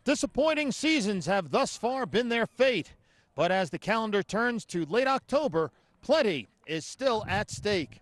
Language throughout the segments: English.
Disappointing seasons have thus far been their fate, but as the calendar turns to late October, plenty is still at stake.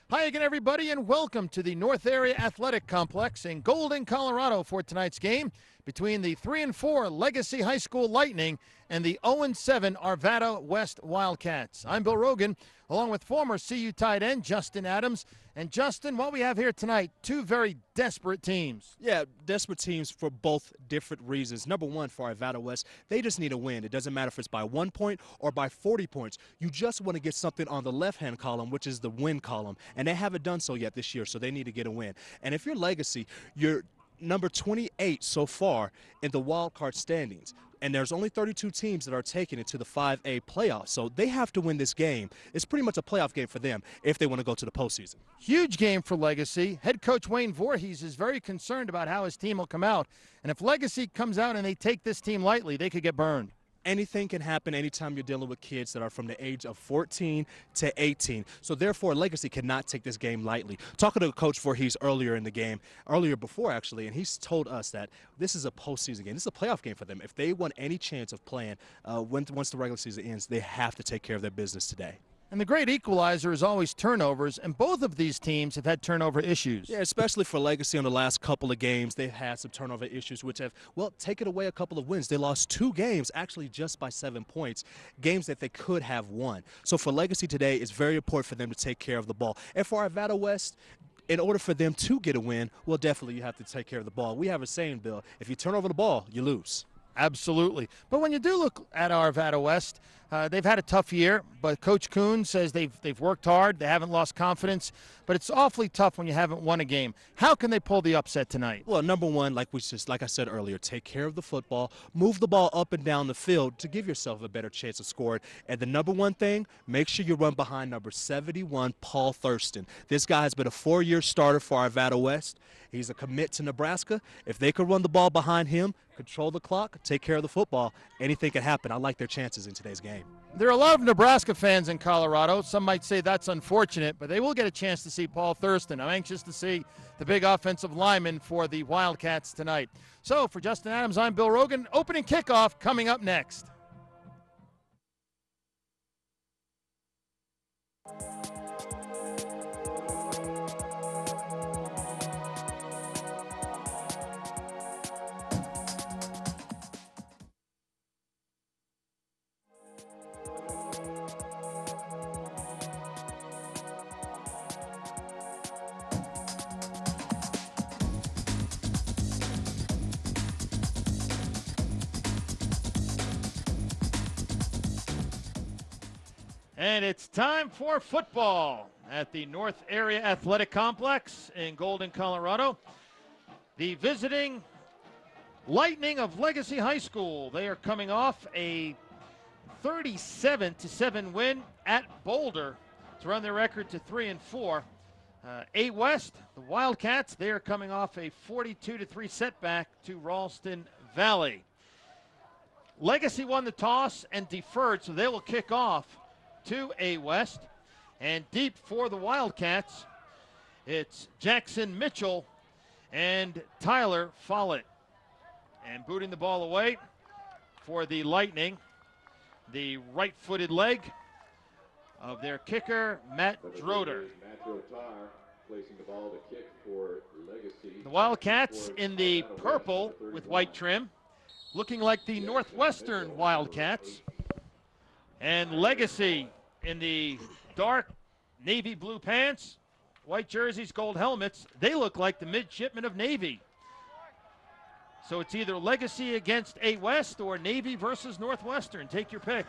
Hi again, everybody, and welcome to the North Area Athletic Complex in Golden, Colorado for tonight's game between the 3-4 Legacy High School Lightning and the 0-7 Arvada West Wildcats. I'm Bill Rogan, along with former CU tight end Justin Adams. And Justin, what we have here tonight, two very desperate teams. Yeah, desperate teams for both different reasons. Number one, for Arvada West, they just need a win. It doesn't matter if it's by 1 point or by 40 points. You just want to get something on the left-hand column, which is the win column, and they haven't done so yet this year, so they need to get a win. And if you're Legacy, you're number 28 so far in the wild card standings. And there's only 32 teams that are taking it to the 5A playoffs. So they have to win this game. It's pretty much a playoff game for them if they want to go to the postseason. Huge game for Legacy. Head coach Wayne Voorhees is very concerned about how his team will come out. And if Legacy comes out and they take this team lightly, they could get burned. Anything can happen anytime you're dealing with kids that are from the age of 14 to 18. So therefore, Legacy cannot take this game lightly. Talking to Coach Voorhees earlier in the game, earlier before actually, and he's told us that this is a postseason game. This is a playoff game for them. If they want any chance of playing once the regular season ends, they have to take care of their business today. And the great equalizer is always turnovers, and both of these teams have had turnover issues. Yeah, especially for Legacy on the last couple of games. They've had some turnover issues which have, well, taken away a couple of wins. They lost 2 games, actually just by 7 points, games that they could have won. So for Legacy today, it's very important for them to take care of the ball. And for Arvada West, in order for them to get a win, well, definitely you have to take care of the ball. We have a saying, Bill, if you turn over the ball, you lose. Absolutely. But when you do look at Arvada West, they've had a tough year, but Coach Kuhn says they've worked hard. They haven't lost confidence, but it's awfully tough when you haven't won a game. How can they pull the upset tonight? Well, number one, like I said earlier, take care of the football, move the ball up and down the field to give yourself a better chance of scoring. And the number one thing, make sure you run behind number 71, Paul Thurston. This guy has been a 4-year starter for Arvada West. He's a commit to Nebraska. If they could run the ball behind him, control the clock, take care of the football, anything can happen. I like their chances in today's game. There are a lot of Nebraska fans in Colorado. Some might say that's unfortunate, but they will get a chance to see Paul Thurston. I'm anxious to see the big offensive lineman for the Wildcats tonight. So for Justin Adams, I'm Bill Rogan. Opening kickoff coming up next. And it's time for football at the North Area Athletic Complex in Golden, Colorado. The visiting Lightning of Legacy High School. They are coming off a 37-7 win at Boulder to run their record to 3-4. A West, the Wildcats, they are coming off a 42-3 setback to Ralston Valley. Legacy won the toss and deferred, so they will kick off to A West, and deep for the Wildcats, it's Jackson Mitchell and Tyler Follett. And booting the ball away for the Lightning, the right-footed leg of their kicker, Matt Droder. The Wildcats in the purple with white trim, looking like the Northwestern Wildcats. And Legacy in the dark navy blue pants, white jerseys, gold helmets. They look like the midshipmen of Navy. So it's either Legacy against A West or Navy versus Northwestern. Take your pick.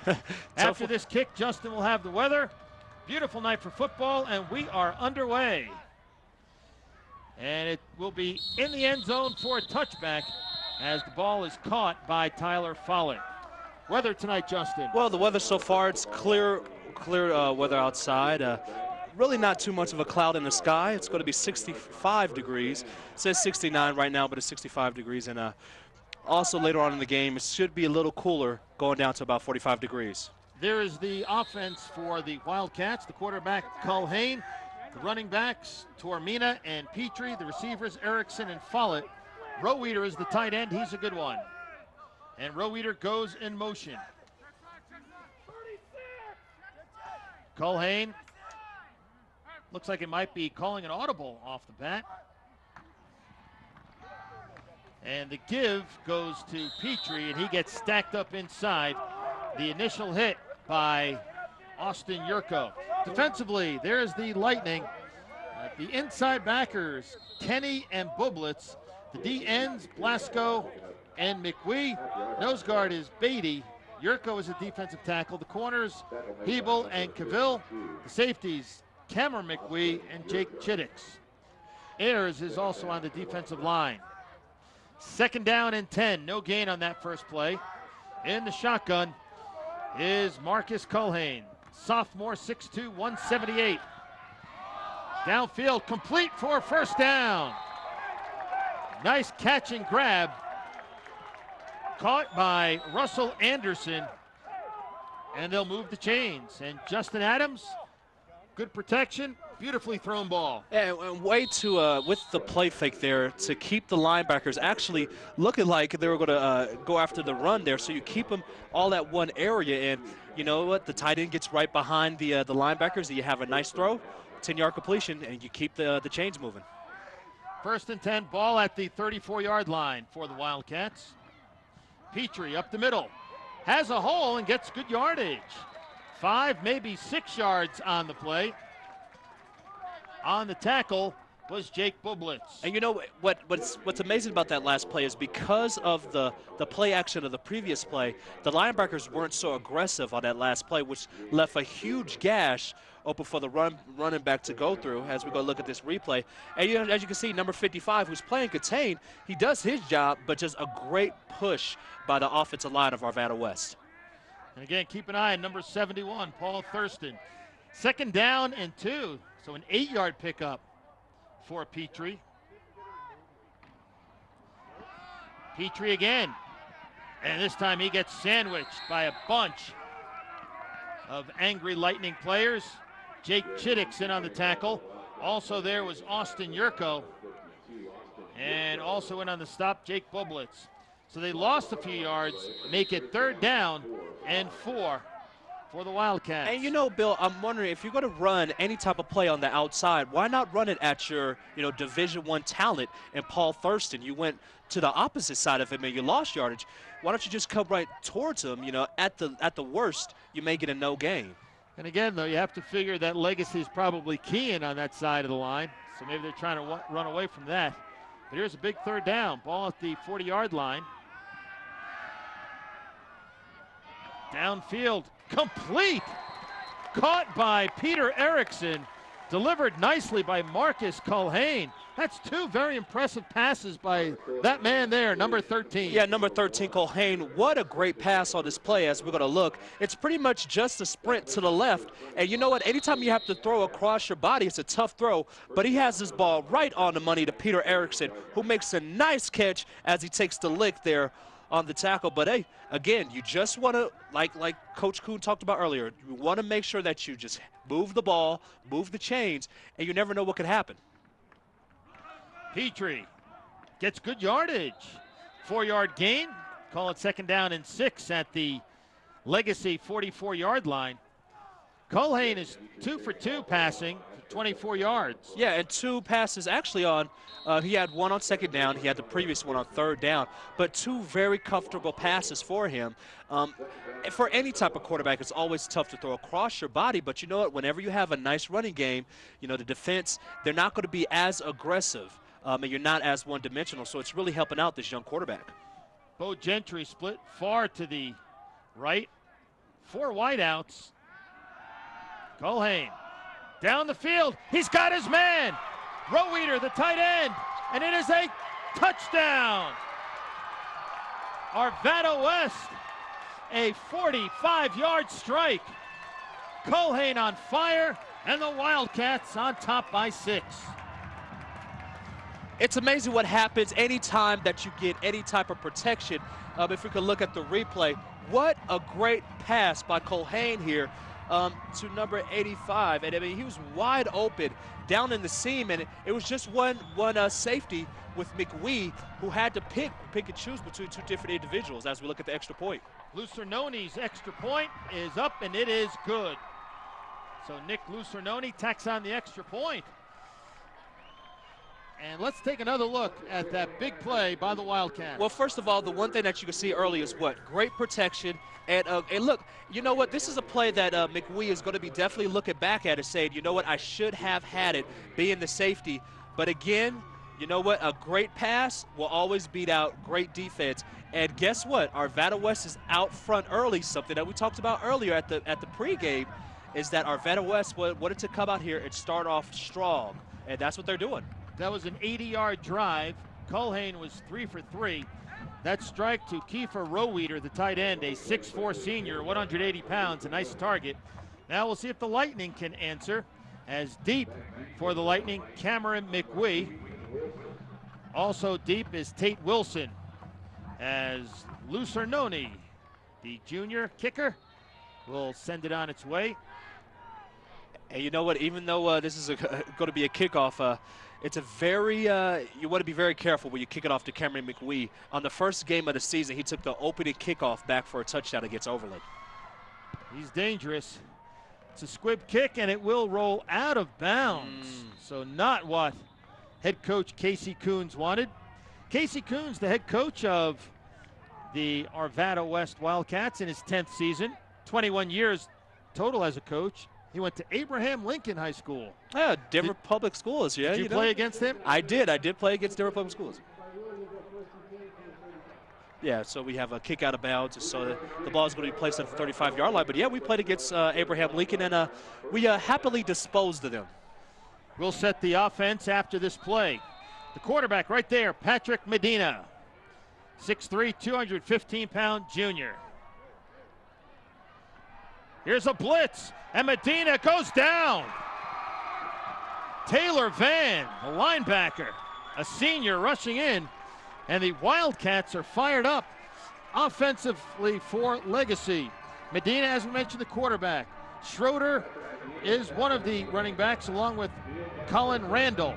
After this kick, Justin will have the weather. Beautiful night for football, and we are underway. And it will be in the end zone for a touchback as the ball is caught by Tyler Follett. Weather tonight, Justin? Well, the weather so far, it's clear weather outside. Really not too much of a cloud in the sky. It's going to be 65 degrees. It says 69 right now, but it's 65 degrees. And also later on in the game, it should be a little cooler, going down to about 45 degrees. There is the offense for the Wildcats. The quarterback, Culhane. The running backs, Tormina and Petrie. The receivers, Erickson and Follett. Roweeder is the tight end. He's a good one. And Roweeder goes in motion. Culhane looks like it might be calling an audible off the bat. And the give goes to Petrie, and he gets stacked up inside. The initial hit by Austin Yurko. Defensively, there's the Lightning. The inside backers, Kenny and Bublitz. The D ends, Blasco and McWee. Nose guard is Beatty. Yurko is a defensive tackle. The corners, Hebel and Cavill. The safeties, Cameron McWee and Jake Chiddix. Ayers is also on the defensive line. 2nd down and 10. No gain on that first play. In the shotgun is Marcus Culhane. Sophomore, 6'2", 178. Downfield, complete for 1st down. Nice catch and grab. Caught by Russell Anderson. And they'll move the chains. And Justin Adams, good protection, beautifully thrown ball. Yeah, and way to, with the play fake there, to keep the linebackers actually looking like they were going to go after the run there. So you keep them all at one area. And you know what? The tight end gets right behind the linebackers. You have a nice throw, 10-yard completion, and you keep the chains moving. 1st and 10, ball at the 34-yard line for the Wildcats. Petrie up the middle, has a hole and gets good yardage. 5, maybe 6 yards on the play. On the tackle was Jake Bublitz. And you know what's amazing about that last play is because of the play action of the previous play, the linebackers weren't so aggressive on that last play, which left a huge gash open for the running back to go through as we go look at this replay. And as you can see, number 55, who's playing contain, he does his job, but just a great push by the offensive line of Arvada West. And again, keep an eye on number 71, Paul Thurston. 2nd down and 2, so an 8-yard pickup for Petrie. Petrie again, and this time he gets sandwiched by a bunch of angry Lightning players. Jake Chiddix in on the tackle. Also there was Austin Yurko. And also in on the stop, Jake Bublitz. So they lost a few yards, make it 3rd down and 4 for the Wildcats. And you know, Bill, I'm wondering if you're going to run any type of play on the outside, why not run it at your, Division I talent and Paul Thurston? You went to the opposite side of him and you lost yardage. Why don't you just come right towards him? At the worst, you may get a no gain. And again, though, you have to figure that Legacy is probably keying on that side of the line, so maybe they're trying to run away from that. But here's a big 3rd down, ball at the 40-yard line. Downfield, complete. Caught by Peter Erickson, delivered nicely by Marcus Culhane. That's 2 very impressive passes by that man there, number 13. Yeah, number 13, Culhane. What a great pass on this play as we're going to look. It's pretty much just a sprint to the left. And you know what? Anytime you have to throw across your body, it's a tough throw. But he has this ball right on the money to Peter Erickson, who makes a nice catch as he takes the lick there on the tackle. But hey, again, you just want to, like Coach Kuhn talked about earlier, you want to make sure that you just move the ball, move the chains, and you never know what could happen. Petrie gets good yardage. 4-yard gain. Call it 2nd down and 6 at the Legacy 44-yard line. Culhane is 2 for 2 passing for 24 yards. Yeah, and 2 passes actually on. He had 1 on 2nd down. He had the previous one on 3rd down. But 2 very comfortable passes for him. For any type of quarterback, it's always tough to throw across your body. But you know what? Whenever you have a nice running game, the defense, they're not going to be as aggressive. And you're not as one-dimensional. So it's really helping out this young quarterback. Bo Gentry split far to the right. 4 wideouts. Culhane down the field. He's got his man. Roweeder, the tight end. And it is a touchdown. Arvada West, a 45-yard strike. Culhane on fire, and the Wildcats on top by 6. It's amazing what happens anytime that you get any type of protection. If we could look at the replay, what a great pass by Culhane here to number 85. And I mean, he was wide open down in the seam, and it was just one safety with McWee, who had to pick and choose between two different individuals as we look at the extra point. Lucernoni's extra point is up, and it is good. So Nick Lucernoni tacks on the extra point. And let's take another look at that big play by the Wildcats. Well, first of all, the one thing that you can see early is what? Great protection. And look, you know what? This is a play that McWee is going to be definitely looking back at it saying, you know what? I should have had it being the safety. But again, you know what? A great pass will always beat out great defense. And guess what? Arvada West is out front early. Something that we talked about earlier at the pregame is that Arvada West wanted to come out here and start off strong. And that's what they're doing. That was an 80-yard drive. Culhane was 3 for 3. That strike to Kiefer Roweeder, the tight end, a 6'4 senior, 180 pounds, a nice target. Now we'll see if the Lightning can answer. As deep for the Lightning, Cameron McWee. Also deep is Tate Wilson. As Lucernoni, the junior kicker, will send it on its way. And you know what? Even though this is going to be a kickoff, it's a very, you want to be very careful when you kick it off to Cameron McWee. On the first game of the season, he took the opening kickoff back for a touchdown against Overland. He's dangerous. It's a squib kick, and it will roll out of bounds. So not what head coach Casey Coons wanted. Casey Coons, the head coach of the Arvada West Wildcats in his 10th season, 21 years total as a coach. He went to Abraham Lincoln High School. Yeah, Denver Public Schools, yeah. Did you play against him? I did play against Denver Public Schools. Yeah, so we have a kick out of bounds, so the ball is going to be placed at the 35-yard line. But yeah, we played against Abraham Lincoln, and we happily disposed of them. We'll set the offense after this play. The quarterback right there, Patrick Medina, 6'3", 215-pound junior. Here's a blitz, and Medina goes down. Taylor Van, the linebacker, a senior, rushing in, and the Wildcats are fired up offensively for Legacy. Medina, as we mentioned, the quarterback. Schroeder is one of the running backs, along with Colin Randall.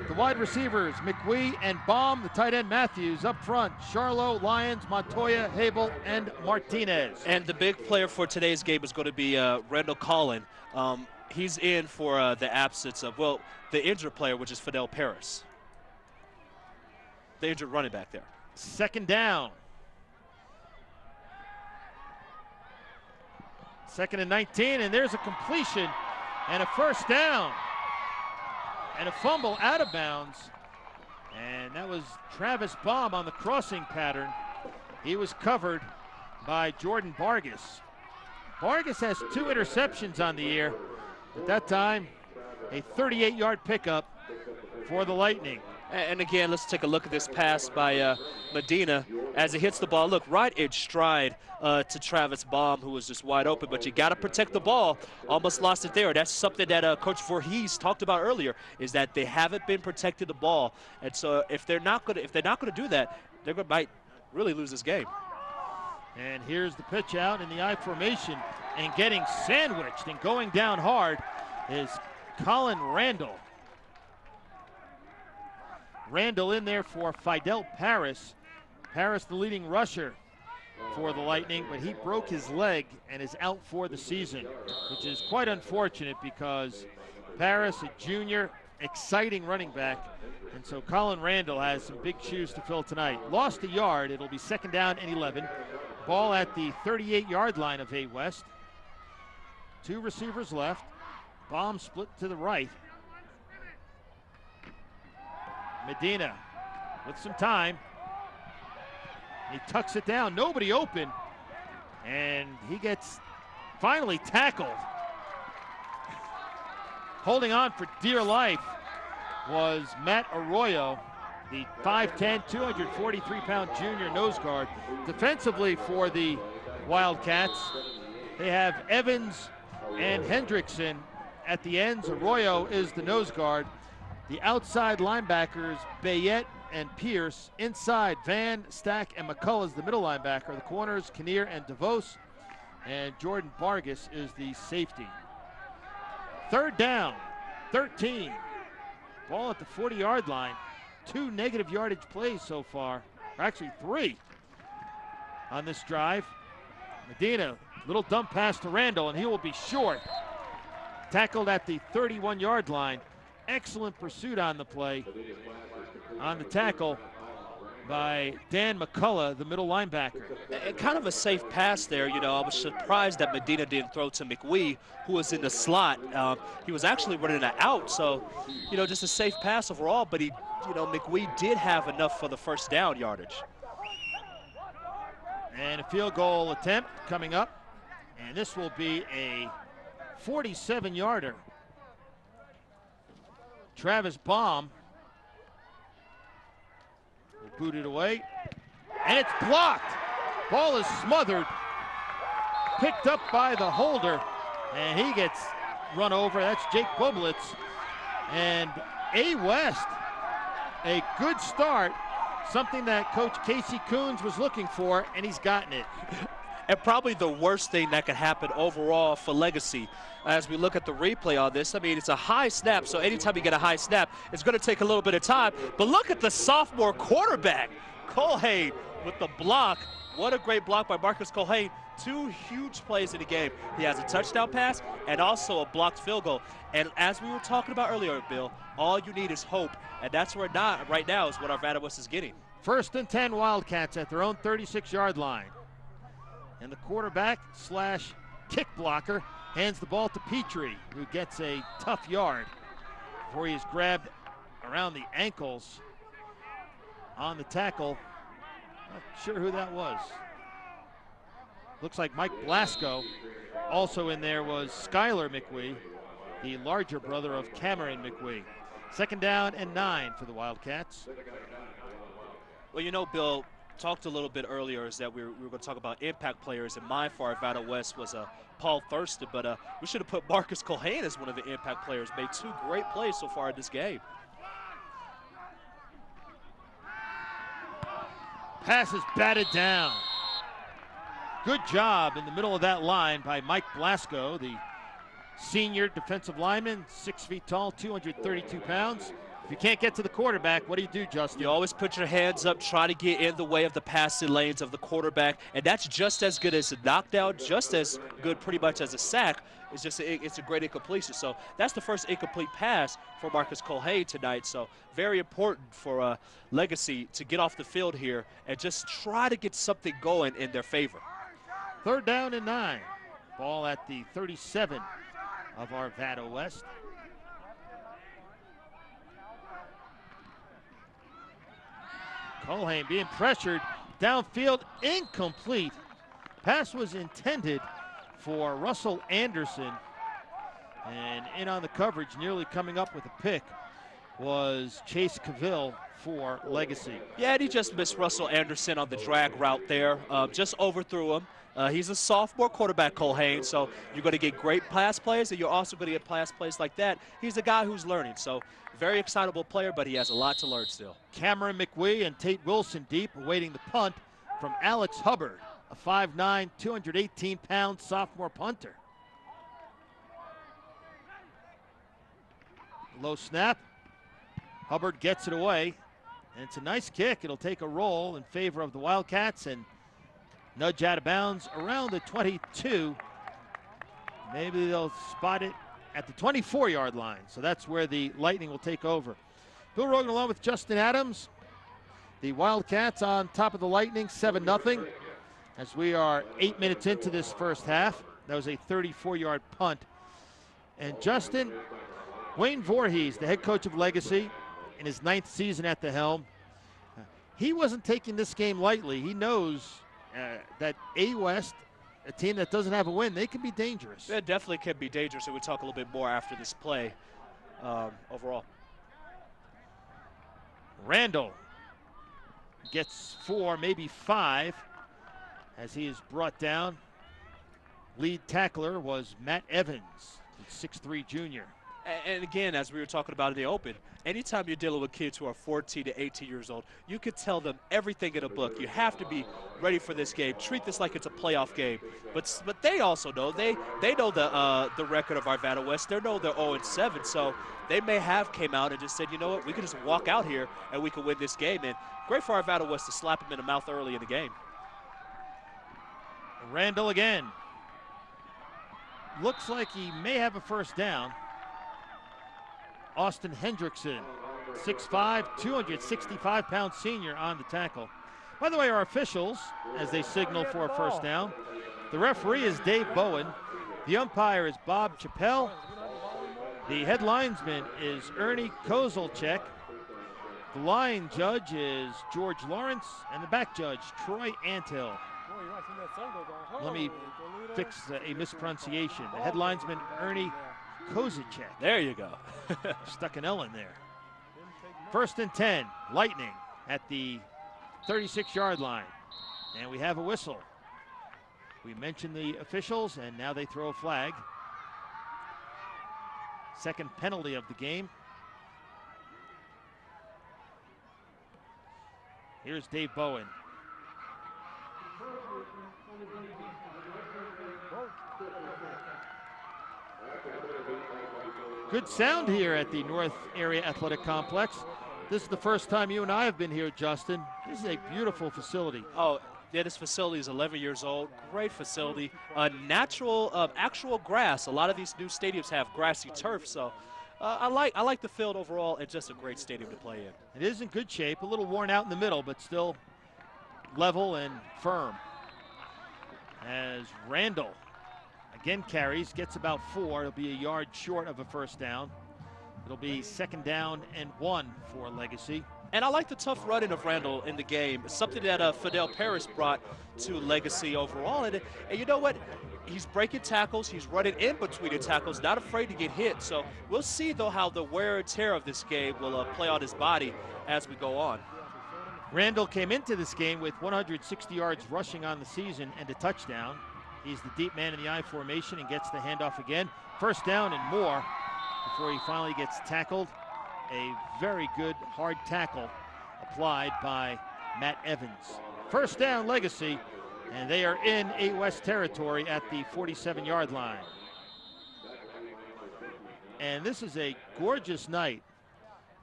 The wide receivers, McWee and Baum. The tight end, Matthews. Up front, Charlo, Lyons, Montoya, Habel, and Martinez. And the big player for today's game is going to be Randall Collin. He's in for the absence of, well, the injured player, which is Fidel Paris. The injured running back there. Second down. 2nd and 19, and there's a completion and a first down. And a fumble out of bounds. And that was Travis Baum on the crossing pattern. He was covered by Jordan Vargas. Vargas has 2 interceptions on the year. At that time, a 38-yard pickup for the Lightning. And again, let's take a look at this pass by Medina as he hits the ball. Look, right in stride to Travis Baum, who was just wide open. But you got to protect the ball. Almost lost it there. That's something that Coach Voorhees talked about earlier, is that they haven't been protecting the ball. And so if they're not going to do that, they might really lose this game. And here's the pitch out in the I formation, and getting sandwiched and going down hard is Colin Randall. Randall in there for Fidel Paris. Paris, the leading rusher for the Lightning, but he broke his leg and is out for the season, which is quite unfortunate because Paris, a junior, exciting running back, and so Colin Randall has some big shoes to fill tonight. Lost a yard. It'll be 2nd down and 11. Ball at the 38-yard line of A West. 2 receivers left. Baum split to the right. Medina with some time. He tucks it down. Nobody open. And he gets finally tackled. Holding on for dear life was Matt Arroyo, the 5'10", 243-pound junior nose guard. Defensively for the Wildcats, they have Evans and Hendrickson at the ends. Arroyo is the nose guard. The outside linebackers, Bayette and Pierce. Inside, Van, Stack, and McCullough is the middle linebacker. The corners, Kinnear and DeVos. and Jordan Vargas is the safety. Third down, 13. Ball at the 40-yard line. 2 negative yardage plays so far, or actually 3 on this drive. Medina, little dump pass to Randall, and he will be short. Tackled at the 31-yard line. Excellent pursuit on the play. On the tackle by Dan McCullough, the middle linebacker. And kind of a safe pass there. You know, I was surprised that Medina didn't throw to McWee, who was in the slot. He was actually running an out, so, you know, just a safe pass overall, but he, you know, McWee did have enough for the first down yardage. And a field goal attempt coming up, and this will be a 47-yarder. Travis Baum will boot it away, and it's blocked. Ball is smothered, picked up by the holder, and he gets run over. That's Jake Bublitz. And A. West, a good start, something that Coach Casey Coons was looking for, and he's gotten it. And probably the worst thing that could happen overall for Legacy. As we look at the replay on this, I mean, it's a high snap, so anytime you get a high snap, it's going to take a little bit of time. But look at the sophomore quarterback, Colhane, with the block. What a great block by Marcus Colhane. 2 huge plays in the game. He has a touchdown pass and also a blocked field goal. And as we were talking about earlier, Bill, all you need is hope. And that's where right now is what Arvada West is getting. 1st and 10 Wildcats at their own 36-yard line. And the quarterback / kick blocker hands the ball to Petrie, who gets a tough yard before he is grabbed around the ankles on the tackle. Not sure who that was. Looks like Mike Blasco. Also in there was Skylar McWee, the larger brother of Cameron McWee. 2nd down and 9 for the Wildcats. Well, you know, Bill, talked a little bit earlier is that we were going to talk about impact players, and mine for Arvada West was Paul Thurston, but we should have put Marcus Colhane as one of the impact players. Made 2 great plays so far in this game. Pass is batted down. Good job in the middle of that line by Mike Blasco, the senior defensive lineman, 6 feet tall, 232 pounds. If you can't get to the quarterback, what do, Justin? You always put your hands up, try to get in the way of the passing lanes of the quarterback, and that's just as good as a knockdown, just as good pretty much as a sack. It's just it's a great incompletion. So that's the first incomplete pass for Marcus Colhane tonight. So very important for Legacy to get off the field here and just try to get something going in their favor. 3rd down and 9. Ball at the 37 of Arvada West. Colhane being pressured downfield, incomplete. Pass was intended for Russell Anderson, and in on the coverage, nearly coming up with a pick, was Chase Cavill for Legacy. Yeah, and he just missed Russell Anderson on the drag route there, just overthrew him. He's a sophomore quarterback, Colhane, so you're going to get great pass plays, and you're also going to get pass plays like that. He's a guy who's learning, so very excitable player, but he has a lot to learn still. Cameron McWee and Tate Wilson deep, awaiting the punt from Alex Hubbard, a 5'9", 218-pound sophomore punter. Low snap. Hubbard gets it away, and it's a nice kick. It'll take a roll in favor of the Wildcats and nudge out of bounds around the 22. Maybe they'll spot it at the 24-yard line. So that's where the Lightning will take over. Bill Rogan along with Justin Adams. The Wildcats on top of the Lightning, 7-0. As we are 8 minutes into this first half. That was a 34-yard punt. And Justin, Wayne Voorhees, the head coach of Legacy, in his 9th season at the helm, he wasn't taking this game lightly. He knows that A. West, a team that doesn't have a win, they can be dangerous. It definitely can be dangerous, and we'll talk a little bit more after this play overall. Randall gets 4, maybe 5, as he is brought down. Lead tackler was Matt Evans, 6'3" junior. And again, as we were talking about in the open, anytime you're dealing with kids who are 14 to 18 years old, you could tell them everything in a book. You have to be ready for this game. Treat this like it's a playoff game. But they also know they know the record of Arvada West. They know they're 0-7, so they may have came out and just said, you know what, we can just walk out here and we can win this game. And great for Arvada West to slap him in the mouth early in the game. Randall again. Looks like he may have a first down. Austin Hendrickson, 6'5", 265-pound senior on the tackle. By the way, our officials, as they signal for a first down, the referee is Dave Bowen. The umpire is Bob Chappell. The head linesman is Ernie Kozelchek. The line judge is George Lawrence, and the back judge, Troy Anthill. Let me fix a mispronunciation. The head linesman, Ernie Kozelchek. There you go. Stuck an L in there. 1st and 10, Lightning at the 36-yard line. And we have a whistle. We mentioned the officials, and now they throw a flag. Second penalty of the game. Here's Dave Bowen. Good sound here at the North Area Athletic Complex. This is the first time you and I have been here, Justin. This is a beautiful facility. Oh, yeah, this facility is 11 years old. Great facility. Natural, actual grass. A lot of these new stadiums have grassy turf, so I like the field overall, and just a great stadium to play in. It is in good shape, a little worn out in the middle, but still level and firm. As Randall again carries, gets about 4. It'll be a yard short of a first down. It'll be 2nd down and 1 for Legacy. And I like the tough running of Randall in the game. It's something that Fidel Paris brought to Legacy overall. And you know what? He's breaking tackles. He's running in between the tackles, not afraid to get hit. So we'll see, though, how the wear and tear of this game will play on his body as we go on. Randall came into this game with 160 yards rushing on the season and a touchdown. He's the deep man in the I formation and gets the handoff again. 1st down and more before he finally gets tackled. A very good hard tackle applied by Matt Evans. 1st down, Legacy, and they are in 8 West territory at the 47-yard line. And this is a gorgeous night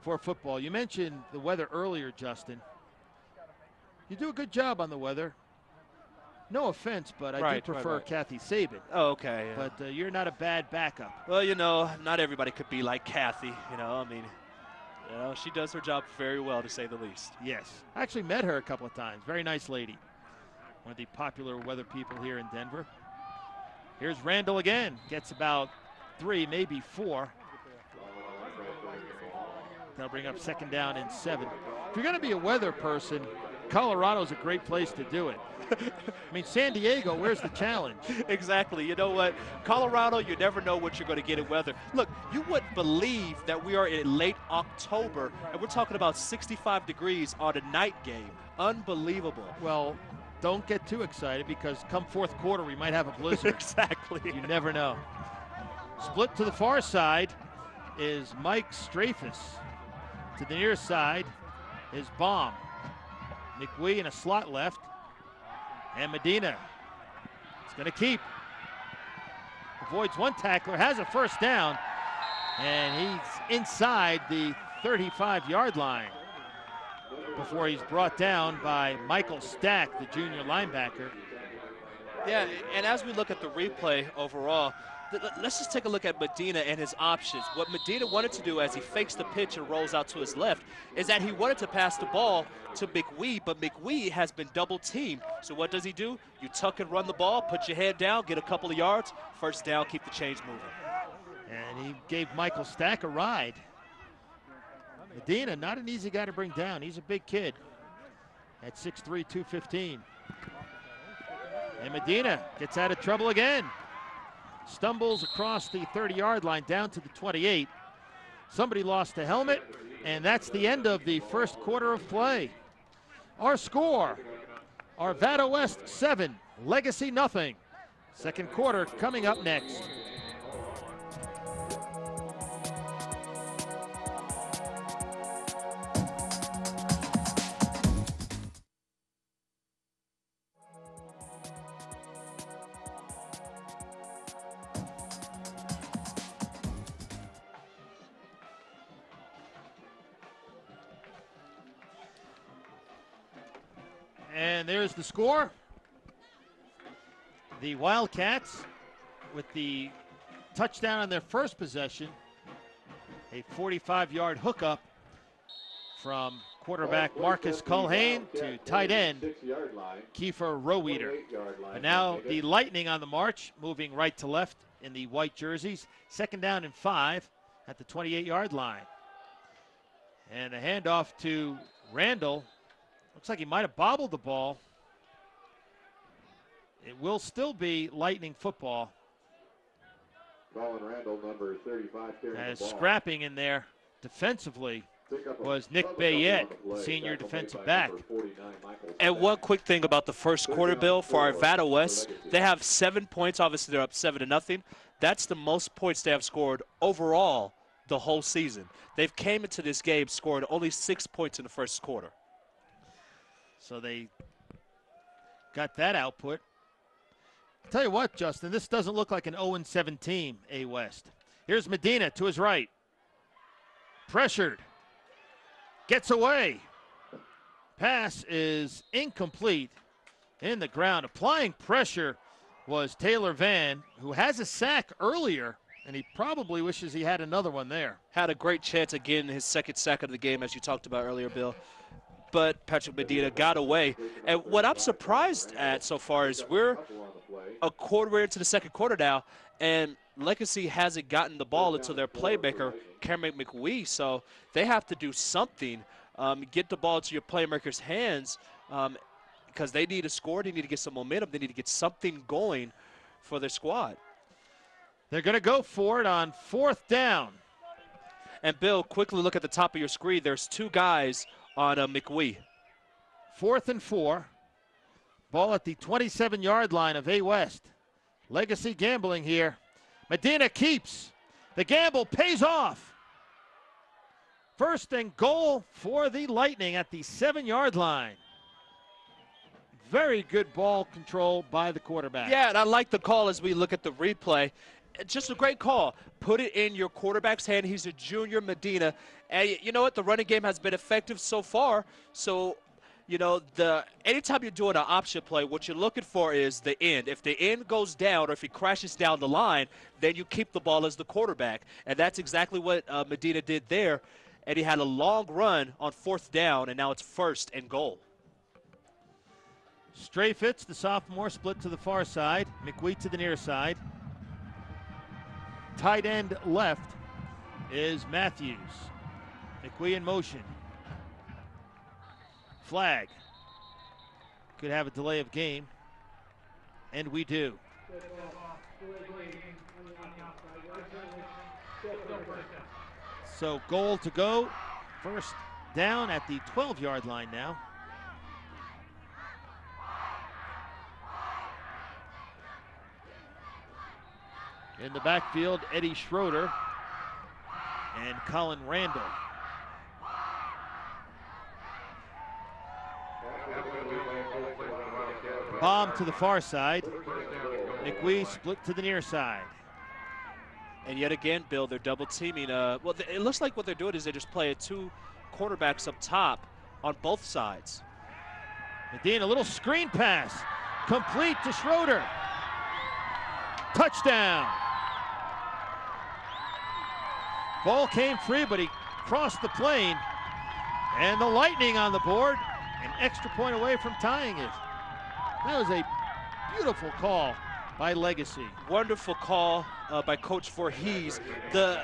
for football. You mentioned the weather earlier, Justin. You do a good job on the weather. No offense, but I do prefer Kathy Sabin. Oh, okay. Yeah. But you're not a bad backup. Well, you know, not everybody could be like Kathy. You know, I mean, you know, she does her job very well, to say the least. Yes. I actually met her a couple of times. Very nice lady. One of the popular weather people here in Denver. Here's Randall again. Gets about 3, maybe 4. They'll bring up 2nd down and 7. If you're going to be a weather person, Colorado's a great place to do it. I mean, San Diego, where's the challenge? Exactly. You know what? Colorado, you never know what you're going to get in weather. Look, you wouldn't believe that we are in late October, and we're talking about 65 degrees on a night game. Unbelievable. Well, don't get too excited, because come 4th quarter, we might have a blizzard. Exactly. You never know. Split to the far side is Mike Strafus. To the near side is Baum. McWee in a slot left. And Medina is going to keep. Avoids one tackler, has a first down, and he's inside the 35-yard line before he's brought down by Michael Stack, the junior linebacker. Yeah, and as we look at the replay overall, let's just take a look at Medina and his options. What Medina wanted to do as he fakes the pitch and rolls out to his left is that he wanted to pass the ball to McWee, but McWee has been double teamed. So what does he do? You tuck and run the ball, put your head down, get a couple of yards, first down, keep the chains moving. And he gave Michael Stack a ride. Medina, not an easy guy to bring down. He's a big kid at 6'3", 215. And Medina gets out of trouble again. Stumbles across the 30-yard line down to the 28. Somebody lost a helmet, and that's the end of the first quarter of play. Our score, Arvada West 7, Legacy nothing. Second quarter coming up next. And there's the score. The Wildcats with the touchdown on their first possession. A 45-yard hookup from quarterback Marcus Culhane to tight end Kiefer Roweeder. But now the Lightning on the march, moving right to left in the white jerseys. 2nd down and 5 at the 28-yard line. And a handoff to Randall. Looks like he might have bobbled the ball. It will still be Lightning football. Randall, number 35, as scrapping in there defensively was Nick Bayette, the senior defensive back. And one quick thing about the first quarter, Bill, for Arvada West, they have 7 points. Obviously, they're up 7-0. That's the most points they have scored overall the whole season. They've came into this game scored only 6 points in the first quarter. So they got that output. I'll tell you what, Justin, this doesn't look like an 0-7 team, A West. Here's Medina to his right. Pressured. Gets away. Pass is incomplete in the ground. Applying pressure was Taylor Van, who has a sack earlier, and he probably wishes he had another one there. Had a great chance again, his second sack of the game, as you talked about earlier, Bill. But Patrick Medina got away. And what I'm surprised at so far is we're a quarter into the second quarter now, and Legacy hasn't gotten the ball until their playmaker, Cameron McWee. So they have to do something, get the ball to your playmaker's hands, because they need to score. They need to get some momentum. They need to get something going for their squad. They're going to go for it on 4th down. And, Bill, quickly look at the top of your screen. There's 2 guys on McWee. 4th and 4. Ball at the 27-yard line of A West. Legacy gambling here. Medina keeps. The gamble pays off. 1st and goal for the Lightning at the 7-yard line. Very good ball control by the quarterback. Yeah, and I like the call as we look at the replay. Just a great call. Put it in your quarterback's hand. He's a junior, Medina. And you know what? The running game has been effective so far. So, you know, anytime you're doing an option play, what you're looking for is the end. If the end goes down or if he crashes down the line, then you keep the ball as the quarterback. And that's exactly what Medina did there. And he had a long run on 4th down, and now it's 1st and goal. Strayfitz, the sophomore, split to the far side. McWee to the near side. Tight end left is Matthews. McWee in motion. Flag. Could have a delay of game. And we do. So goal to go. 1st down at the 12-yard line now. In the backfield, Eddie Schroeder and Colin Randall. Bomb to the far side. McWee split to the near side. And yet again, Bill, they're double teaming. Well, it looks like what they're doing is they just play 2 quarterbacks up top on both sides. Medina, a little screen pass. Complete to Schroeder. Touchdown. Ball came free, but he crossed the plane. And the Lightning on the board. An extra point away from tying it. That was a beautiful call by Legacy. Wonderful call by Coach Voorhees. The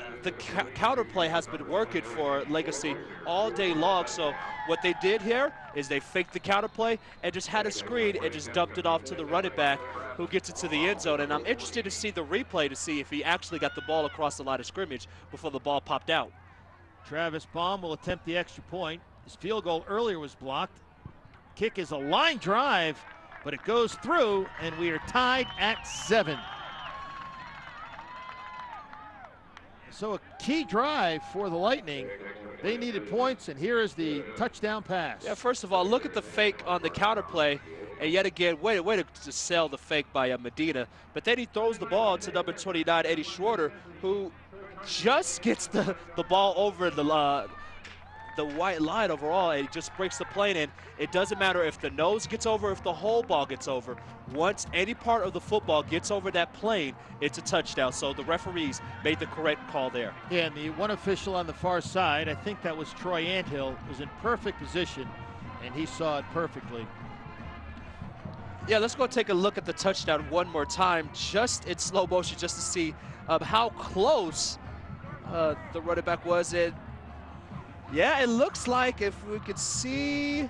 counter play has been working for Legacy all day long. So what they did here is they faked the counter play and just had a screen and just dumped it off to the running back who gets it to the end zone. And I'm interested to see the replay to see if he actually got the ball across the line of scrimmage before the ball popped out. Travis Baum will attempt the extra point. His field goal earlier was blocked. Kick is a line drive, but it goes through, and we are tied at 7. So a key drive for the Lightning. They needed points, and here is the touchdown pass. Yeah, first of all, look at the fake on the counter play. And yet again, way to sell the fake by Medina. But then he throws the ball to number 29, Eddie Schroeder, who just gets the ball over the the white line overall, and it just breaks the plane. And it doesn't matter if the nose gets over, if the whole ball gets over. Once any part of the football gets over that plane, it's a touchdown. So the referees made the correct call there. Yeah, and the one official on the far side, I think that was Troy Anthill, was in perfect position, and he saw it perfectly. Yeah, let's go take a look at the touchdown one more time, just in slow motion, just to see how close the running back was. Yeah, it looks like, if we could see,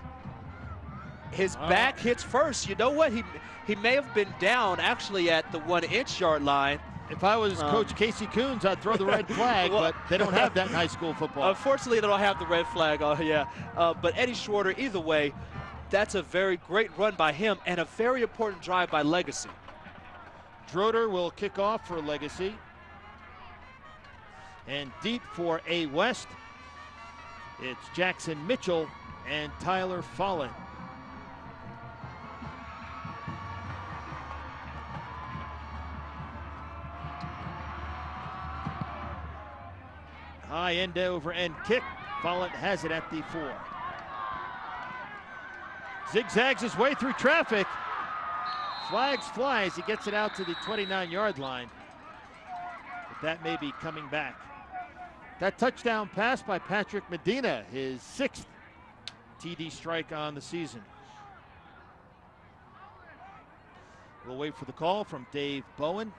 his back hits first. You know what? He may have been down actually at the 1-inch yard line. If I was Coach Casey Coons, I'd throw the red flag, well, but they don't have that in high school football. Unfortunately, they don't have the red flag. But Eddie Schwarter, either way, that's a very great run by him and a very important drive by Legacy. Droder will kick off for Legacy. And deep for A West, it's Jackson Mitchell and Tyler Follen. High end over end kick. Follett has it at the 4. Zigzags his way through traffic. Flags fly as he gets it out to the 29-yard line. But that may be coming back. That touchdown pass by Patrick Medina, his 6th TD strike on the season. We'll wait for the call from Dave Bowen.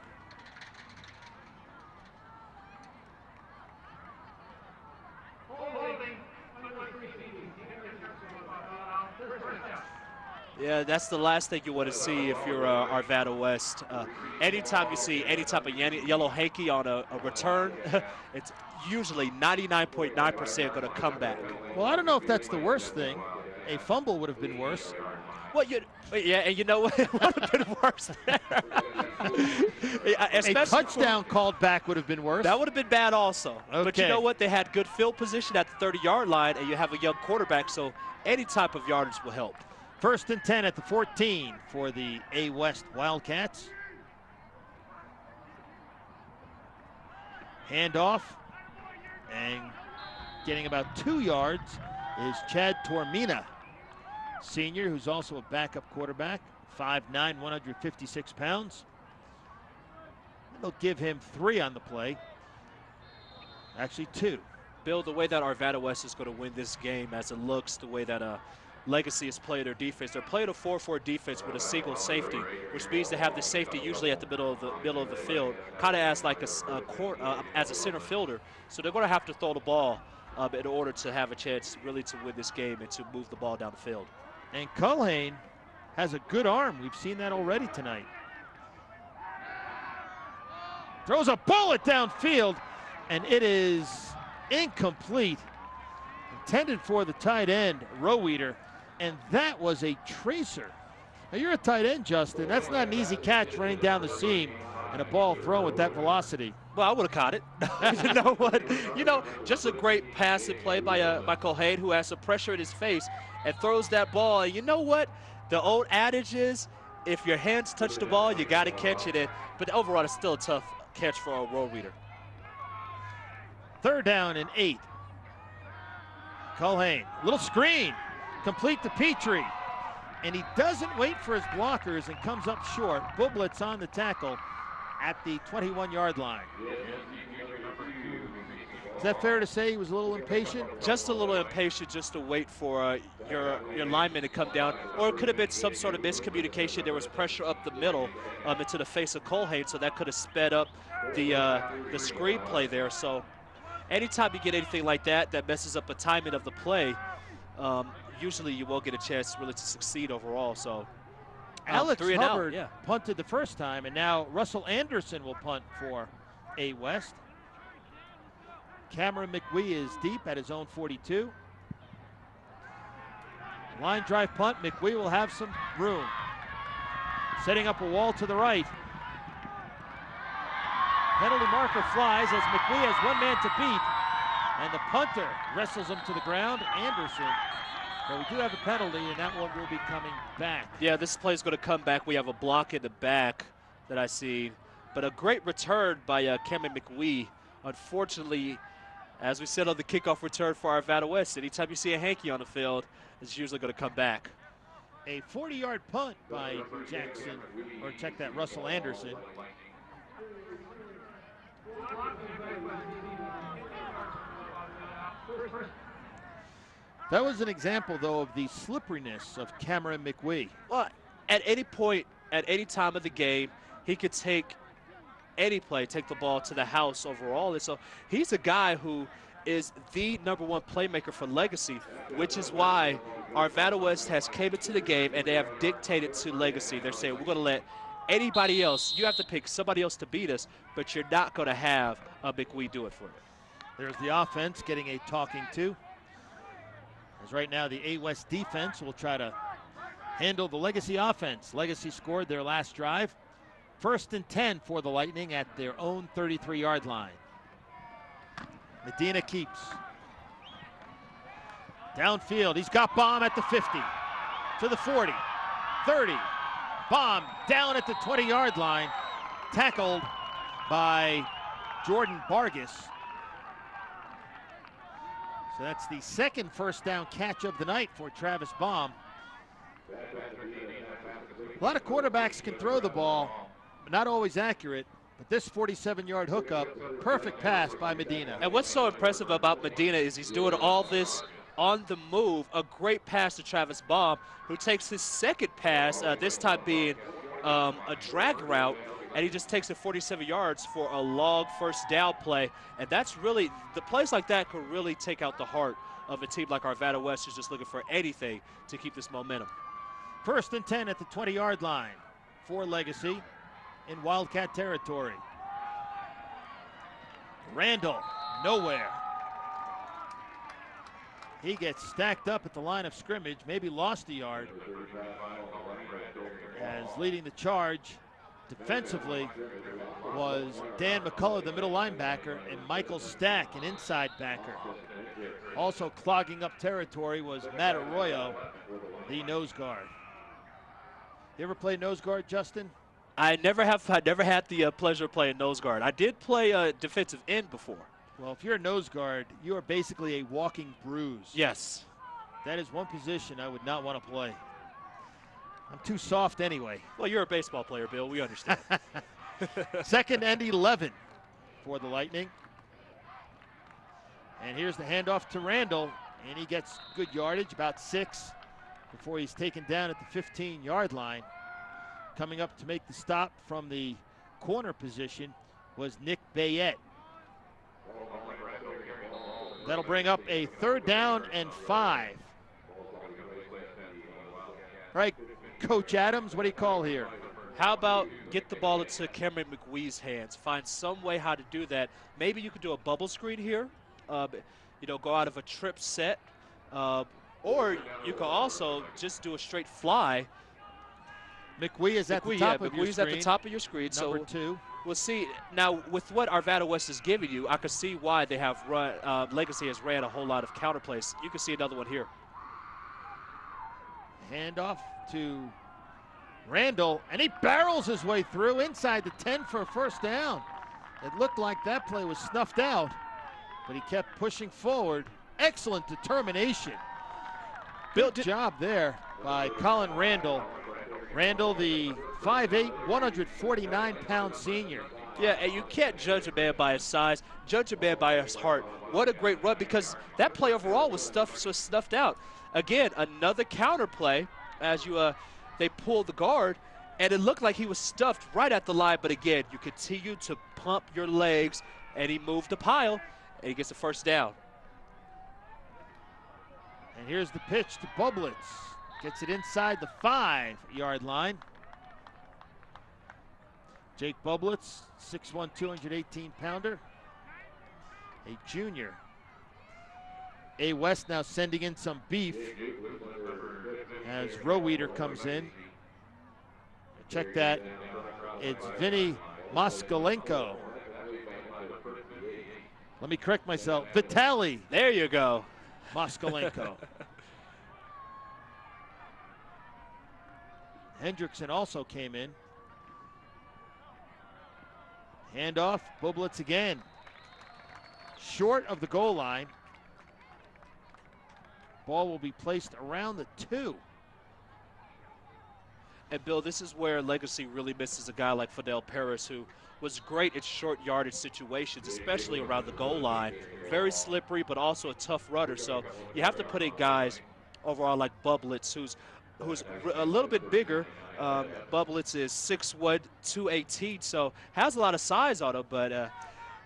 Yeah, that's the last thing you want to see if you're Arvada West. Anytime you see any type of yellow hanky on a return, it's usually 99.9% going to come back. Well, I don't know if that's the worst thing. A fumble would have been worse. Well, yeah, and you know what? It would have been worse. A touchdown called back would have been worse. That would have been bad also. Okay. But you know what? They had good field position at the 30-yard line, and you have a young quarterback, so any type of yardage will help. 1st and 10 at the 14 for the A West Wildcats. Handoff, and getting about 2 yards is Chad Tormina, senior, who's also a backup quarterback, 5'9", 156 pounds. They'll give him 3 on the play, actually 2. Bill, the way that Arvada West is going to win this game, as it looks, the way that Legacy has played their defense. They're playing a 4-4 defense with a single safety, which means they have the safety usually at the middle of the field, kind of as like as a center fielder. So they're going to have to throw the ball in order to have a chance really to win this game and to move the ball down the field. And Culhane has a good arm. We've seen that already tonight. Throws a bullet downfield, and it is incomplete. Intended for the tight end, Roweeder. And that was a tracer. Now, you're a tight end, Justin. That's not an easy catch running down the seam and a ball thrown with that velocity. Well, I would have caught it. You know what? You know, just a great pass and play by Culhane, who has some pressure in his face and throws that ball. And you know what? The old adage is, if your hands touch the ball, you got to catch it. But overall, it's still a tough catch for a Roweeder. 3rd down and 8. Culhane, little screen, complete to Petrie. And he doesn't wait for his blockers and comes up short. Bublitz on the tackle at the 21-yard line. Is that fair to say he was a little impatient? Just a little impatient, just to wait for your lineman to come down. Or it could have been some sort of miscommunication. There was pressure up the middle into the face of Culhane, so that could have sped up the screenplay there. So anytime you get anything like that messes up the timing of the play, usually you won't get a chance really to succeed overall. So Alex Hubbard punted the first time, and now Russell Anderson will punt for A West. Cameron McWee is deep at his own 42. Line drive punt. McWee will have some room. Setting up a wall to the right. Penalty marker flies as McWee has one man to beat. And the punter wrestles him to the ground, Anderson. But we do have a penalty, and that one will be coming back. Yeah, this play is going to come back. We have a block in the back that I see. But a great return by Cameron McWee. Unfortunately, As we said on the kickoff return for Arvada West, anytime you see a hanky on the field, it's usually going to come back. A 40-yard punt by Jackson, or check that, Russell Anderson. That was an example, though, of the slipperiness of Cameron McWee. Well, at any point, at any time of the game, he could take any play, take the ball to the house overall. And so he's a guy who is the #1 playmaker for Legacy, which is why Arvada West has came into the game and they have dictated to Legacy. They're saying, we're going to let anybody else, you have to pick somebody else to beat us, but you're not going to have a McWee do it for you. There's the offense getting a talking to. As right now the A-West defense will try to handle the Legacy offense. Legacy scored their last drive. 1st and 10 for the Lightning at their own 33-yard line. Medina keeps. Downfield, he's got Baum at the 50, to the 40, 30. Baum down at the 20-yard line, tackled by Jordan Vargas. So that's the second first down catch of the night for Travis Baum. A lot of quarterbacks can throw the ball, but not always accurate. But this 47-yard hookup, perfect pass by Medina. And what's so impressive about Medina is he's doing all this on the move. A great pass to Travis Baum, who takes his second pass, this time being a drag route, and he just takes it 47 yards for a long first down play. And that's really, the plays like that could really take out the heart of a team like Arvada West, who's just looking for anything to keep this momentum. 1st and 10 at the 20-yard line for Legacy in Wildcat territory. Randall, nowhere. He gets stacked up at the line of scrimmage, maybe lost a yard. As leading the charge defensively was Dan McCullough, the middle linebacker, and Michael Stack, an inside backer. Also clogging up territory was Matt Arroyo, the nose guard. You ever play nose guard, Justin? I never had the pleasure of playing nose guard. I did play defensive end before. Well, if you're a nose guard, you are basically a walking bruise. Yes. That is one position I would not want to play. I'm too soft anyway. Well, you're a baseball player, Bill. We understand. 2nd and 11 for the Lightning. And here's the handoff to Randall, and he gets good yardage, about 6, before he's taken down at the 15-yard line. Coming up to make the stop from the corner position was Nick Bayette. That'll bring up a 3rd down and 5. Right, Coach Adams, what do you call here? How about get the ball into Cameron McWee's hands? Find some way how to do that. Maybe you could do a bubble screen here. You know, go out of a trip set. Or you could also just do a straight fly. McWee is at the top of your McWee's screen. at the top of your screen. Number so 2. We'll see. Now, with what Arvada West is giving you, I can see why they have run. Legacy has ran a whole lot of counter plays. You can see another one here. Handoff to Randall, and he barrels his way through inside the 10 for a first down. It looked like that play was snuffed out, but he kept pushing forward. Excellent determination. Good job there by Colin Randall. Randall, the 5'8", 149-pound senior. Yeah, and you can't judge a man by his size. Judge a man by his heart. What a great run, because that play overall was snuffed out. Again, another counter play as they pulled the guard, and it looked like he was stuffed right at the line. But again, you continue to pump your legs, and he moved the pile, and he gets the first down. And here's the pitch to Bublitz. Gets it inside the 5-yard line. Jake Bublitz, 6'1", 218-pounder, a junior. A-West now sending in some beef as Roweeder comes in. Check that. It's Vinny Moskalenko. Let me correct myself. Vitaly. There you go. Moskalenko. Hendrickson also came in. Handoff, Bublitz again. short of the goal line. Ball will be placed around the 2. And, Bill, this is where Legacy really misses a guy like Fidel Paris, who was great at short yardage situations, especially around the goal line. Very slippery, but also a tough runner. So you have to put in guys overall like Bublitz, who's a little bit bigger. Bublitz is 6'1", 218, so has a lot of size on him. But,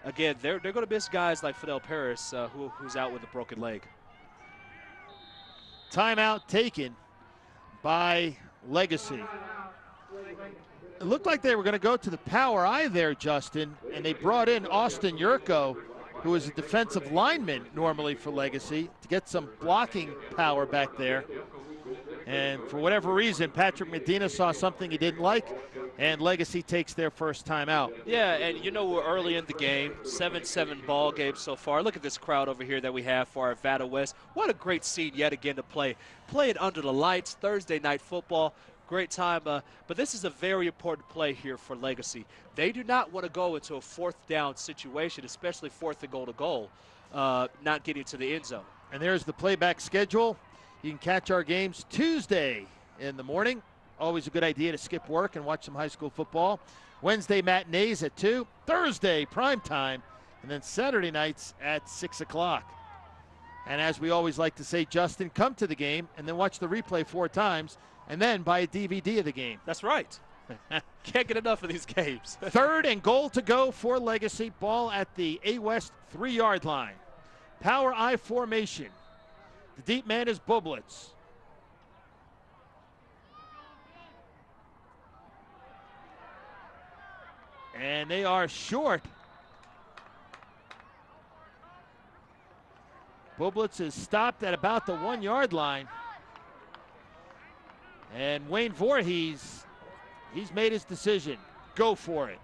again, they're going to miss guys like Fidel Paris, who's out with a broken leg. Timeout taken by Legacy. It looked like they were going to go to the power I there, Justin, and they brought in Austin Yurko, who is a defensive lineman normally for Legacy, to get some blocking power back there. And for whatever reason, Patrick Medina saw something he didn't like, and Legacy takes their first time out. Yeah, and you know we're early in the game, 7-7 ball game so far. Look at this crowd over here that we have for Arvada West. What a great scene yet again to play. Play it under the lights, Thursday night football. Great time, but this is a very important play here for Legacy. They do not want to go into a 4th down situation, especially 4th and goal to goal, not getting to the end zone. And there's the playback schedule. You can catch our games Tuesday in the morning. Always a good idea to skip work and watch some high school football. Wednesday matinees at 2, Thursday prime time, and then Saturday nights at 6 o'clock. And as we always like to say, Justin, come to the game and then watch the replay 4 times and then buy a DVD of the game. That's right. Can't get enough of these games. 3rd and goal to go for Legacy. Ball at the A West 3-yard line. Power I formation. The deep man is Bublitz. And they are short. Bublitz is stopped at about the 1-yard line. And Wayne Voorhees, he's made his decision. Go for it.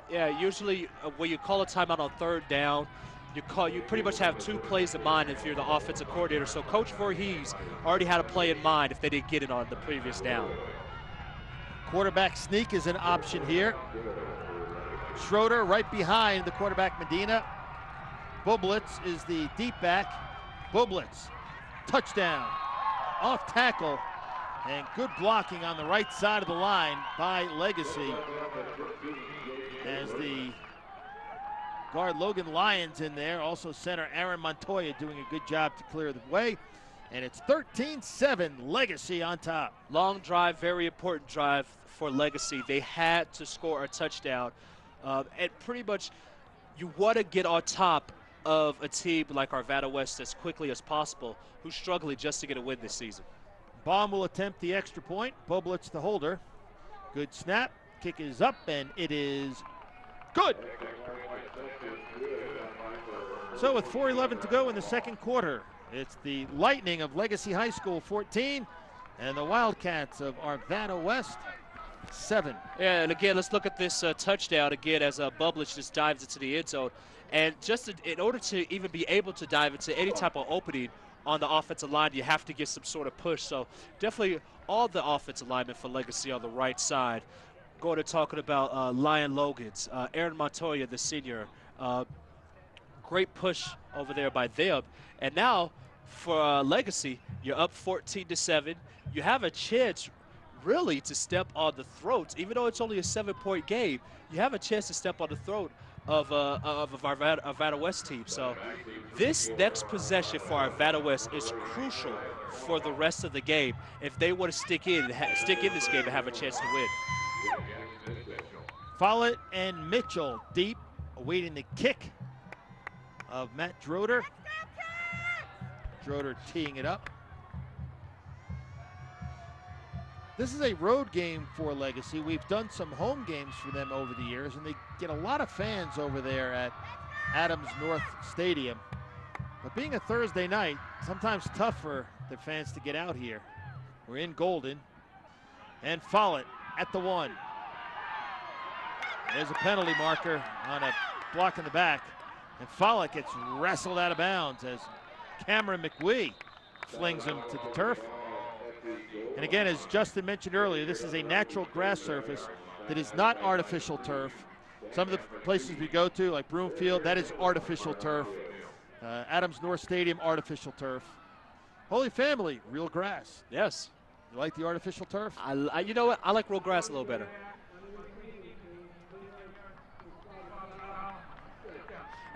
Yeah, usually when you call a timeout on 3rd down, you pretty much have 2 plays in mind if you're the offensive coordinator. So Coach Voorhees already had a play in mind if they didn't get it on the previous down. Quarterback sneak is an option here. Schroeder right behind the quarterback Medina. Bublitz is the deep back. Bublitz, touchdown, off tackle, and good blocking on the right side of the line by Legacy. As the guard Logan Lyons in there, also center Aaron Montoya doing a good job to clear the way. And it's 13-7, Legacy on top. Long drive, very important drive for Legacy. They had to score a touchdown. And pretty much you want to get on top of a team like Arvada West as quickly as possible, who's struggling just to get a win this season. Baum will attempt the extra point. Bublitz the holder. Good snap. Kick is up, and it is good. So with 4:11 to go in the second quarter, it's the Lightning of Legacy High School 14 and the Wildcats of Arvada West 7. Yeah, and again, let's look at this touchdown again as Bublitz just dives into the end zone. And just in order to even be able to dive into any type of opening on the offensive line, you have to get some sort of push. So definitely all the offensive linemen for Legacy on the right side. Going to talking about Lion Logans, Aaron Montoya, the senior. Great push over there by them. And now for Legacy, you're up 14-7. You have a chance really to step on the throats. Even though it's only a 7-point game, you have a chance to step on the throat of Arvada West team. So this next possession for Arvada West is crucial for the rest of the game if they want to stick in this game and have a chance to win. Follett and Mitchell deep, awaiting the kick of Matt Droder. Droder teeing it up. This is a road game for Legacy. We've done some home games for them over the years, and they get a lot of fans over there at Adams North Stadium. But being a Thursday night, sometimes tough for the fans to get out here. We're in Golden. And Follett at the 1. There's a penalty marker on a block in the back. And Follett gets wrestled out of bounds as Cameron McWee flings him to the turf. And again, as Justin mentioned earlier, this is a natural grass surface that is not artificial turf. Some of the places we go to, like Broomfield, that is artificial turf. Adams North Stadium, artificial turf. Holy Family, real grass. Yes. You like the artificial turf? You know what? I like real grass a little better.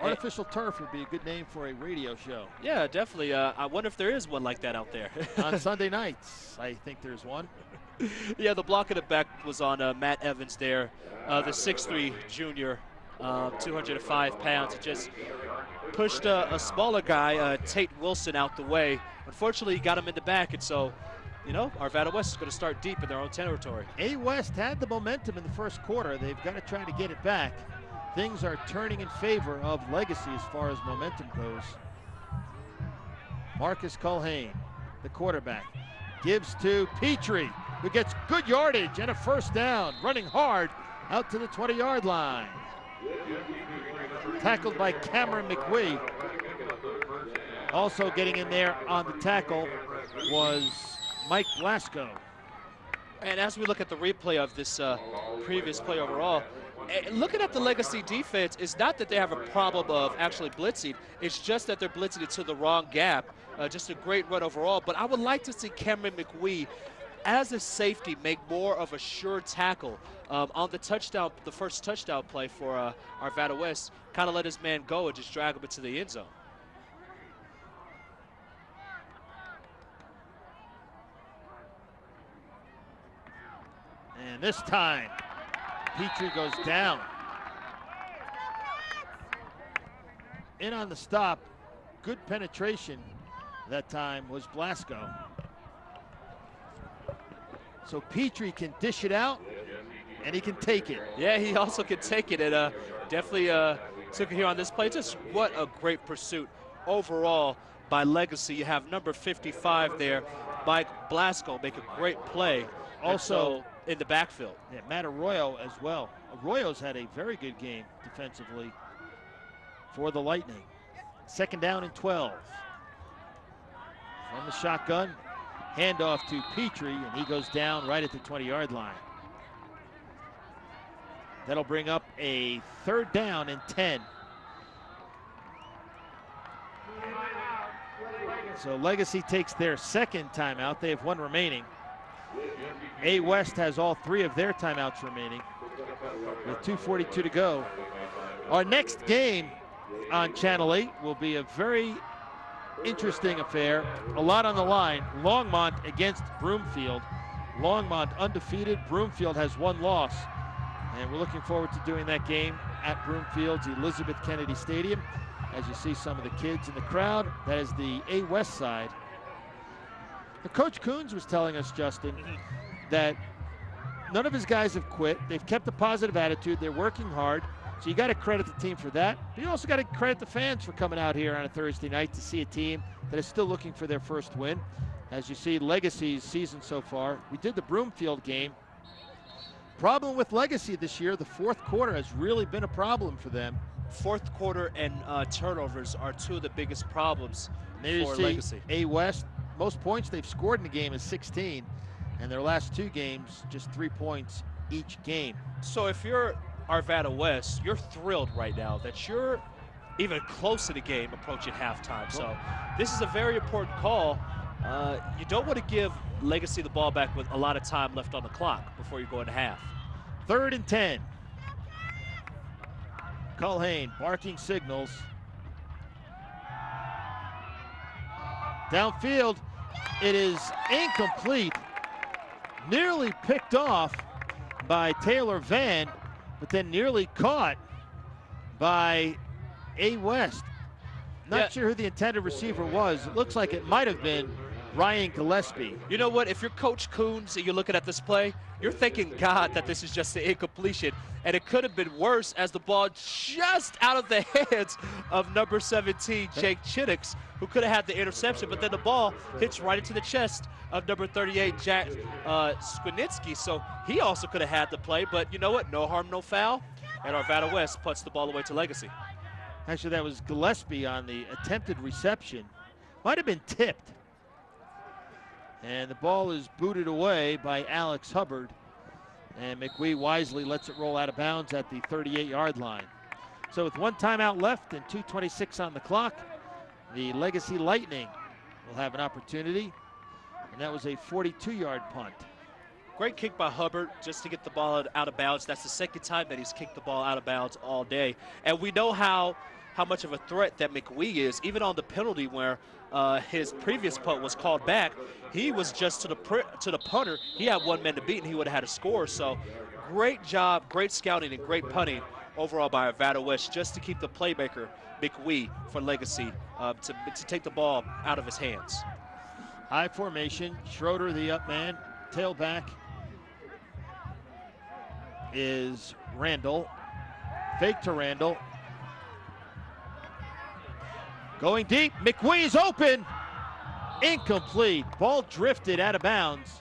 Artificial turf would be a good name for a radio show. Yeah, definitely. I wonder if there is one like that out there. On Sunday nights, I think there's one. Yeah, the block in the back was on Matt Evans there, the 6'3" junior, 205 pounds. It just pushed a smaller guy, Tate Wilson, out the way. Unfortunately, he got him in the back, and so, you know, Arvada West is going to start deep in their own territory. A West had the momentum in the first quarter. They've got to try to get it back. Things are turning in favor of Legacy as far as momentum goes. Marcus Culhane, the quarterback, gives to Petrie, who gets good yardage and a first down, running hard out to the 20-yard line. Tackled by Cameron McWee. Also getting in there on the tackle was Mike Blasco. And as we look at the replay of this previous play overall, looking at the Legacy defense, it's not that they have a problem of actually blitzing. It's just that they're blitzing into the wrong gap. Just a great run overall. But I would like to see Cameron McWee, as a safety, make more of a sure tackle on the touchdown, the first touchdown play for Arvada West. Kind of let his man go and just drag him into the end zone. And this time, Petrie goes down. In on the stop, good penetration that time was Blasco. So Petrie can dish it out, and he can take it. Yeah, he also can take it, and definitely took it here on this play. Just what a great pursuit overall by Legacy. You have number 55 there, Mike Blasco, make a great play. Also in the backfield. Yeah, Matt Arroyo as well. Arroyo's had a very good game defensively for the Lightning. Second down and 12. From the shotgun, handoff to Petrie, and he goes down right at the 20-yard line. That'll bring up a third down and 10. So Legacy takes their second timeout. They have one remaining. A West has all three of their timeouts remaining with 2:42 to go. Our next game on Channel 8 will be a very interesting affair. A lot on the line. Longmont against Broomfield. Longmont undefeated. Broomfield has one loss. And we're looking forward to doing that game at Broomfield's Elizabeth Kennedy Stadium. As you see some of the kids in the crowd, that is the A West side. Coach Coons was telling us, Justin, that none of his guys have quit. They've kept a positive attitude. They're working hard. So you got to credit the team for that. But you also got to credit the fans for coming out here on a Thursday night to see a team that is still looking for their first win. As you see, Legacy's season so far. We did the Broomfield game. Problem with Legacy this year, the fourth quarter has really been a problem for them. Fourth quarter and turnovers are two of the biggest problems for see Legacy. A West, most points they've scored in the game is 16, and their last two games, just 3 points each game. So if you're Arvada West, you're thrilled right now that you're even close to the game approaching halftime. So this is a very important call. You don't want to give Legacy the ball back with a lot of time left on the clock before you go into half. 3rd and 10. Culhane barking signals. Downfield, it is incomplete. Nearly picked off by Taylor Van, but then nearly caught by A West. Not sure who the intended receiver was. It looks like it might have been Ryan Gillespie. You know what? If you're Coach Coons and you're looking at this play, you're thanking God that this is just an incompletion. And it could have been worse as the ball just out of the hands of number 17, Jake Chinnix, who could have had the interception. But then the ball hits right into the chest of number 38, Jack Skwinitsky. So he also could have had the play. But you know what? No harm, no foul. And Arvada West puts the ball away to Legacy. Actually, that was Gillespie on the attempted reception. Might have been tipped. And the ball is booted away by Alex Hubbard. And McWee wisely lets it roll out of bounds at the 38-yard line. So with one timeout left and 2:26 on the clock, The Legacy Lightning will have an opportunity, and that was a 42-yard punt. Great kick by Hubbard just to get the ball out of bounds. That's the second time that he's kicked the ball out of bounds all day. And we know how much of a threat that McWee is. Even on the penalty where his previous punt was called back, he was just to the punter. He had one man to beat, and he would have had a score. So great job, great scouting, and great punting overall by Arvada West just to keep the playmaker, McWee, for Legacy to take the ball out of his hands. High formation, Schroeder the up man, tailback is Randall. Fake to Randall. Going deep, McWee's open. Incomplete. Ball drifted out of bounds,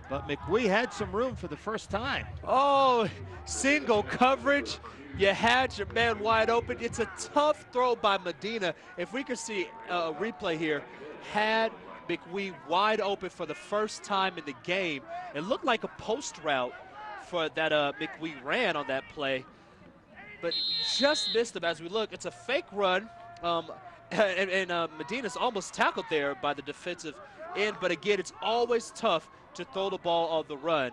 but McWee had some room for the first time. Oh, single coverage. You had your man wide open. It's a tough throw by Medina. If we could see a replay here, had McWee wide open for the first time in the game. It looked like a post route for that McWee ran on that play, but just missed him. As we look, it's a fake run, and Medina's almost tackled there by the defensive end, but again, it's always tough to throw the ball on the run.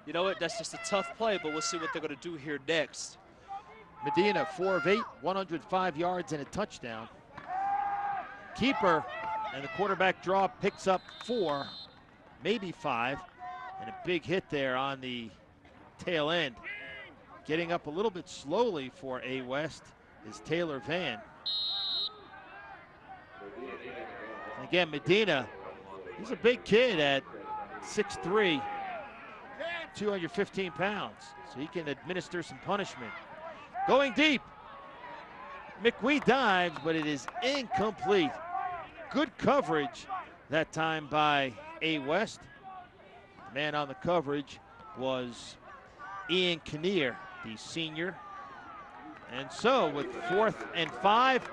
You know what, that's just a tough play, but we'll see what they're going to do here next. Medina, 4 of 8, 105 yards and a touchdown. Keeper and the quarterback draw picks up 4, maybe 5, and a big hit there on the tail end. Getting up a little bit slowly for A West is Taylor Van. And again, Medina, he's a big kid at 6'3", 215 pounds, so he can administer some punishment. Going deep, McWee dives, but it is incomplete. Good coverage that time by A West. The man on the coverage was Ian Kinnear, the senior. And so with 4th and 5,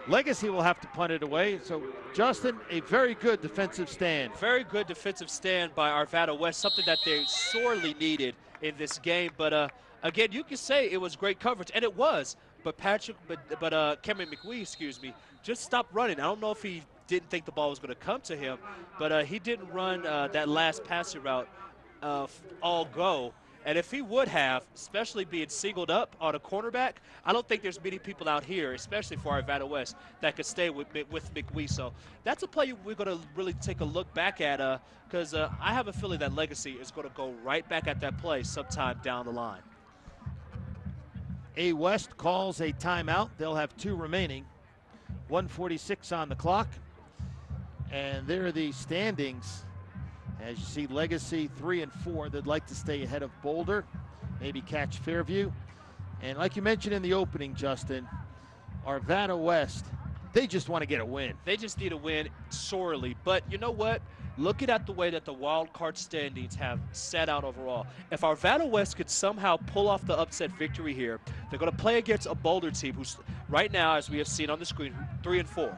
Legacy will have to punt it away. So Justin, a very good defensive stand. Very good defensive stand by Arvada West, something that they sorely needed in this game. But again, you can say it was great coverage, and it was. But Cameron McWee, excuse me, just stopped running. I don't know if he didn't think the ball was going to come to him, but he didn't run that last passing route all go. And if he would have, especially being singled up on a cornerback, I don't think there's many people out here, especially for Arvada West, that could stay with McWee. So that's a play we're going to really take a look back at because I have a feeling that Legacy is going to go right back at that play sometime down the line. A West calls a timeout. They'll have 2 remaining. 1:46 on the clock. And there are the standings. As you see, Legacy 3 and 4. They'd like to stay ahead of Boulder, maybe catch Fairview. And like you mentioned in the opening, Justin, Arvada West, they just want to get a win. They just need a win sorely. But you know what? Looking at the way that the wild card standings have set out overall, if Arvada West could somehow pull off the upset victory here, they're going to play against a Boulder team who's right now, as we have seen on the screen, 3 and 4.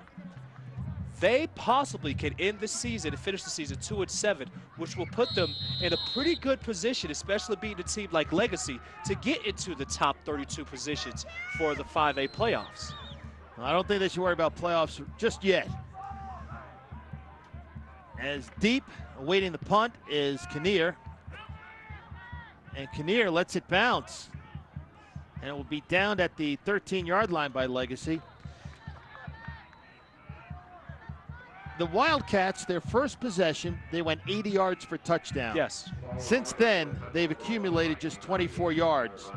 They possibly can end the season and finish the season 2 and 7, which will put them in a pretty good position, especially beating a team like Legacy, to get into the top 32 positions for the 5A playoffs. Well, I don't think they should worry about playoffs just yet. As deep, awaiting the punt, is Kinnear. And Kinnear lets it bounce. And it will be downed at the 13-yard line by Legacy. The Wildcats, their first possession, they went 80 yards for touchdown. Yes. Since then, they've accumulated just 24 yards.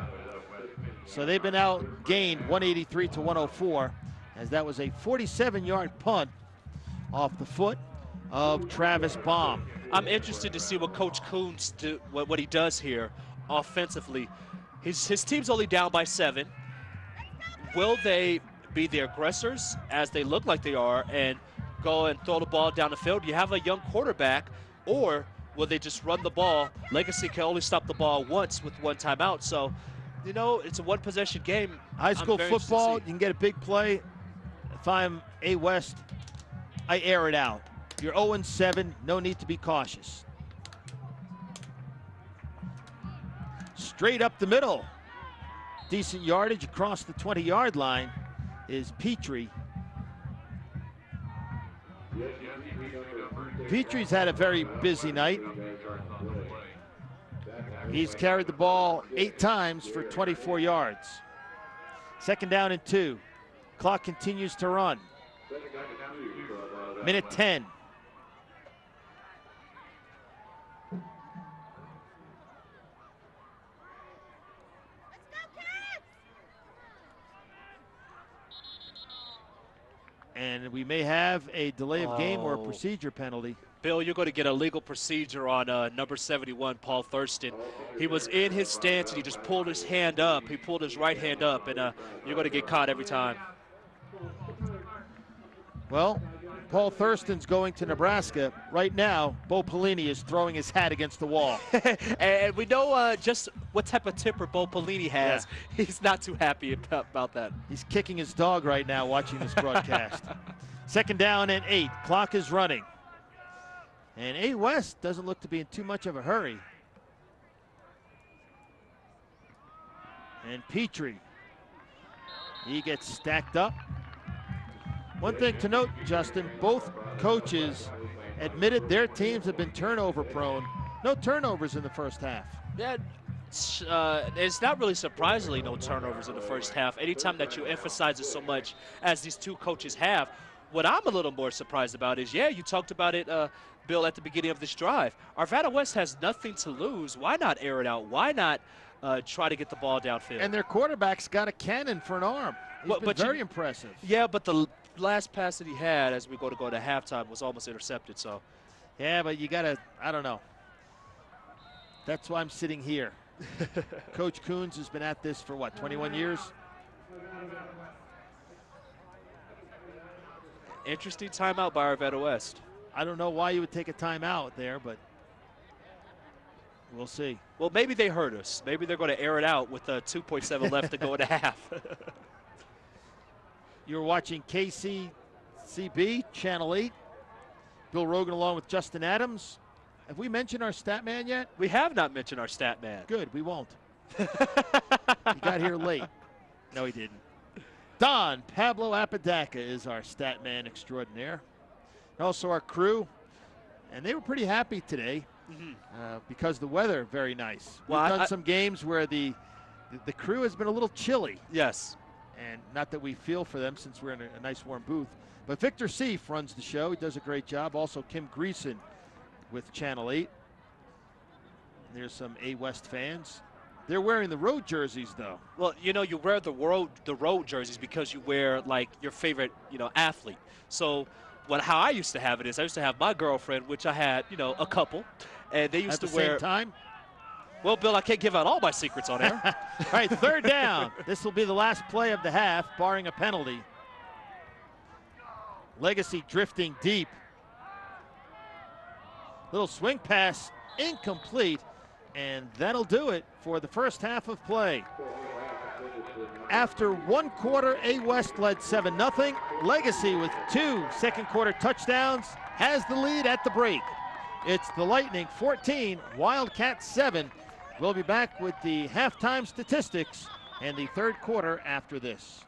So they've been outgained 183 to 104, as that was a 47-yard punt off the foot of Travis Baum. I'm interested to see what Coach Coons what he does here offensively. His team's only down by 7. Will they be the aggressors, as they look like they are, and go and throw the ball down the field? You have a young quarterback, or will they just run the ball? Legacy can only stop the ball once with 1 timeout, so you know it's a 1-possession game. High school football, you can get a big play. If I'm A West, I air it out. You're 0-7, no need to be cautious. Straight up the middle. Decent yardage across the 20-yard line is Petrie. Petrie's had a very busy night. He's carried the ball 8 times for 24 yards. 2nd down and 2. Clock continues to run. Minute 10. And we may have a delay of game or a procedure penalty. Bill, you're going to get a legal procedure on number 71, Paul Thurston. He was in his stance, and he just pulled his hand up. He pulled his right hand up, and you're going to get caught every time. Well, Paul Thurston's going to Nebraska. Right now, Bo Pelini is throwing his hat against the wall. And we know just what type of temper Bo Pelini has. Yeah. He's not too happy about that. He's kicking his dog right now watching this broadcast. 2nd down and 8. Clock is running. And A West doesn't look to be in too much of a hurry. And Petrie, he gets stacked up. One thing to note, Justin, both coaches admitted their teams have been turnover prone. No turnovers in the first half. Yeah, it's not really surprisingly no turnovers in the first half. Anytime that you emphasize it so much as these two coaches have, what I'm a little more surprised about is, yeah, you talked about it, Bill, at the beginning of this drive. Arvada West has nothing to lose. Why not air it out? Why not try to get the ball downfield? And their quarterback's got a cannon for an arm. He's been very impressive. Yeah, but the last pass that he had as we go to halftime was almost intercepted. So, yeah, but you got to, I don't know. That's why I'm sitting here. Coach Coons has been at this for, what, 21 years? Interesting timeout by Arvada West. I don't know why you would take a timeout there, but we'll see. Well, maybe they heard us. Maybe they're going to air it out with 2.7 left to go into half. You're watching KCCB, Channel 8. Bill Rogan along with Justin Adams. Have we mentioned our stat man yet? We have not mentioned our stat man. Good, we won't. He got here late. No, he didn't. Don Pablo Apodaca is our stat man extraordinaire. And also our crew. And they were pretty happy today because the weather very nice. We've done some games where the crew has been a little chilly. Yes. And not that we feel for them since we're in a nice warm booth. But Victor Seif runs the show. He does a great job. Also Kim Greason with Channel 8. And there's some A West fans. They're wearing the road jerseys, though. Well, you know, you wear the road jerseys because you wear, like, your favorite, athlete. So how I used to have it is I used to have my girlfriend, which I had, a couple. And they used to wear. At the same time? Well, Bill, I can't give out all my secrets on air. All right, 3rd down. This will be the last play of the half, barring a penalty. Legacy drifting deep. Little swing pass, incomplete, and that'll do it for the first half of play. After 1 quarter, A West led 7-0. Legacy with 2 second-quarter touchdowns has the lead at the break. It's the Lightning 14, Wildcats 7. We'll be back with the halftime statistics and the 3rd quarter after this.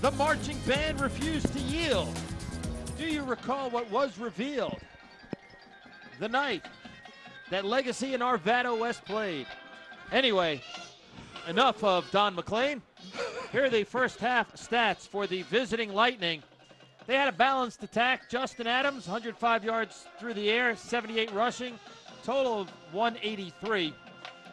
The marching band refused to yield. Do you recall what was revealed the night that Legacy and Arvada West played? Anyway, enough of Don McLean. Here are the first half stats for the visiting Lightning. They had a balanced attack. Justin Adams, 105 yards through the air, 78 rushing, total of 183.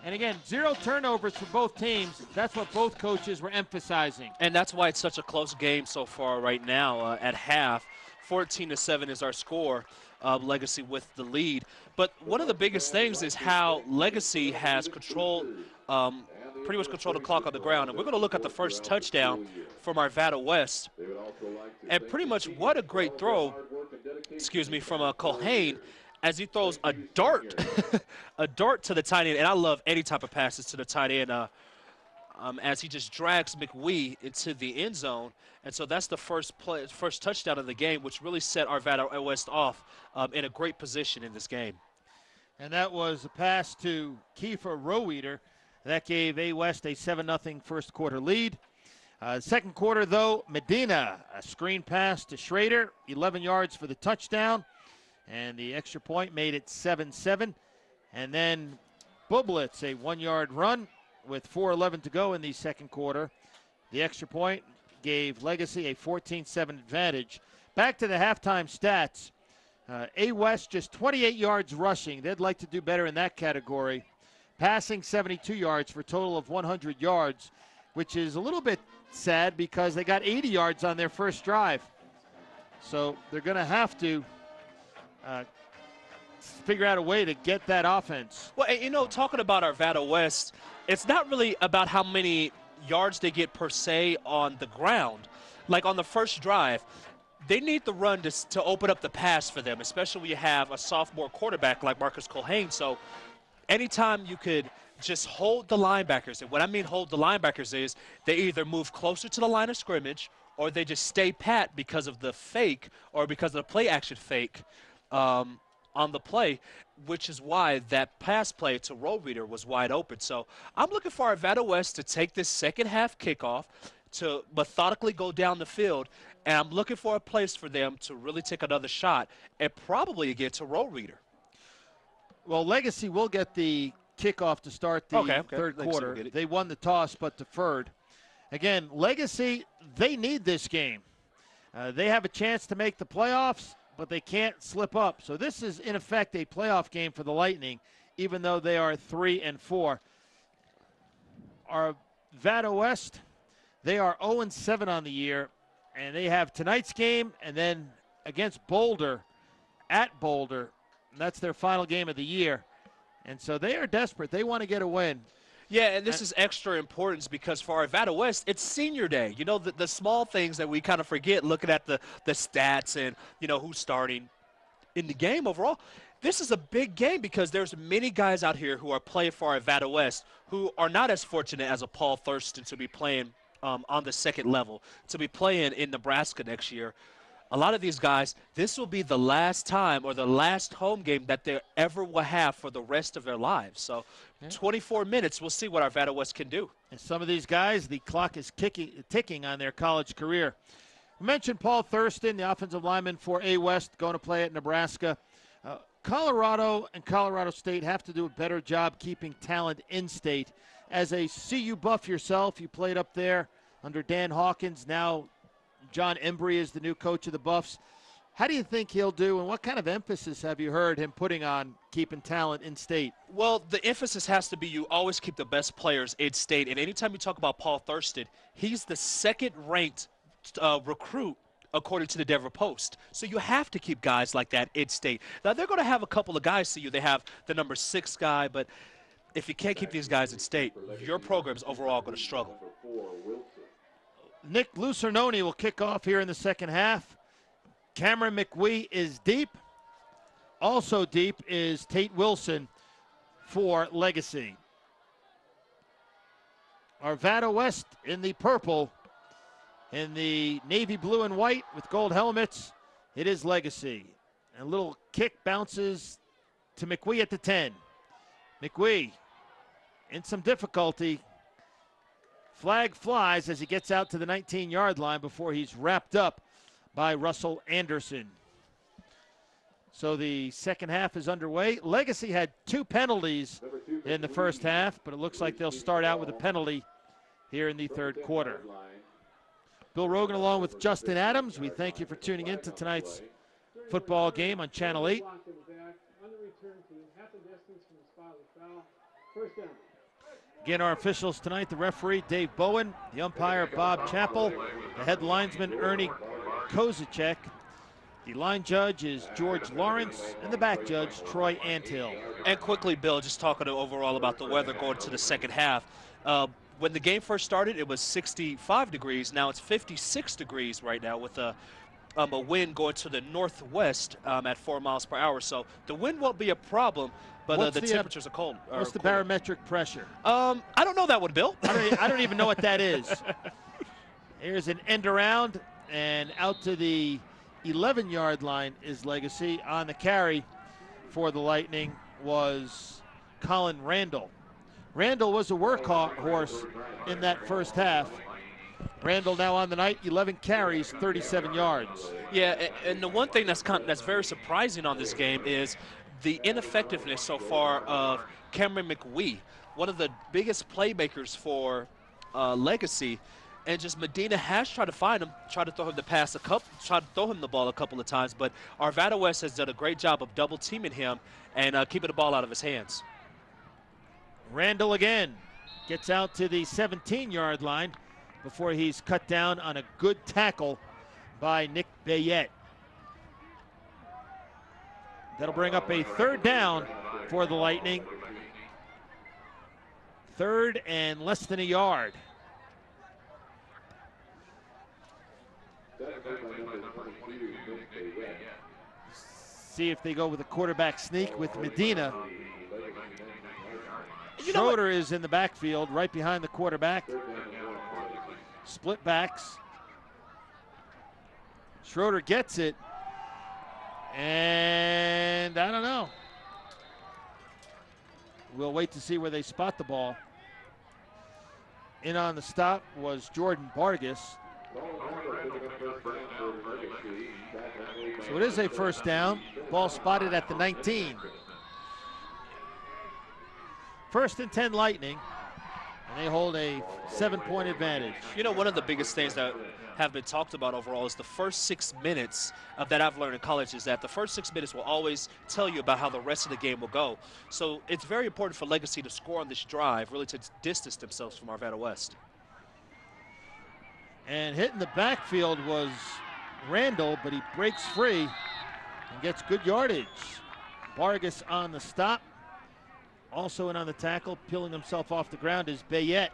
And again, 0 turnovers for both teams. That's what both coaches were emphasizing. And that's why it's such a close game so far right now at half. 14-7 is our score. Legacy with the lead. But one of the biggest things is how Legacy has controlled, pretty much controlled the clock on the ground. And we're going to look at the first touchdown from Arvada West. And pretty much what a great throw excuse me, from Culhane, as he throws a dart, a dart to the tight end. And I love any type of passes to the tight end as he just drags McWee into the end zone. And so that's the first touchdown of the game, which really set Arvada West off in a great position in this game. And that was a pass to Kiefer Roweeder. That gave A West a 7-0 first quarter lead. Second quarter, though, Medina, a screen pass to Schrader, 11 yards for the touchdown. And the extra point made it 7-7. And then Bublitz, a 1-yard run with 4:11 to go in the second quarter. The extra point gave Legacy a 14-7 advantage. Back to the halftime stats. A West just 28 yards rushing. They'd like to do better in that category. Passing 72 yards for a total of 100 yards, which is a little bit sad because they got 80 yards on their first drive. So they're going to have to figure out a way to get that offense. Well, you know, talking about Arvada West, it's not really about how many yards they get per se on the ground. Like on the first drive, they need the run to open up the pass for them, especially when you have a sophomore quarterback like Marcus Culhane. So anytime you could just hold the linebackers, and what I mean hold the linebackers is they either move closer to the line of scrimmage or they just stay pat because of the fake or because of the play action fake on the play, which is why that pass play to Roweeder was wide open. So I'm looking for Arvada West to take this second half kickoff, to methodically go down the field, and I'm looking for a place for them to really take another shot and probably get to Roweeder. Well, Legacy will get the kickoff to start the third quarter. They won the toss but deferred. Again, Legacy, they need this game. They have a chance to make the playoffs, but they can't slip up. So this is, in effect, a playoff game for the Lightning, even though they are 3-4. Arvada West, they are 0-7 on the year, and they have tonight's game and then against Boulder, at Boulder. That's their final game of the year. And so they are desperate. They want to get a win. Yeah, and this is extra importance because for Arvada West, it's senior day. You know, the small things that we kind of forget looking at the stats and, you know, who's starting in the game overall. This is a big game because there's many guys out here who are playing for Arvada West who are not as fortunate as a Paul Thurston to be playing on the second level, to be playing in Nebraska next year. A lot of these guys, this will be the last time or the last home game that they ever will have for the rest of their lives. So 24 minutes, we'll see what Arvada West can do. And some of these guys, the clock is ticking on their college career. We mentioned Paul Thurston, the offensive lineman for A West, going to play at Nebraska. Colorado and Colorado State have to do a better job keeping talent in state. As a CU buff yourself, you played up there under Dan Hawkins. Now John Embry is the new coach of the Buffs. How do you think he'll do, and what kind of emphasis have you heard him putting on keeping talent in state? Well, the emphasis has to be you always keep the best players in state. And anytime you talk about Paul Thurston, he's the second-ranked recruit according to the Denver Post. So you have to keep guys like that in state. Now, they're going to have a couple of guys to you. They have the number 6 guy, but if you can't keep these guys in state, your program's overall going to struggle. Nick Lucernoni will kick off here in the second half. Cameron McWee is deep. Also deep is Tate Wilson for Legacy. Arvada West in the purple. In the navy blue and white with gold helmets, it is Legacy. And a little kick bounces to McWee at the 10. McWee in some difficulty. Flag flies as he gets out to the 19-yard line before he's wrapped up by Russell Anderson. So the second half is underway. Legacy had 2 penalties in the first half, but it looks like they'll start out with a penalty here in the third quarter. Bill Rogan along with Justin Adams, we thank you for tuning in to tonight's football game on Channel 8. Again, our officials tonight, the referee, Dave Bowen, the umpire, Bob Chappell, the head linesman, Ernie Kozacek. The line judge is George Lawrence, and the back judge, Troy Anthill. And quickly, Bill, just talking overall about the weather going to the second half. When the game first started, it was 65 degrees. Now it's 56 degrees right now with a a wind going to the northwest at 4 miles per hour. So the wind won't be a problem, but the temperatures are cold. What's the barometric pressure? I don't know that one, Bill. I don't even know what that is. Here's an end around, and out to the 11-yard line is Legacy. On the carry for the Lightning was Colin Randall. Randall was a workhorse in that first half. Randall now on the night, 11 carries, 37 yards. Yeah, and the one thing that's very surprising on this game is the ineffectiveness so far of Cameron McWee, one of the biggest playmakers for Legacy. And just Medina has tried to find him, tried to throw him the ball a couple of times, but Arvada West has done a great job of double teaming him and keeping the ball out of his hands. Randall again gets out to the 17-yard line before he's cut down on a good tackle by Nick Bayette. That'll bring up a third down for the Lightning. Third and less than a yard. See if they go with a quarterback sneak with Medina. Schroeder is in the backfield right behind the quarterback. Split backs. Schroeder gets it. And I don't know. We'll wait to see where they spot the ball. In on the stop was Jordan Vargas. So it is a first down. Ball spotted at the 19. First and 10 Lightning, and they hold a 7-point advantage. You know, one of the biggest things that have been talked about overall is the first 6 minutes that I've learned in college is that the first 6 minutes will always tell you about how the rest of the game will go. So it's very important for Legacy to score on this drive, really to distance themselves from Arvada West. And hitting the backfield was Randall, but he breaks free and gets good yardage. Vargas on the stop. Also in on the tackle, peeling himself off the ground is Bayette.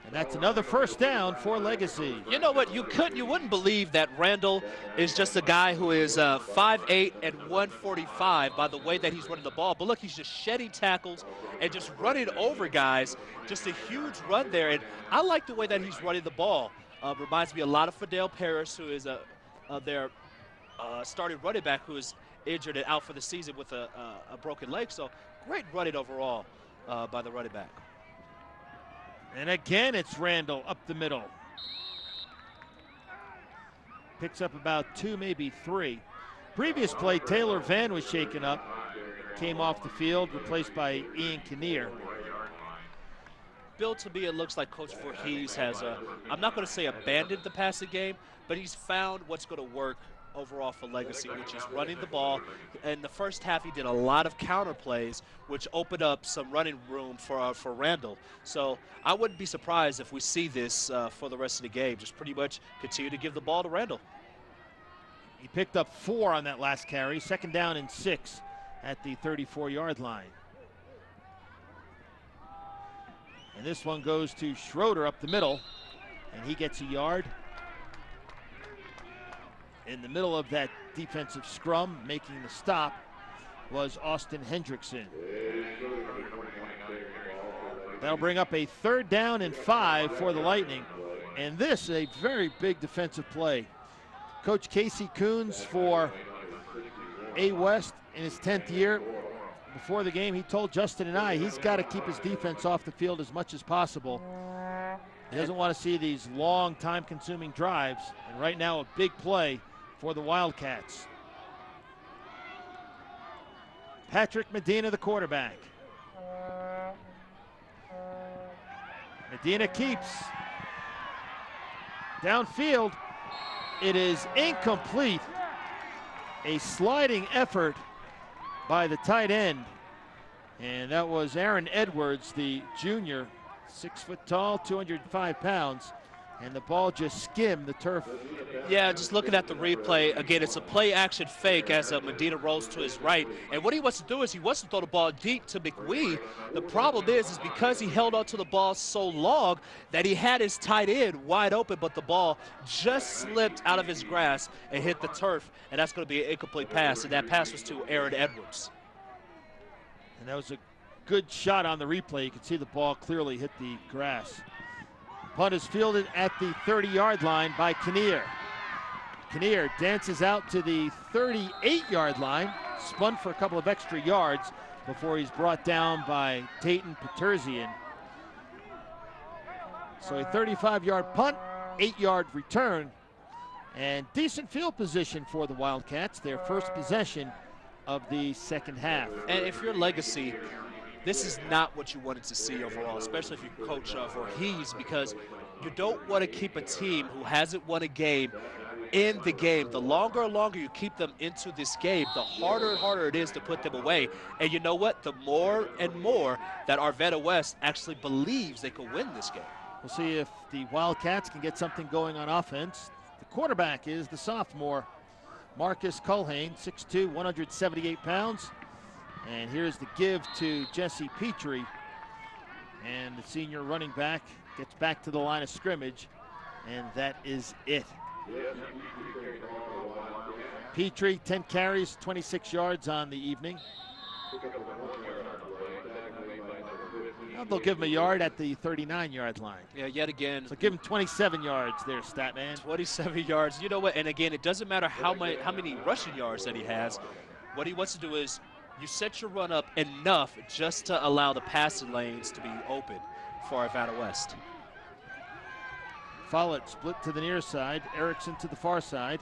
And that's another first down for Legacy. You know what? You wouldn't believe that Randall is just a guy who is 5'8" and 145 by the way that he's running the ball. But look, he's just shedding tackles and just running over guys. Just a huge run there. And I like the way that he's running the ball. Reminds me a lot of Fidel Parrish, who is their starting running back, who is injured and out for the season with a broken leg. So great running overall by the running back. And again, it's Randall up the middle. Picks up about 2, maybe 3. Previous play, Taylor Van was shaken up. Came off the field, replaced by Ian Kinnear. Bill, to me, it looks like Coach Voorhees has, I'm not going to say abandoned the passing game, but he's found what's going to work overall for Legacy, which is running the ball. In the first half, he did a lot of counter plays, which opened up some running room for Randall. So I wouldn't be surprised if we see this for the rest of the game. Just pretty much continue to give the ball to Randall. He picked up 4 on that last carry. Second down and 6 at the 34-yard line. And this one goes to Schroeder up the middle, and he gets a yard. In the middle of that defensive scrum, making the stop, was Austin Hendrickson. That'll bring up a third down and 5 for the Lightning. And this is a very big defensive play. Coach Casey Coons for A. West in his 10th year. Before the game, he told Justin and I he's got to keep his defense off the field as much as possible. He doesn't want to see these long, time-consuming drives. And right now, a big play for the Wildcats. Patrick Medina, the quarterback. Medina keeps. Downfield, it is incomplete. A sliding effort by the tight end. And that was Aaron Edwards, the junior, 6 foot tall, 205 pounds. And the ball just skimmed the turf. Yeah, just looking at the replay, again, it's a play-action fake as Medina rolls to his right. And what he wants to do is he wants to throw the ball deep to McWee. The problem is because he held on to the ball so long that he had his tight end wide open, but the ball just slipped out of his grasp and hit the turf. And that's going to be an incomplete pass, and that pass was to Aaron Edwards. And that was a good shot on the replay. You can see the ball clearly hit the grass. Punt is fielded at the 30-yard line by Kinnear. Kinnear dances out to the 38-yard line, spun for a couple of extra yards before he's brought down by Dayton Petersian. So a 35-yard punt, 8-yard return, and decent field position for the Wildcats, their first possession of the second half. And if you're Legacy, this is not what you wanted to see overall, especially if you coach Voorhees, because you don't want to keep a team who hasn't won a game in the game. The longer and longer you keep them into this game, the harder and harder it is to put them away. And you know what? The more and more that Arvada West actually believes they could win this game. We'll see if the Wildcats can get something going on offense. The quarterback is the sophomore, Marcus Culhane, 6'2", 178 pounds. And here's the give to Jesse Petrie. And the senior running back gets back to the line of scrimmage, and that is it. Petrie, 10 carries, 26 yards on the evening. Well, they'll give him a yard at the 39-yard line. Yeah, yet again. So give him 27 yards there, Statman. 27 yards. You know what? And again, it doesn't matter how many rushing yards that he has. What he wants to do is you set your run up enough just to allow the passing lanes to be open for Arvada West. Follett split to the near side, Erickson to the far side.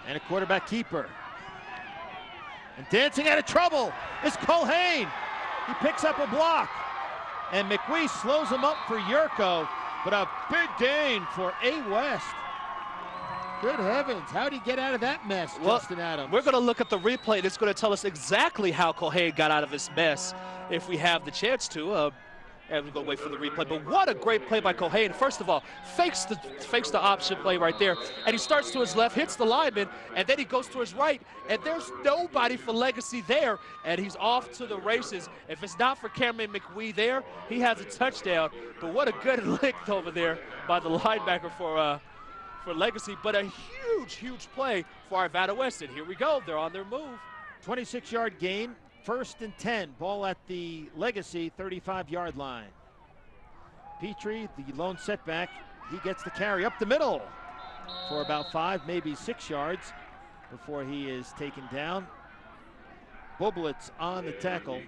And a quarterback keeper. And dancing out of trouble is Culhane. He picks up a block. And McWee slows him up for Yurko, but a big gain for A. West. Good heavens, how'd he get out of that mess, Justin Adams? We're going to look at the replay, and it's going to tell us exactly how Culhane got out of this mess if we have the chance to. And we're going to wait for the replay. But what a great play by Culhane. First of all, fakes the option play right there. And he starts to his left, hits the lineman, and then he goes to his right. And there's nobody for Legacy there. And he's off to the races. If it's not for Cameron McWee there, he has a touchdown. But what a good lick over there by the linebacker for Legacy. But a huge, huge play for Arvada West. And here we go. They're on their move. 26-yard gain. 1st and 10, ball at the Legacy 35-yard line. Petrie, the lone setback, he gets the carry up the middle for about 5, maybe 6 yards before he is taken down. Bublitz on the tackle.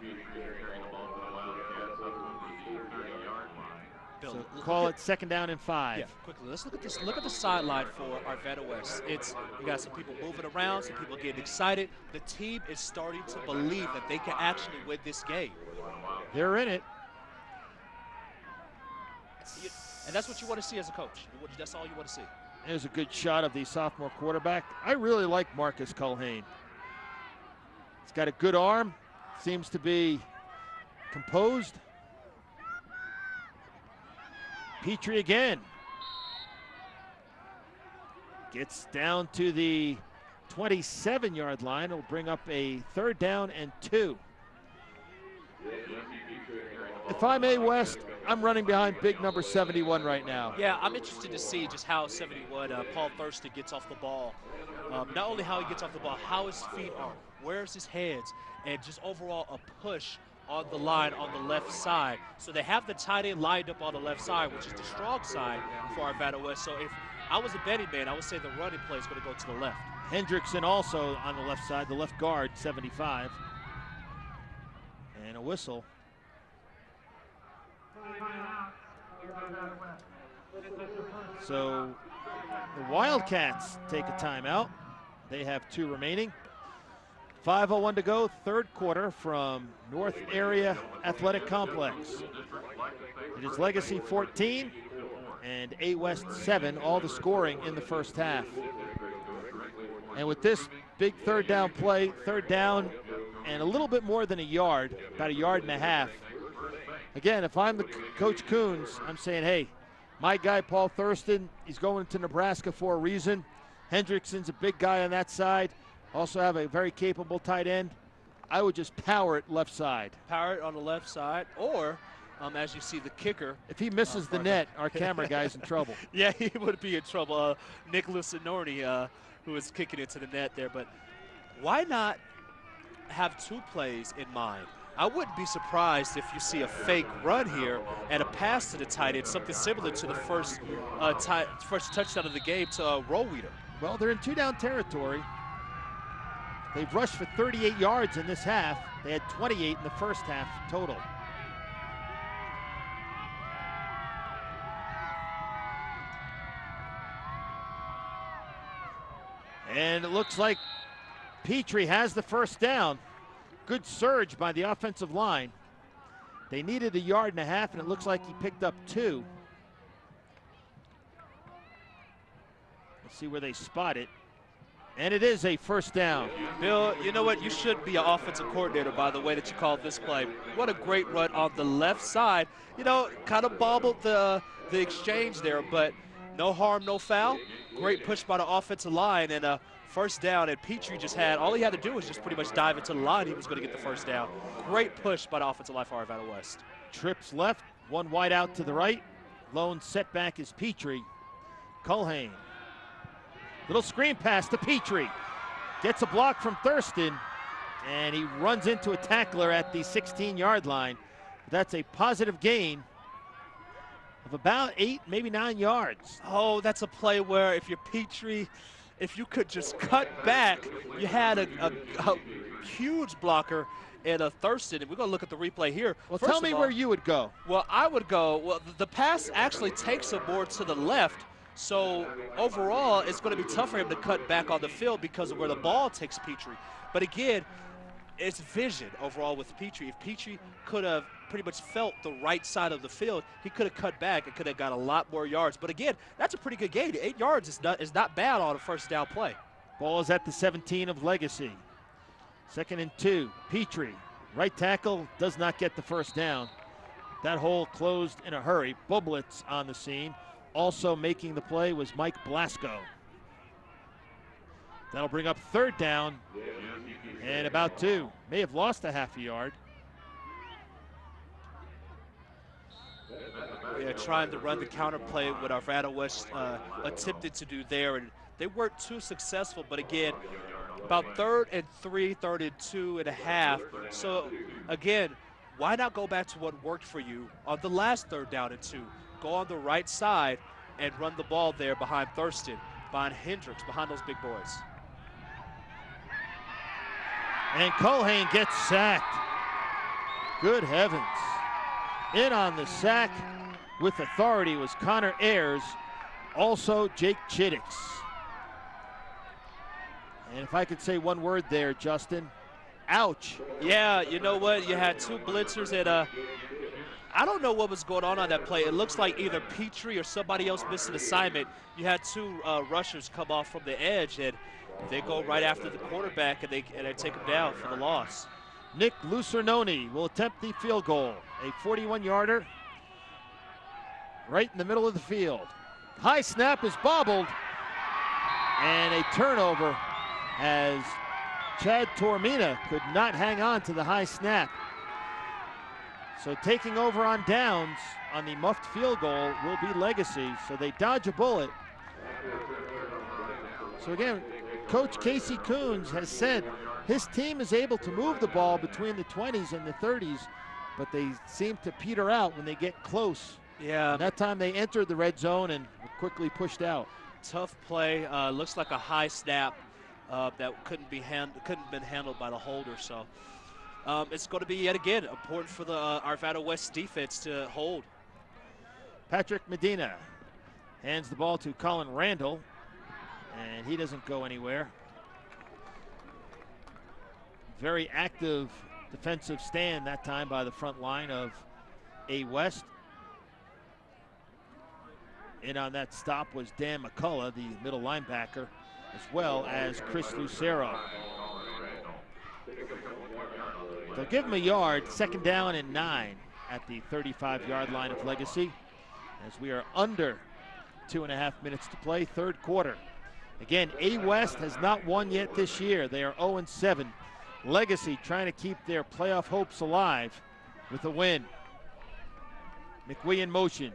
So call it 2nd down and 5. Yeah, quickly, let's look at this. Look at the sideline for Arvada West. You got some people moving around, some people getting excited. The team is starting to believe that they can actually win this game. They're in it. And that's what you want to see as a coach. That's all you want to see. There's a good shot of the sophomore quarterback. I really like Marcus Culhane. He's got a good arm, seems to be composed. Petrie again. Gets down to the 27-yard line. It'll bring up a 3rd down and 2. If I'm A. West, I'm running behind big number 71 right now. Yeah, I'm interested to see just how 71, Paul Thurston gets off the ball. Not only how he gets off the ball, how his feet are, where's his hands, and just overall a push on the line on the left side. So they have the tight end lined up on the left side, which is the strong side for Arvada West. So if I was a betting man, I would say the running play is going to go to the left. Hendrickson also on the left side, the left guard, 75. And a whistle. So the Wildcats take a timeout. They have 2 remaining. 5:01 to go, 3rd quarter from North Area Athletic Complex. It is Legacy 14 and A. West 7, all the scoring in the first half. And with this big 3rd down play, 3rd down and a little bit more than a yard, about a yard and a half, Again, if I'm the Coach Coons, I'm saying, hey, my guy Paul Thurston, he's going to Nebraska for a reason. Hendrickson's a big guy on that side. Also have a very capable tight end. I would just power it left side. Power it on the left side, or as you see the kicker. If he misses the net, our camera guy's in trouble. Yeah, he would be in trouble. Nicholas Inorni, who is kicking it to the net there. But why not have two plays in mind? I wouldn't be surprised if you see a fake run here and a pass to the tight end, something similar to the first touchdown of the game to Rollweeder. Well, they're in two-down territory. They've rushed for 38 yards in this half. They had 28 in the first half total. And it looks like Petrie has the first down. Good surge by the offensive line. They needed 1.5 yards, and it looks like he picked up 2. Let's see where they spot it. And it is a first down. Bill, you know what? You should be an offensive coordinator by the way that you called this play. What a great run on the left side. You know, kind of bobbled the exchange there, but no harm, no foul. Great push by the offensive line, and a first down. And Petrie just had, all he had to do was just pretty much dive into the line. He was going to get the first down. Great push by the offensive line for Arvada West. Trips left, one wide out to the right. Lone setback is Petrie. Culhane. Little screen pass to Petrie. Gets a block from Thurston, and he runs into a tackler at the 16-yard line. That's a positive gain of about 8, maybe 9 yards. Oh, that's a play where if you're Petrie, if you could just cut back, you had a huge blocker in a Thurston. And we're going to look at the replay here. Well, tell me where you would go. Well, I would go, well, the pass actually takes him more to the left. So overall, it's going to be tough for him to cut back on the field because of where the ball takes Petrie. But again, it's vision overall with Petrie. If Petrie could have pretty much felt the right side of the field, he could have cut back and could have got a lot more yards. But again, that's a pretty good gain. 8 yards is not bad on a first down play. Ball is at the 17 of Legacy. 2nd and 2. Petrie, right tackle, does not get the first down. That hole closed in a hurry. Bublitz on the scene. Also making the play was Mike Blasco. That'll bring up 3rd down and about 2. May have lost a half a yard. Yeah, trying to run the counter play what Arvada West attempted to do there, and they weren't too successful. But again, about 3rd and 3, 3rd and 2.5. So again, why not go back to what worked for you on the last 3rd down and 2? Go on the right side and run the ball there behind Thurston, behind Hendricks, behind those big boys. And Culhane gets sacked. Good heavens. In on the sack with authority was Connor Ayers, also Jake Chiddix. And if I could say one word there, Justin, ouch. Yeah, you know what? You had 2 blitzers at I don't know what was going on that play. It looks like either Petrie or somebody else missed an assignment. You had 2 rushers come off from the edge, and they go right after the quarterback, and they take him down for the loss. Nick Lucernoni will attempt the field goal. A 41-yarder right in the middle of the field. High snap is bobbled, and a turnover as Chad Tormina could not hang on to the high snap. So taking over on downs on the muffed field goal will be Legacy. So they dodge a bullet. So again, Coach Casey Coons has said his team is able to move the ball between the 20s and the 30s, but they seem to peter out when they get close. Yeah. And that time they entered the red zone and were quickly pushed out. Tough play. Looks like a high snap that couldn't been handled by the holder. So. It's going to be, yet again, important for the Arvada West defense to hold. Patrick Medina hands the ball to Colin Randall, and he doesn't go anywhere. Very active defensive stand that time by the front line of A West. In on that stop was Dan McCullough, the middle linebacker, as well as Chris Lucero. They'll give him a yard, 2nd down and 9. at the 35-yard line of Legacy, as we are under 2.5 minutes to play, third quarter. Again, A West has not won yet this year. They are 0-7. Legacy trying to keep their playoff hopes alive with a win. McWee in motion.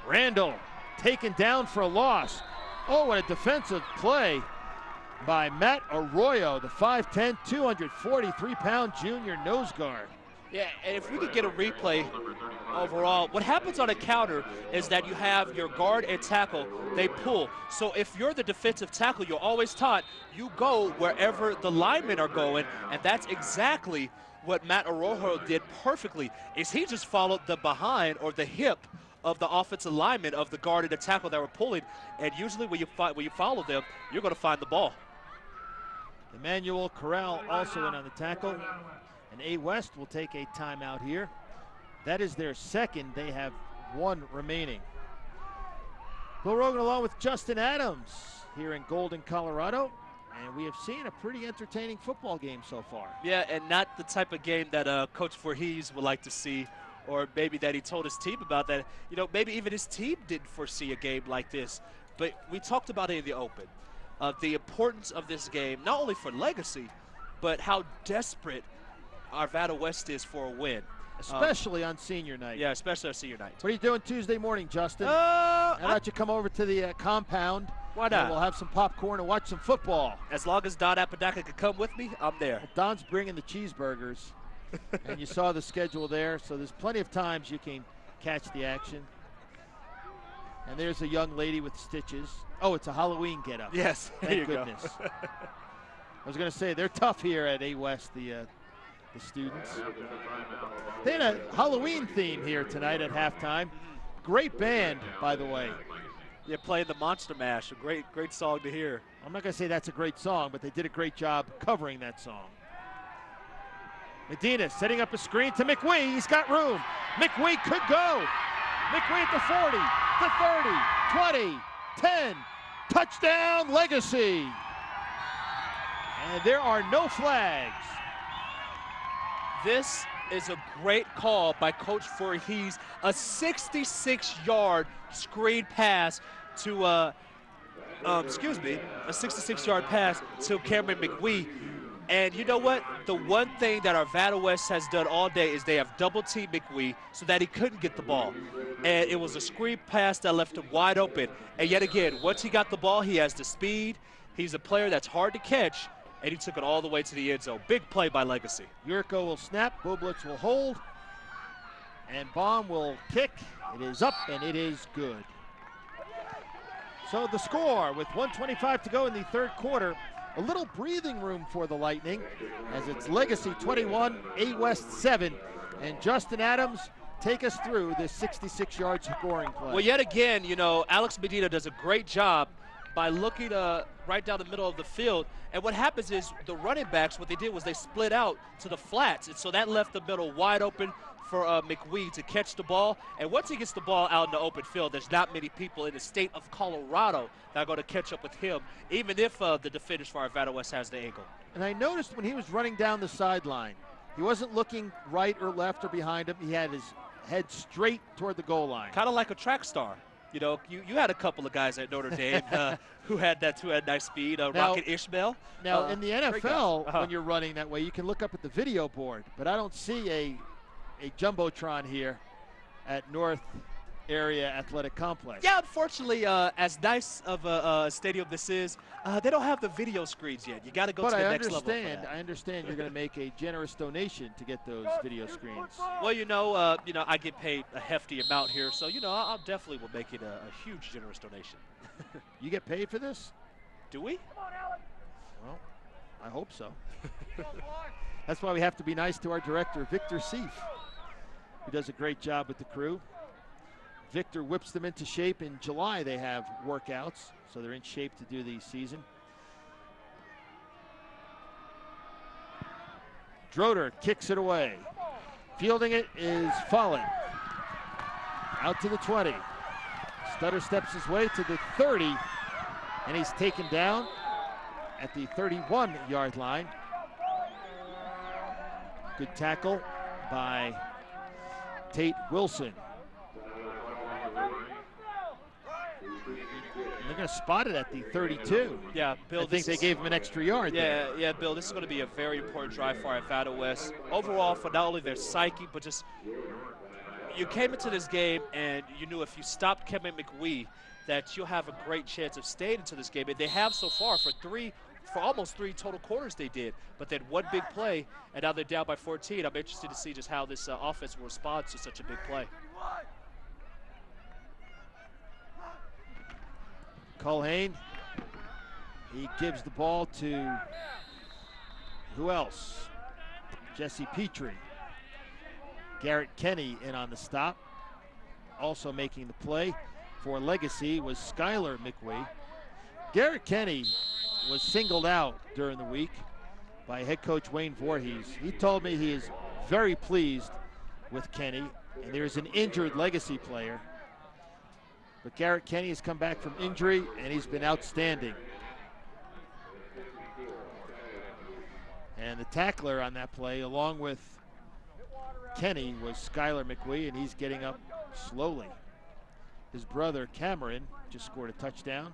Randall taken down for a loss. Oh, what a defensive play by Matt Arroyo, the 5'10", 243-pound junior nose guard. Yeah, and if we could get a replay overall, what happens on a counter is that you have your guard and tackle, they pull. So if you're the defensive tackle, you're always taught you go wherever the linemen are going, and that's exactly what Matt Arroyo did perfectly, is he just followed the behind or the hip of the offensive lineman of the guard and the tackle that were pulling, and usually when you follow them, you're going to find the ball. Emmanuel Corral also in on the tackle, and A West will take a timeout here. That is their second. They have one remaining. Bill Rogan along with Justin Adams here in Golden, Colorado, and we have seen a pretty entertaining football game so far. Yeah, and not the type of game that Coach Voorhees would like to see, or maybe that he told his team about that. You know, maybe even his team didn't foresee a game like this. But we talked about it in the open, the importance of this game, not only for Legacy, but how desperate Arvada West is for a win. Especially on senior night. Yeah, especially on senior night. What are you doing Tuesday morning, Justin? How about you come over to the compound? Why not? We'll have some popcorn and watch some football. As long as Don Apodaca could come with me, I'm there. Well, Don's bringing the cheeseburgers, and you saw the schedule there, so there's plenty of times you can catch the action. And there's a young lady with stitches. Oh, it's a Halloween get-up. Yes, thank goodness. I was going to say, they're tough here at A West, the students. They had a Halloween theme here tonight at halftime. Great band, by the way. They're playing the Monster Mash, a great song to hear. I'm not going to say that's a great song, but they did a great job covering that song. Medina setting up a screen to McWee. He's got room. McWee could go. McWee at the 40, the 30, 20, 10. Touchdown, Legacy. And there are no flags. This is a great call by Coach Voorhees. A 66-yard screen pass to, a 66-yard pass to Cameron McWee. And you know what? The one thing that Arvada West has done all day is they have double-teamed McWee so that he couldn't get the ball. And it was a screen pass that left him wide open. And yet again, once he got the ball, he has the speed. He's a player that's hard to catch, and he took it all the way to the end zone. Big play by Legacy. Yurko will snap, Bublitz will hold, and Baum will kick. It is up, and it is good. So the score, with 1:25 to go in the third quarter, a little breathing room for the Lightning, as it's Legacy 21, A West 7, and Justin Adams take us through this 66-yard scoring play. Well, yet again, you know, Alex Medina does a great job by looking right down the middle of the field. And what happens is the running backs, what they did was they split out to the flats. And so that left the middle wide open for McWee to catch the ball. And once he gets the ball out in the open field, there's not many people in the state of Colorado that are going to catch up with him, even if the defenders for Arvada West has the angle. And I noticed when he was running down the sideline, he wasn't looking right or left or behind him. He had his head straight toward the goal line. Kind of like a track star. You know, you had a couple of guys at Notre Dame who had nice speed. Rocket Ishmael. Now, in the NFL, when you're running that way, you can look up at the video board, but I don't see a Jumbotron here at North Area Athletic Complex. Yeah, unfortunately, as nice of a stadium this is, they don't have the video screens yet. You got to go to the next level. But I understand you're going to make a generous donation to get those video screens. Well, you know, I get paid a hefty amount here, so you know, I'll definitely will make it a huge generous donation. You get paid for this? Do we? Well, I hope so. That's why we have to be nice to our director, Victor Seif, who does a great job with the crew. Victor whips them into shape. In July they have workouts, so they're in shape to do the season. Droder kicks it away. Fielding it is Foley. Out to the 20. Stutter steps his way to the 30, and he's taken down at the 31-yard line. Good tackle by Tate Wilson. And they're going to spot it at the 32. Yeah, Bill. I think they gave him an extra yard there. Yeah, Bill. This is going to be a very important drive for Arvada West. Overall, for not only their psyche, but just you came into this game and you knew if you stopped Kevin McWee that you'll have a great chance of staying into this game. And they have so far for almost three total quarters they did. But then one big play, and now they're down by 14. I'm interested to see just how this offense will respond to such a big play. Culhane, he gives the ball to who else? Jesse Petrie. Garrett Kenny in on the stop. Also making the play for Legacy was Skylar McWee. Garrett Kenny was singled out during the week by head coach Wayne Voorhees. He told me he is very pleased with Kenny, and there's an injured Legacy player. But Garrett Kenny has come back from injury, and he's been outstanding. And the tackler on that play, along with Kenny, was Skylar McWee, and he's getting up slowly. His brother, Cameron, just scored a touchdown.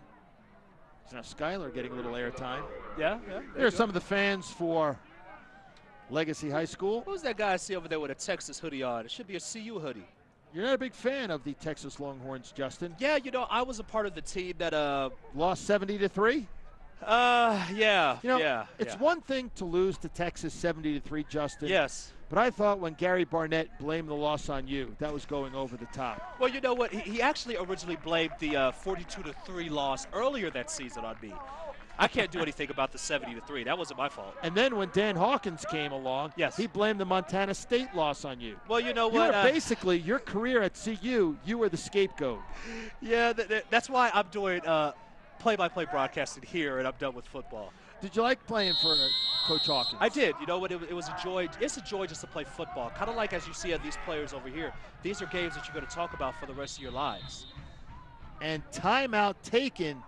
So now Skylar getting a little airtime. Yeah. There's some of the fans for Legacy High School. Who's that guy I see over there with a Texas hoodie on? It should be a CU hoodie. You're not a big fan of the Texas Longhorns, Justin. Yeah, you know, I was a part of the team that lost 70-3. Yeah. It's one thing to lose to Texas 70-3, Justin. Yes. But I thought when Gary Barnett blamed the loss on you, that was going over the top. Well, you know what? He actually originally blamed the 42-3 loss earlier that season on me. I can't do anything about the 70-3. That wasn't my fault. And then when Dan Hawkins came along, yes, he blamed the Montana State loss on you. Well, you know what? You were basically, your career at CU, you were the scapegoat. Yeah, that's why I'm doing play-by-play broadcasting here, and I'm done with football. Did you like playing for Coach Hawkins? I did. You know what? It was a joy. It's a joy just to play football. Kind of like as you see these players over here. These are games that you're going to talk about for the rest of your lives. And timeout taken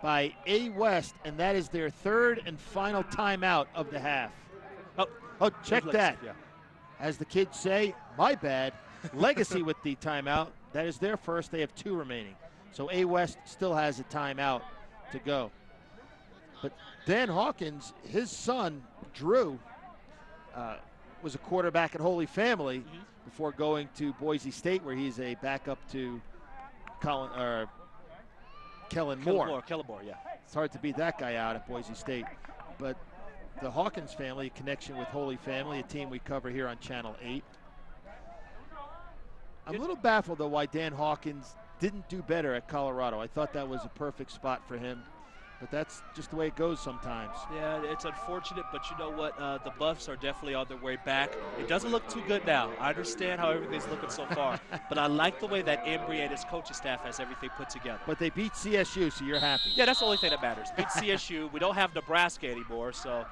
by A West, and that is their third and final timeout of the half. Oh, check that. Yeah. As the kids say, my bad. Legacy with the timeout. That is their first. They have 2 remaining. So A West still has a timeout to go. But Dan Hawkins, his son, Drew, was a quarterback at Holy Family before going to Boise State, where he's a backup to Kellen Moore. Kellen Moore, yeah. It's hard to beat that guy out at Boise State. But the Hawkins family, a connection with Holy Family, a team we cover here on Channel 8. I'm a little baffled, though, why Dan Hawkins didn't do better at Colorado. I thought that was a perfect spot for him. But that's just the way it goes sometimes. Yeah, it's unfortunate, but you know what? The Buffs are definitely on their way back. It doesn't look too good now. I understand how everything's looking so far, but I like the way that Embry and his coaching staff has everything put together. But they beat CSU, so you're happy. Yeah, that's the only thing that matters. Beat CSU. We don't have Nebraska anymore, so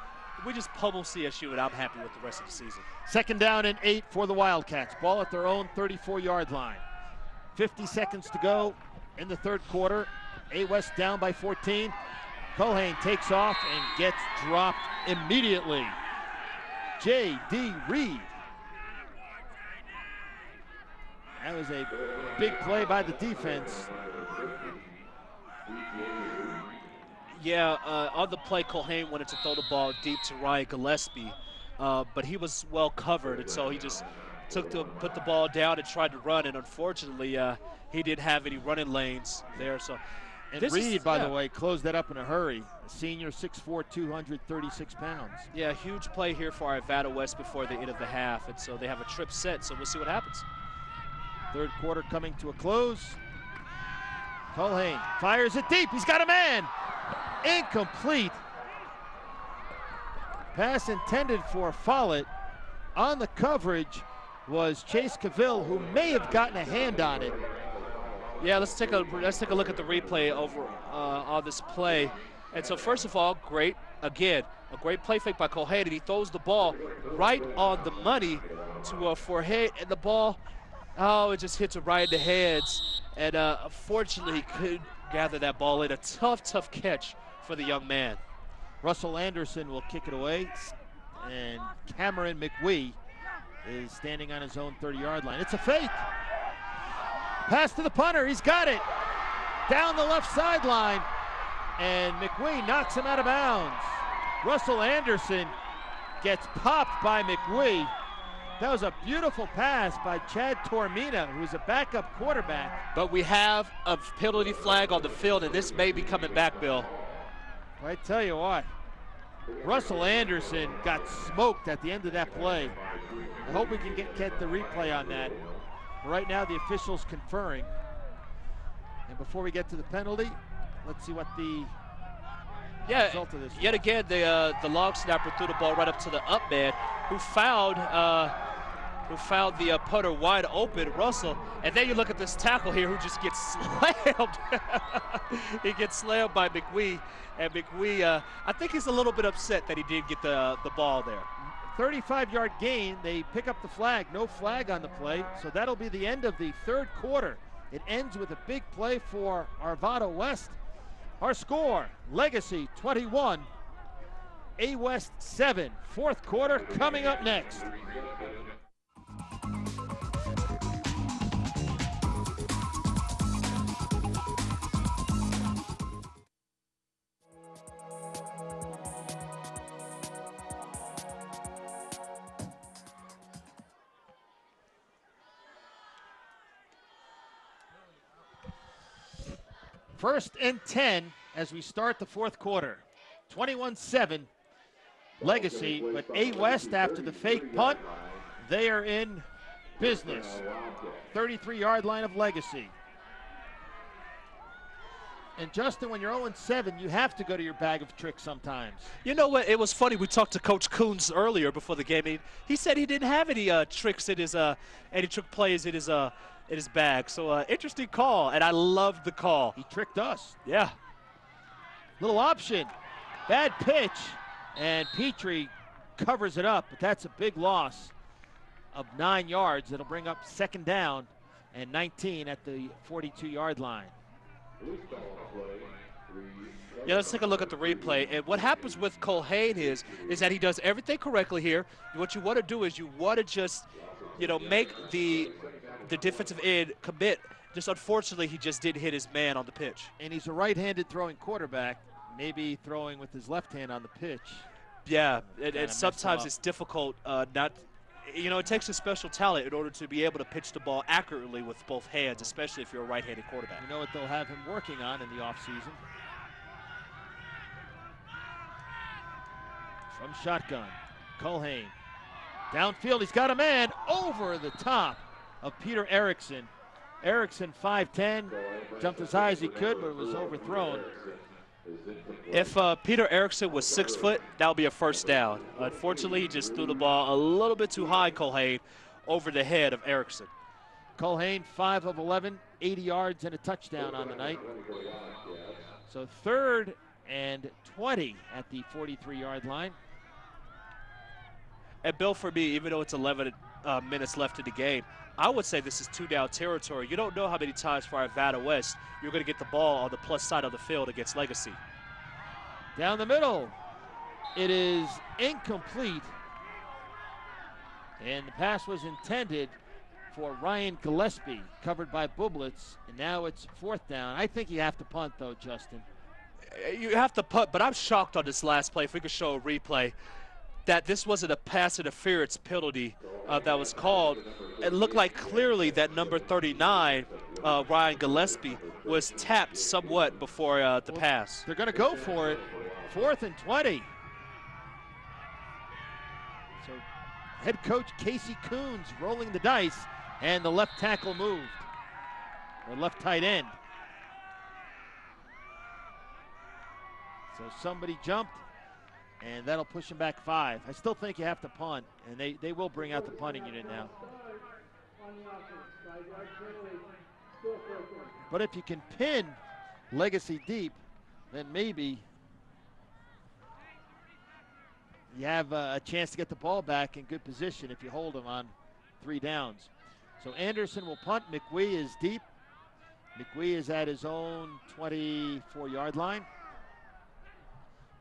we just pummel CSU, and I'm happy with the rest of the season. 2nd down and 8 for the Wildcats. Ball at their own 34-yard line. 50 seconds to go in the 3rd quarter. A West down by 14. Culhane takes off and gets dropped immediately. J.D. Reed. That was a big play by the defense. Yeah, on the play, Culhane wanted to throw the ball deep to Ryan Gillespie, but he was well covered, and so he just put the ball down and tried to run, and unfortunately, he didn't have any running lanes there. So. And Reed, by the way, closed that up in a hurry. A senior, 6'4", 236 pounds. Yeah, huge play here for Arvada West before the end of the half, and so they have a trip set, so we'll see what happens. 3rd quarter coming to a close. Culhane fires it deep. He's got a man. Incomplete. Pass intended for Follett. On the coverage was Chase Cavill, who may have gotten a hand on it. Yeah, let's take a look at the replay over on this play. And so first of all, a great play fake by Culhane, and he throws the ball right on the money to Forhey, and the ball, it just hits it right in the hands. And unfortunately, he couldn't gather that ball in. A tough catch for the young man. Russell Anderson will kick it away, and Cameron McWee is standing on his own 30-yard line. It's a fake. Pass to the punter. He's got it. Down the left sideline, and McWee knocks him out of bounds. Russell Anderson gets popped by McWee. That was a beautiful pass by Chad Tormina, who is a backup quarterback. But we have a penalty flag on the field, and this may be coming back, Bill. I tell you what, Russell Anderson got smoked at the end of that play. I hope we can get the replay on that. Right now, the official's conferring. And before we get to the penalty, let's see what the result of this yet was. Again, the long snapper threw the ball right up to the up man, who found the punter wide open, Russell. And then you look at this tackle here, who just gets slammed. He gets slammed by McWee, and McWee, I think he's a little bit upset that he did get the ball there. 35-yard gain. They pick up the flag. No flag on the play, so that'll be the end of the third quarter. It ends with a big play for Arvada West. Our score, Legacy 21, A West 7. Fourth quarter coming up next. First and 10 as we start the fourth quarter. 21-7 Legacy, but A West, after the fake punt, they are in business. 33-yard line of Legacy. And Justin, when you're 0-7, you have to go to your bag of tricks sometimes. You know what? It was funny. We talked to Coach Coons earlier before the game. He said he didn't have any tricks in his any trick plays in his bag. So interesting call, and I loved the call. He tricked us. Yeah. Little option. Bad pitch, and Petrie covers it up, but that's a big loss of 9 yards. It'll bring up second down and 19 at the 42-yard line. Yeah, let's take a look at the replay. And what happens with Culhane is that he does everything correctly here. What you want to do is you want to just, make the defensive end commit. Just unfortunately, he just didn't hit his man on the pitch. And he's a right-handed throwing quarterback, maybe throwing with his left hand on the pitch. Yeah, and sometimes it's difficult it takes a special talent in order to be able to pitch the ball accurately with both hands, especially if you're a right-handed quarterback. You know what they'll have him working on in the offseason? From shotgun, Culhane. Downfield, he's got a man over the top of Peter Erickson. Erickson, 5'10", jumped as high as he could, but it was overthrown. If Peter Erickson was 6 foot, that would be a first down. Unfortunately, he just threw the ball a little bit too high, Culhane, over the head of Erickson. Culhane, 5 of 11, 80 yards and a touchdown on the night. So 3rd and 20 at the 43-yard line. And Bill, for me, even though it's 11 minutes left in the game, I would say this is 2-down territory. You don't know how many times for Arvada West you're going to get the ball on the plus side of the field against Legacy. Down the middle, it is incomplete. And the pass was intended for Ryan Gillespie, covered by Bublitz, and now it's 4th down. I think you have to punt, though, Justin. You have to punt, but I'm shocked on this last play. If we could show a replay, that this wasn't a pass interference penalty that was called. It looked like clearly that number 39, Ryan Gillespie, was tapped somewhat before the pass. They're going to go for it. 4th and 20. So head coach Casey Coons rolling the dice, and the left tackle moved, or left tight end. So somebody jumped, and that'll push him back 5. I still think you have to punt, and they will bring out the punting unit now. But if you can pin Legacy deep, then maybe you have a chance to get the ball back in good position if you hold them on 3 downs. So Anderson will punt. McWee is deep. McWee is at his own 24-yard line.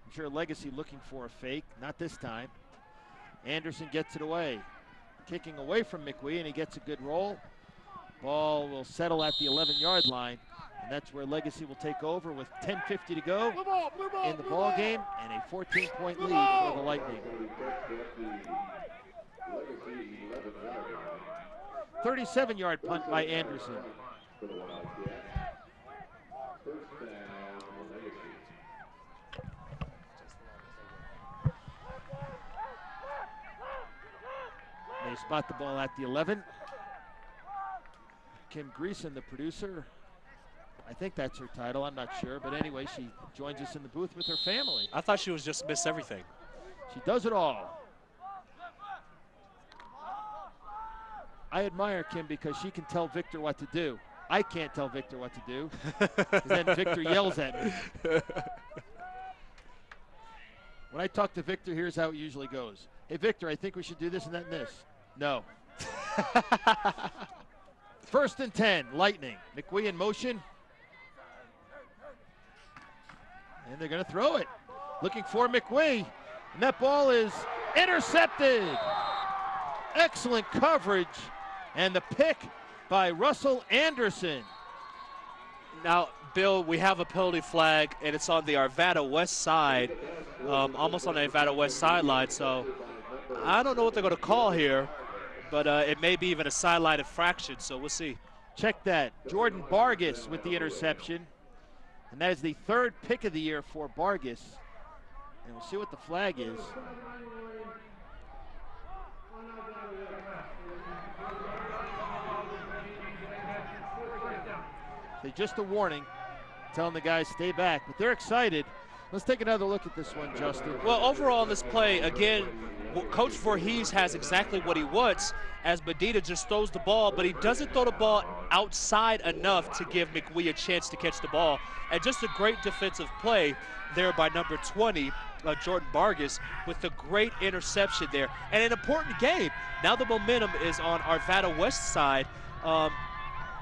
I'm sure Legacy looking for a fake, not this time. Anderson gets it away. Kicking away from McWee, and he gets a good roll. Ball will settle at the 11-yard line, and that's where Legacy will take over with 10:50 to go in the ball game and a 14-point lead for the Lightning. 37-yard punt by Anderson. They spot the ball at the 11. Kim Greason, the producer, I think that's her title, I'm not sure, but anyway, she joins us in the booth with her family. I thought she was just Miss Everything. She does it all. I admire Kim because she can tell Victor what to do. I can't tell Victor what to do, because then Victor yells at me. When I talk to Victor, here's how it usually goes. Hey, Victor, I think we should do this and that and this. No. 1st and 10, Lightning. McWee in motion. And they're going to throw it. Looking for McWee. And that ball is intercepted. Excellent coverage. And the pick by Russell Anderson. Now, Bill, we have a penalty flag, and it's on the Arvada West side, almost on the Arvada West sideline. So I don't know what they're going to call here, but it may be even a sideline infraction, so we'll see. Check that. Jordan Bargas with the interception. And that is the 3rd pick of the year for Bargas. And we'll see what the flag is. So just a warning, telling the guys stay back, but they're excited. Let's take another look at this one, Justin. Well, overall in this play, again, Coach Voorhees has exactly what he wants, as Medina just throws the ball, but he doesn't throw the ball outside enough to give McWee a chance to catch the ball. And just a great defensive play there by number 20, Jordan Bargas, with a great interception there. And an important game. Now the momentum is on Arvada West side.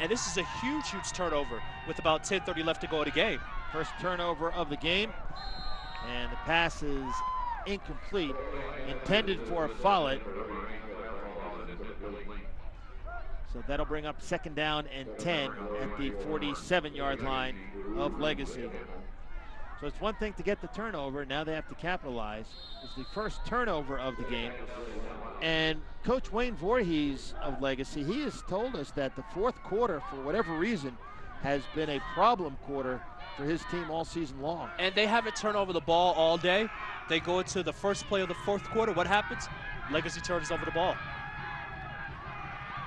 And this is a huge, huge turnover with about 10:30 left to go in the game. First turnover of the game. And the pass is incomplete, intended for a Follett. So that'll bring up 2nd down and 10 at the 47-yard line of Legacy. So it's one thing to get the turnover, now they have to capitalize. It's the first turnover of the game. And Coach Wayne Voorhees of Legacy, he has told us that the 4th quarter, for whatever reason, has been a problem quarter for his team all season long. And they haven't turned over the ball all day. They go into the first play of the 4th quarter. What happens? Legacy turns over the ball.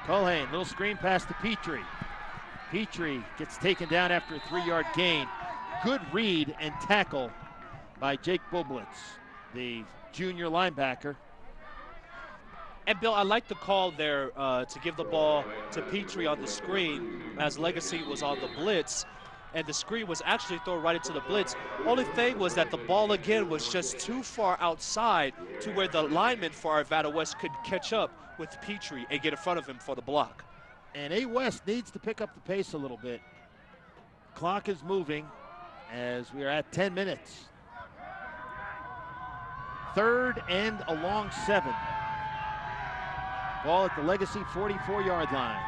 Culhane, little screen pass to Petrie. Petrie gets taken down after a 3-yard gain. Good read and tackle by Jake Bublitz, the junior linebacker. And Bill, I like the call there to give the ball to Petrie on the screen as Legacy was on the blitz. And the screen was actually thrown right into the blitz. Only thing was that the ball again was just too far outside to where the lineman for Arvada West could catch up with Petrie and get in front of him for the block. And A West needs to pick up the pace a little bit. Clock is moving as we are at 10 minutes. 3rd and a long 7. Ball at the Legacy 44-yard line.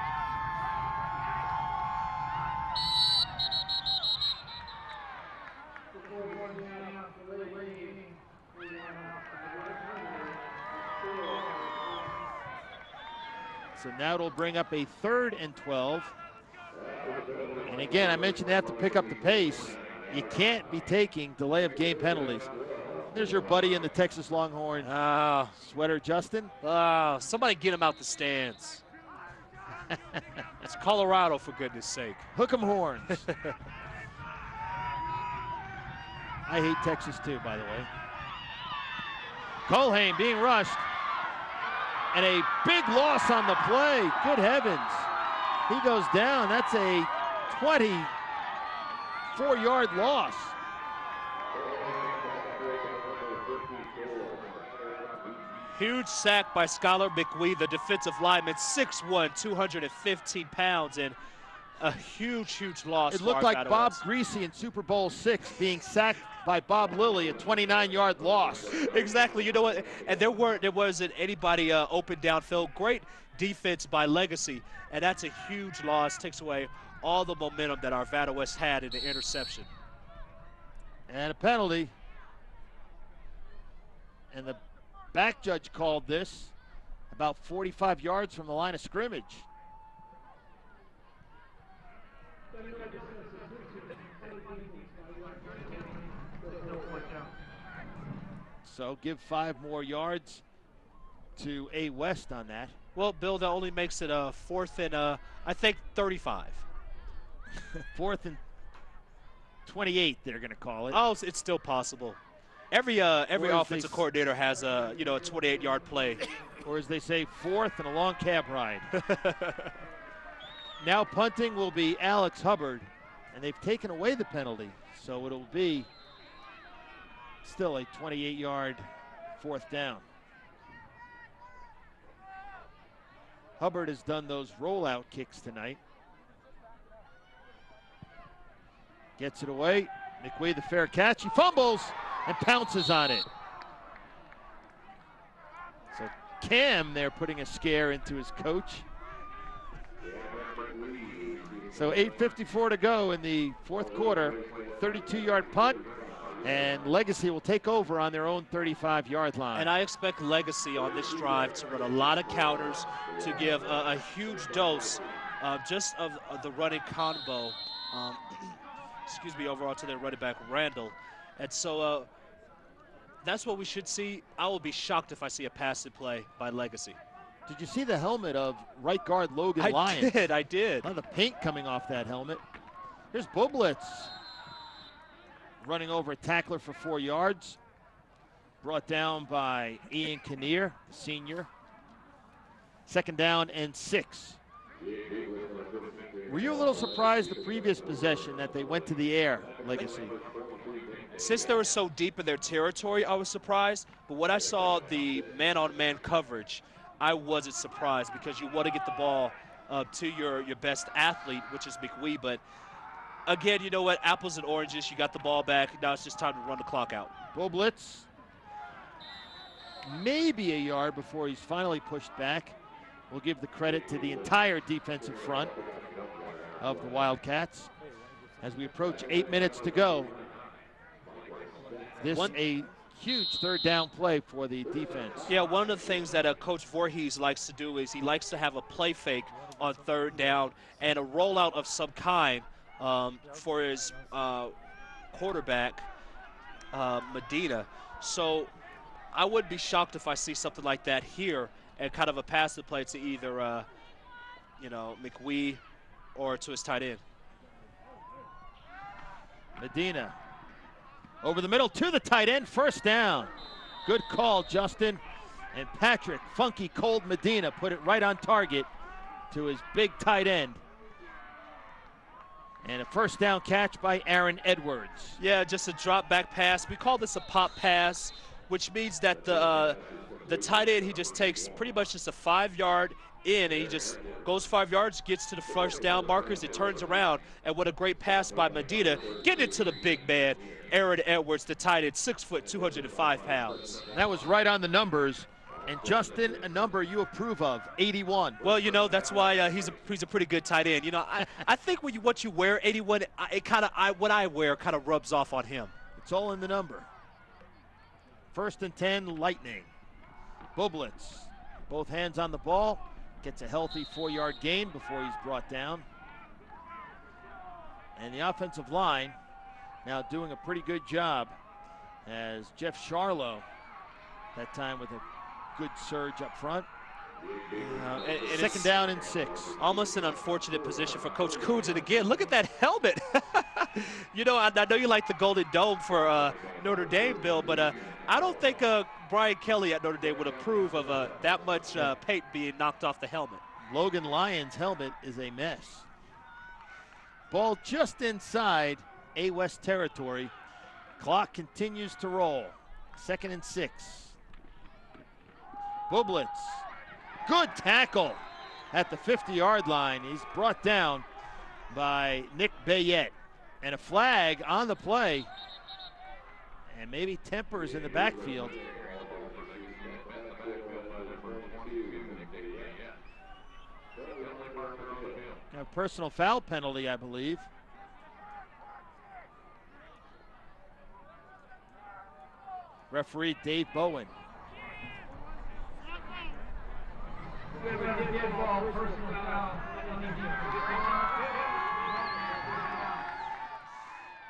So now it'll bring up a 3rd and 12. And again, I mentioned they have to pick up the pace. You can't be taking delay of game penalties. There's your buddy in the Texas Longhorn sweater, Justin. Somebody get him out the stands. It's Colorado, for goodness sake. Hook 'em horns. I hate Texas too, by the way. Culhane being rushed. And a big loss on the play. Good heavens. He goes down. That's a 24-yard loss. Huge sack by Skylar McWee, the defensive lineman, 6'1", 215 pounds, and A huge, huge loss. It looked like Bob Greasy in Super Bowl VI being sacked by Bob Lilly, a 29-yard loss. Exactly. You know what? And there wasn't anybody open downfield. Great defense by Legacy, and that's a huge loss. Takes away all the momentum that Arvada West had in the interception. And a penalty. And the back judge called this about 45 yards from the line of scrimmage. So give 5 more yards to A West on that. Well, Bill, that only makes it a 4th and I think 35. 4th and 28, they're going to call it. Oh, it's still possible. Every offensive coordinator has a 28-yard play. Or as they say, 4th and a long cab ride. Now punting will be Alex Hubbard, and they've taken away the penalty, so it'll be still a 28-yard 4th down. Hubbard has done those rollout kicks tonight. Gets it away. McWee the fair catch. He fumbles and pounces on it. So Cam there putting a scare into his coach. So 8:54 to go in the 4th quarter. 32-yard punt. And Legacy will take over on their own 35-yard line. And I expect Legacy on this drive to run a lot of counters, to give a huge dose just of the running combo, overall to their running back, Randall. And so that's what we should see. I will be shocked if I see a passing play by Legacy. Did you see the helmet of right guard Logan Lyons? I did. A lot of the paint coming off that helmet. Here's Bublitz. Running over a tackler for 4 yards. Brought down by Ian Kinnear, the senior. 2nd down and 6. Were you a little surprised the previous possession that they went to the air, Legacy? Since they were so deep in their territory, I was surprised. But when I saw the man-on-man coverage, I wasn't surprised, because you want to get the ball to your best athlete, which is McWee. But again, you know what? Apples and oranges. You got the ball back. Now it's just time to run the clock out. Bublitz, maybe a yard before he's finally pushed back. We'll give the credit to the entire defensive front of the Wildcats. As we approach 8 minutes to go, this a huge 3rd down play for the defense. Yeah, one of the things that Coach Voorhees likes to do is he likes to have a play fake on 3rd down and a rollout of some kind for his quarterback, Medina. So I wouldn't be shocked if I see something like that here, and kind of a passive play to either, McWee or to his tight end. Medina over the middle to the tight end, 1st down. Good call, Justin. And Patrick Funky Cold Medina put it right on target to his big tight end. And a 1st down catch by Aaron Edwards. Yeah, just a drop back pass. We call this a pop pass, which means that the tight end, he just takes pretty much just a 5-yard in, and he just goes 5 yards, gets to the 1st down markers, it turns around, and what a great pass by Medina, getting it to the big man, Aaron Edwards, the tight end, 6 foot, 205 pounds. That was right on the numbers. And Justin, a number you approve of, 81. Well, that's why he's a pretty good tight end. I think what you wear, 81, what I wear kind of rubs off on him. It's all in the number. 1st and 10, Lightning. Bublitz, both hands on the ball, gets a healthy 4-yard gain before he's brought down. And the offensive line now doing a pretty good job, as Jeff Charlo, that time with a good surge up front. 2nd down and 6. Almost an unfortunate position for Coach Coons. And again, look at that helmet. I know you like the Golden Dome for Notre Dame, Bill, but I don't think Brian Kelly at Notre Dame would approve of that much paint being knocked off the helmet. Logan Lyons' helmet is a mess. Ball just inside A West territory. Clock continues to roll. 2nd and 6. Bublitz, good tackle at the 50-yard line. He's brought down by Nick Bayette. And a flag on the play. And maybe tempers in the backfield. A personal foul penalty, I believe. Referee Dave Bowen.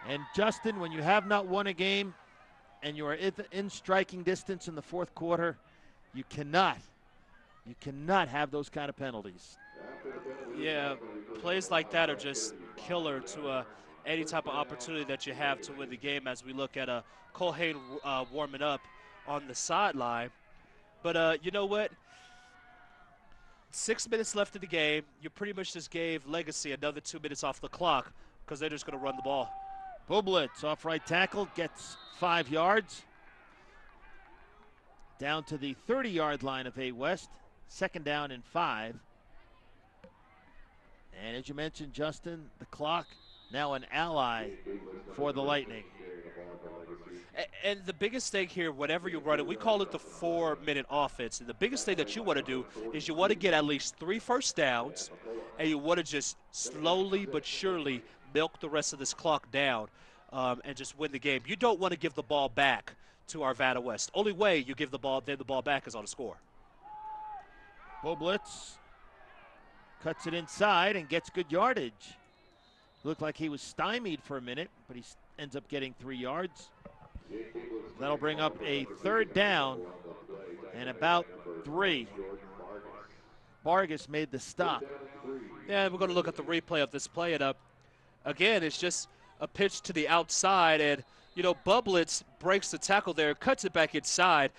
And Justin, when you have not won a game and you are in striking distance in the fourth quarter, you cannot have those kind of penalties. Yeah, plays like that are just killer to any type of opportunity that you have to win the game, as we look at Culhane warming up on the sideline. But you know what? 6 minutes left in the game. You pretty much just gave Legacy another 2 minutes off the clock because they're just going to run the ball. Bublitz off right tackle, gets 5 yards. Down to the 30-yard line of A West. Second down and 5. And as you mentioned, Justin, the clock now an ally for the Lightning. And the biggest thing here, whatever you run it, we call it the 4-minute offense. And the biggest thing that you want to do is you want to get at least 3 first downs, and you want to just slowly but surely milk the rest of this clock down and just win the game. You don't want to give the ball back to Arvada West. Only way you give the ball back is on a score. Bublitz cuts it inside and gets good yardage. Looked like he was stymied for a minute, but he ends up getting 3 yards. That'll bring up a third down and about 3. Vargas made the stop. Yeah, we're going to look at the replay of this play. And again, it's just a pitch to the outside. And, you know, Bublitz breaks the tackle there, cuts it back inside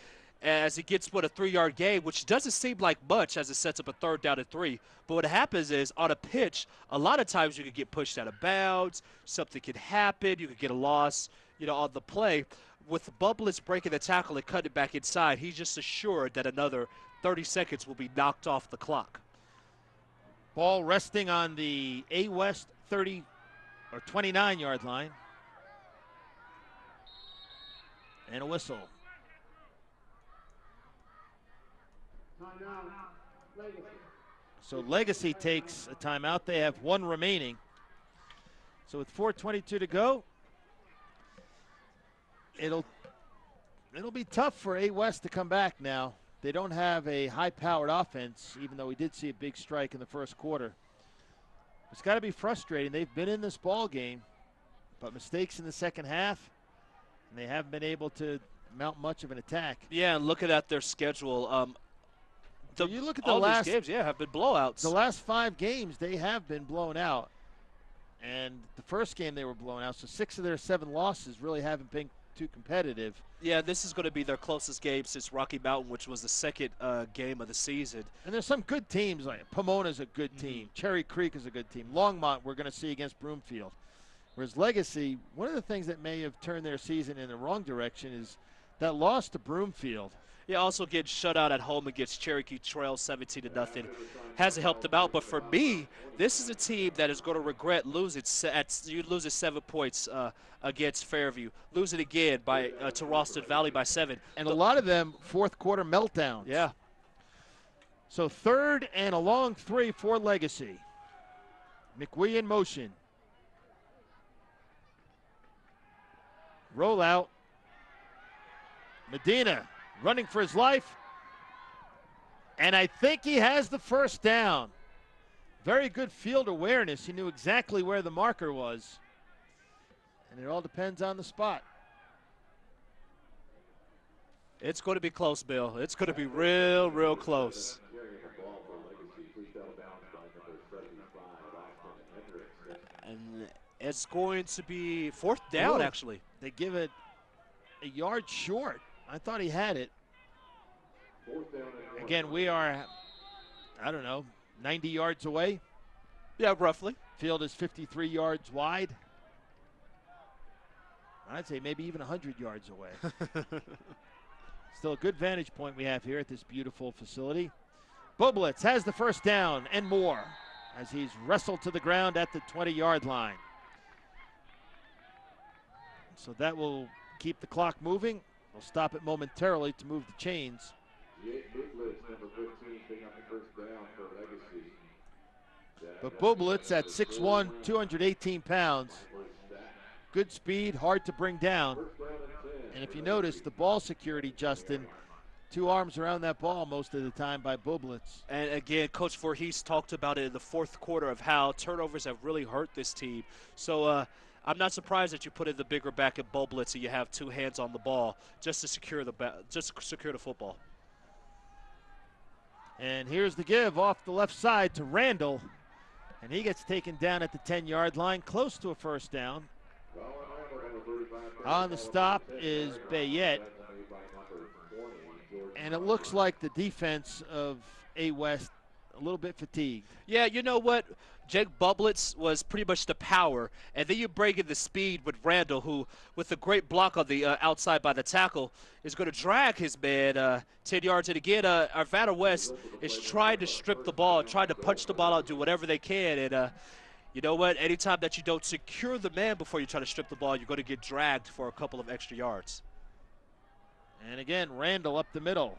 as he gets, a 3-yard gain, which doesn't seem like much as it sets up a third down and 3. But what happens is on a pitch, a lot of times you could get pushed out of bounds. Something could happen. You could get a loss, on the play. With Bublitz breaking the tackle and cutting it back inside, he's just assured that another 30 seconds will be knocked off the clock. Ball resting on the A West 30 or 29-yard line. And a whistle. So Legacy takes a timeout. They have 1 remaining. So with 4:22 to go, it'll be tough for A West to come back now. They don't have a high-powered offense, even though we did see a big strike in the first quarter. It's got to be frustrating. They've been in this ball game, but mistakes in the second half, and they haven't been able to mount much of an attack. Yeah, and looking at their schedule, you look at the all last these games, have been blowouts. The last 5 games, they have been blown out. And the first game they were blown out, so 6 of their 7 losses really haven't been too competitive. Yeah, this is going to be their closest game since Rocky Mountain, which was the second game of the season. And there's some good teams, like Pomona's a good team. Cherry Creek is a good team. Longmont we're going to see against Broomfield. Whereas Legacy, one of the things that may have turned their season in the wrong direction is that loss to Broomfield. Yeah, also getting shut out at home against Cherokee Trail 17-0 hasn't helped them out. But for me, this is a team that is going to regret losing. You lose at 7 points against Fairview, lose it again to Ralston Valley by 7, and a lot of them fourth quarter meltdowns. Yeah. So 3rd and a long 3 for Legacy. McWee in motion. Rollout. Medina running for his life. And I think he has the first down. Very good field awareness. He knew exactly where the marker was. And it all depends on the spot. It's going to be close, Bill. It's going to be real, real close. And it's going to be 4th down, actually. They give it a yard short. I thought he had it. Again, we are, 90 yards away. Yeah, roughly. Field is 53 yards wide. I'd say maybe even 100 yards away. Still a good vantage point we have here at this beautiful facility. Bublitz has the first down and more. as he's wrestled to the ground at the 20-yard line. So that will keep the clock moving. They'll stop it momentarily to move the chains. But Bublitz at 6'1", 218 pounds. Good speed, hard to bring down. And if you notice, the ball security, Justin, 2 arms around that ball most of the time by Bublitz. And again, Coach Voorhees talked about it in the fourth quarter of how turnovers have really hurt this team. So I'm not surprised that you put in the bigger back at Bublitz and you have 2 hands on the ball just to secure the football. And here's the give off the left side to Randall. And he gets taken down at the 10-yard line, close to a first down. On the stop is Bayette. And it looks like the defense of A West a little bit fatigued. Yeah, you know what? Jake Bublitz was pretty much the power, and then you bring in the speed with Randall, who, with a great block on the outside by the tackle, is going to drag his man 10 yards. And again, Arvada West is trying to strip the ball, trying to punch the ball out, do whatever they can. And you know what? Anytime that you don't secure the man before you try to strip the ball, you're going to get dragged for a couple of extra yards. And again, Randall up the middle.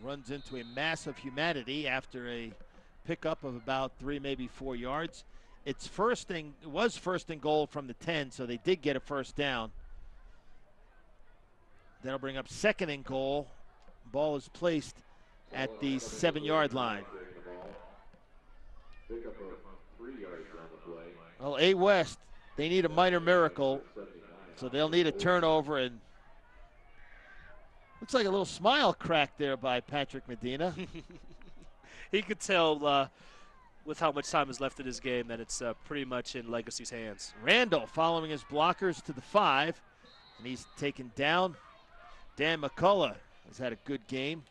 Runs into a mass of humanity after a pickup of about 3, maybe 4 yards. It was first and goal from the 10, so they did get a first down. That'll bring up second and goal. Ball is placed at the 7-yard line. Well, A West, they need a minor miracle, so they'll need a turnover, and looks like a little smile crack there by Patrick Medina. He could tell with how much time is left in this game that it's pretty much in Legacy's hands. Randall following his blockers to the 5, and he's taken down. Dan McCullough has had a good game.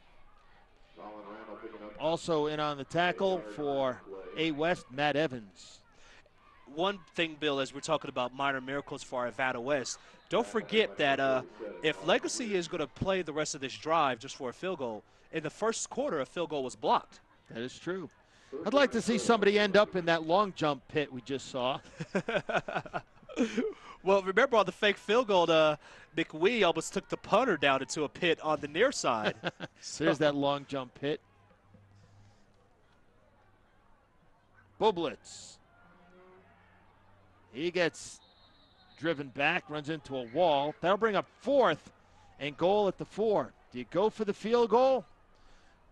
Also in on the tackle for A West, Matt Evans. One thing, Bill, as we're talking about minor miracles for Arvada West, don't forget that if Legacy is going to play the rest of this drive just for a field goal, in the first quarter, a field goal was blocked. That is true. I'd like to see somebody end up in that long jump pit we just saw. Well, remember on the fake field goal, McWee almost took the punter down into a pit on the near side. There's that long jump pit. Bublitz. He gets driven back, runs into a wall. That'll bring up 4th and goal at the 4. Do you go for the field goal?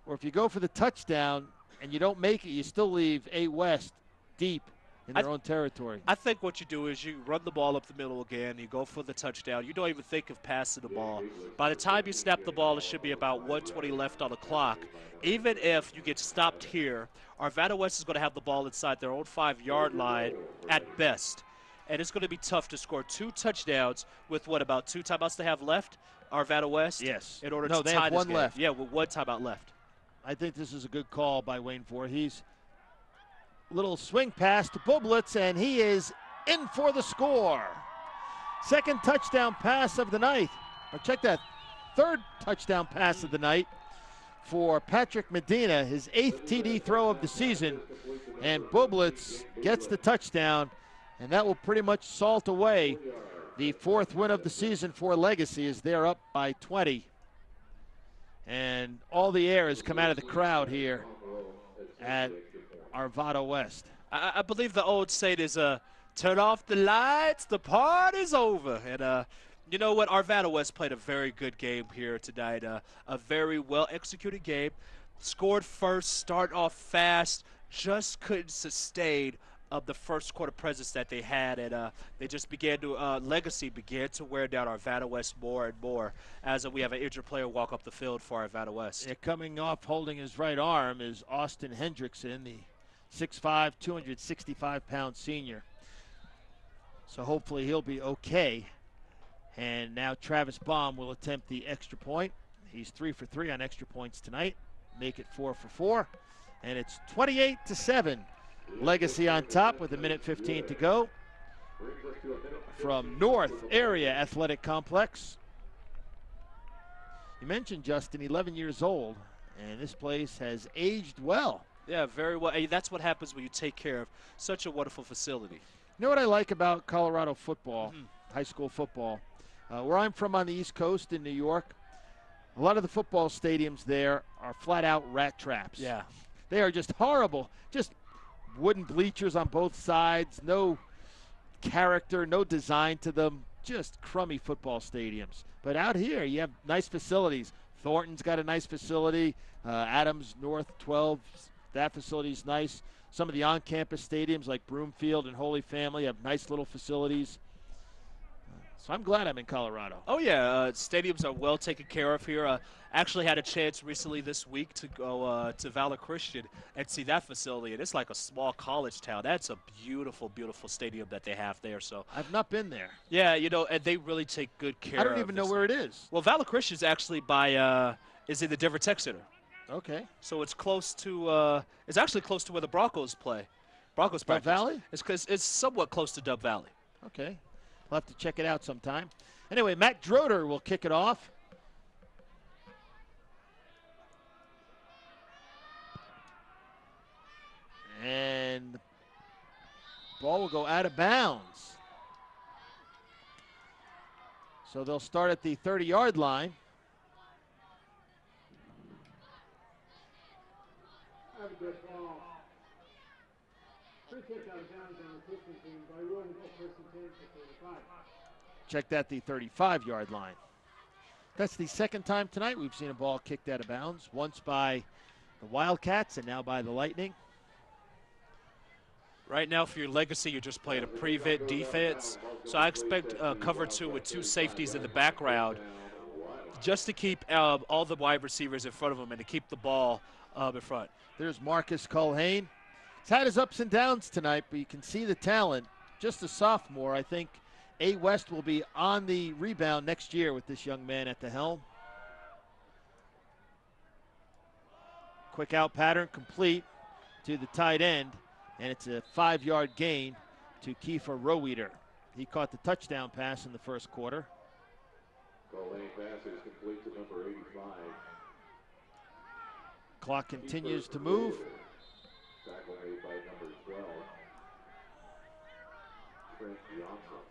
Or if you go for the touchdown and you don't make it, you still leave A West deep in their own territory. I think what you do is you run the ball up the middle again. You go for the touchdown. You don't even think of passing the ball. By the time you snap the ball, it should be about 1:20 left on the clock. Even if you get stopped here, Arvada West is going to have the ball inside their own 5-yard line at best. And it's going to be tough to score 2 touchdowns with, what, about 2 timeouts they have left, Arvada West? Yes. In order no, to they tie have this one game. left. Yeah, with 1 timeout left. I think this is a good call by Wayne Voorhees. Little swing pass to Bublitz, and he is in for the score. 2nd touchdown pass of the night. Or check that, 3rd touchdown pass of the night for Patrick Medina, his 8th TD throw of the season. And Bublitz gets the touchdown, and that will pretty much salt away the 4th win of the season for Legacy as they're up by 20. And all the air has come out of the crowd here at Arvada West. I believe the old saying is, turn off the lights, the party's over. And you know what? Arvada West played a very good game here tonight. A very well-executed game. Scored first, start off fast, just couldn't sustain the first quarter presence that they had, and they just began to Legacy began to wear down Arvada West more and more as we have an injured player walk up the field for Arvada West. Yeah, coming off holding his right arm is Austin Hendrickson, the 6'5", 265-pound senior. So hopefully he'll be okay. And now Travis Baum will attempt the extra point. He's 3 for 3 on extra points tonight. Make it 4 for 4, and it's 28-7. Legacy on top with 1:15 to go from North Area Athletic Complex. You mentioned, Justin, 11 years old, and this place has aged well. Yeah, very well. Hey, that's what happens when you take care of such a wonderful facility. You know what I like about Colorado football, high school football? Where I'm from on the East Coast in New York, a lot of the football stadiums there are flat-out rat traps. Yeah. They are just horrible. Just wooden bleachers on both sides, no character, no design to them, just crummy football stadiums. But out here, you have nice facilities. Thornton's got a nice facility. Adams North 12, that facility's nice. Some of the on-campus stadiums like Broomfield and Holy Family have nice little facilities. So I'm glad I'm in Colorado. Oh, yeah. Stadiums are well taken care of here. Actually had a chance recently this week to go to Valor Christian and see that facility. And it's like a small college town. That's a beautiful, beautiful stadium that they have there. So I've not been there. Yeah, you know, and they really take good care of I don't even know where it is. Well, Valor Christian's actually is in the Denver Tech Center. Okay. So it's close to it's actually close to where the Broncos play. Broncos Dub practice. Valley? It's somewhat close to Dub Valley. Okay. We'll have to check it out sometime. Anyway, Matt Droder will kick it off. And the ball will go out of bounds. So they'll start at the 30-yard line. Check that, the 35-yard line. That's the second time tonight we've seen a ball kicked out of bounds, once by the Wildcats and now by the Lightning. Right now for your Legacy, you're just playing a prevent defense. So I expect cover 2 with 2 safeties in the background just to keep all the wide receivers in front of them and to keep the ball in front. There's Marcus Culhane. He's had his ups and downs tonight, but you can see the talent. Just a sophomore, I think A. West will be on the rebound next year with this young man at the helm. Quick out pattern complete to the tight end, and it's a 5-yard gain to Kiefer Roweeder. He caught the touchdown pass in the first quarter. Culhane pass is complete to number 85. Clock continues to move. Tackle made by number 12. Trent Johnson.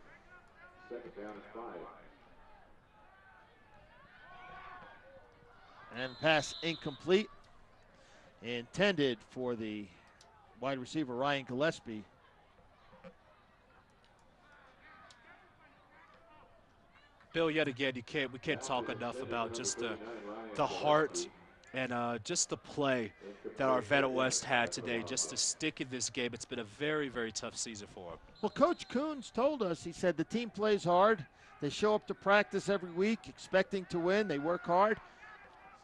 Second down and 5. And pass incomplete. Intended for the wide receiver Ryan Gillespie. Bill, yet again, we can't talk enough about just the heart and just the play that Arvada West had today, just to stick in this game. It's been a very, very tough season for them. Well, Coach Coons told us, he said the team plays hard. They show up to practice every week expecting to win. They work hard.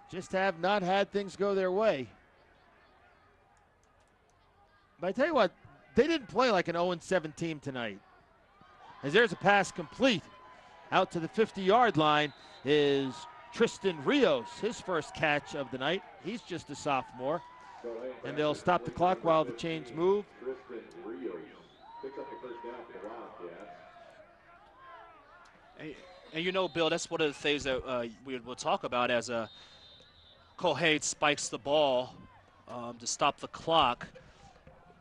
Just have not had things go their way. But I tell you what, they didn't play like an 0-7 team tonight. As there's a pass complete out to the 50-yard line is Tristan Rios, his first catch of the night. He's just a sophomore. And they'll stop the clock while the chains move. Tristan Rios picks up the first down for the Wildcats. And you know, Bill, that's one of the things that we'll talk about as Culhane spikes the ball to stop the clock.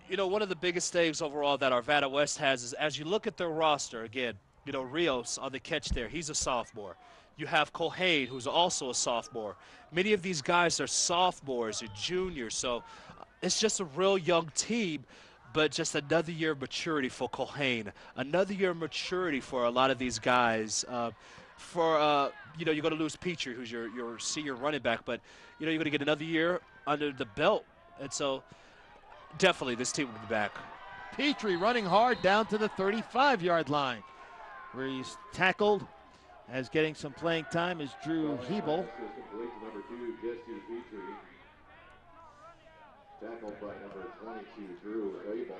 You know, one of the biggest things overall that Arvada West has is, as you look at their roster, again, you know, Rios on the catch there, he's a sophomore. You have Culhane, who's also a sophomore. Many of these guys are sophomores or juniors, so it's just a real young team, but just another year of maturity for Culhane, another year of maturity for a lot of these guys. You know, you're going to lose Petrie, who's your senior running back, but, you know, you're going to get another year under the belt. And so definitely this team will be back. Petrie running hard down to the 35-yard line, where he's tackled. As getting some playing time is Drew Hebel. Number 2, Jesse Petrie. Tackled by number 22, Drew Hebel.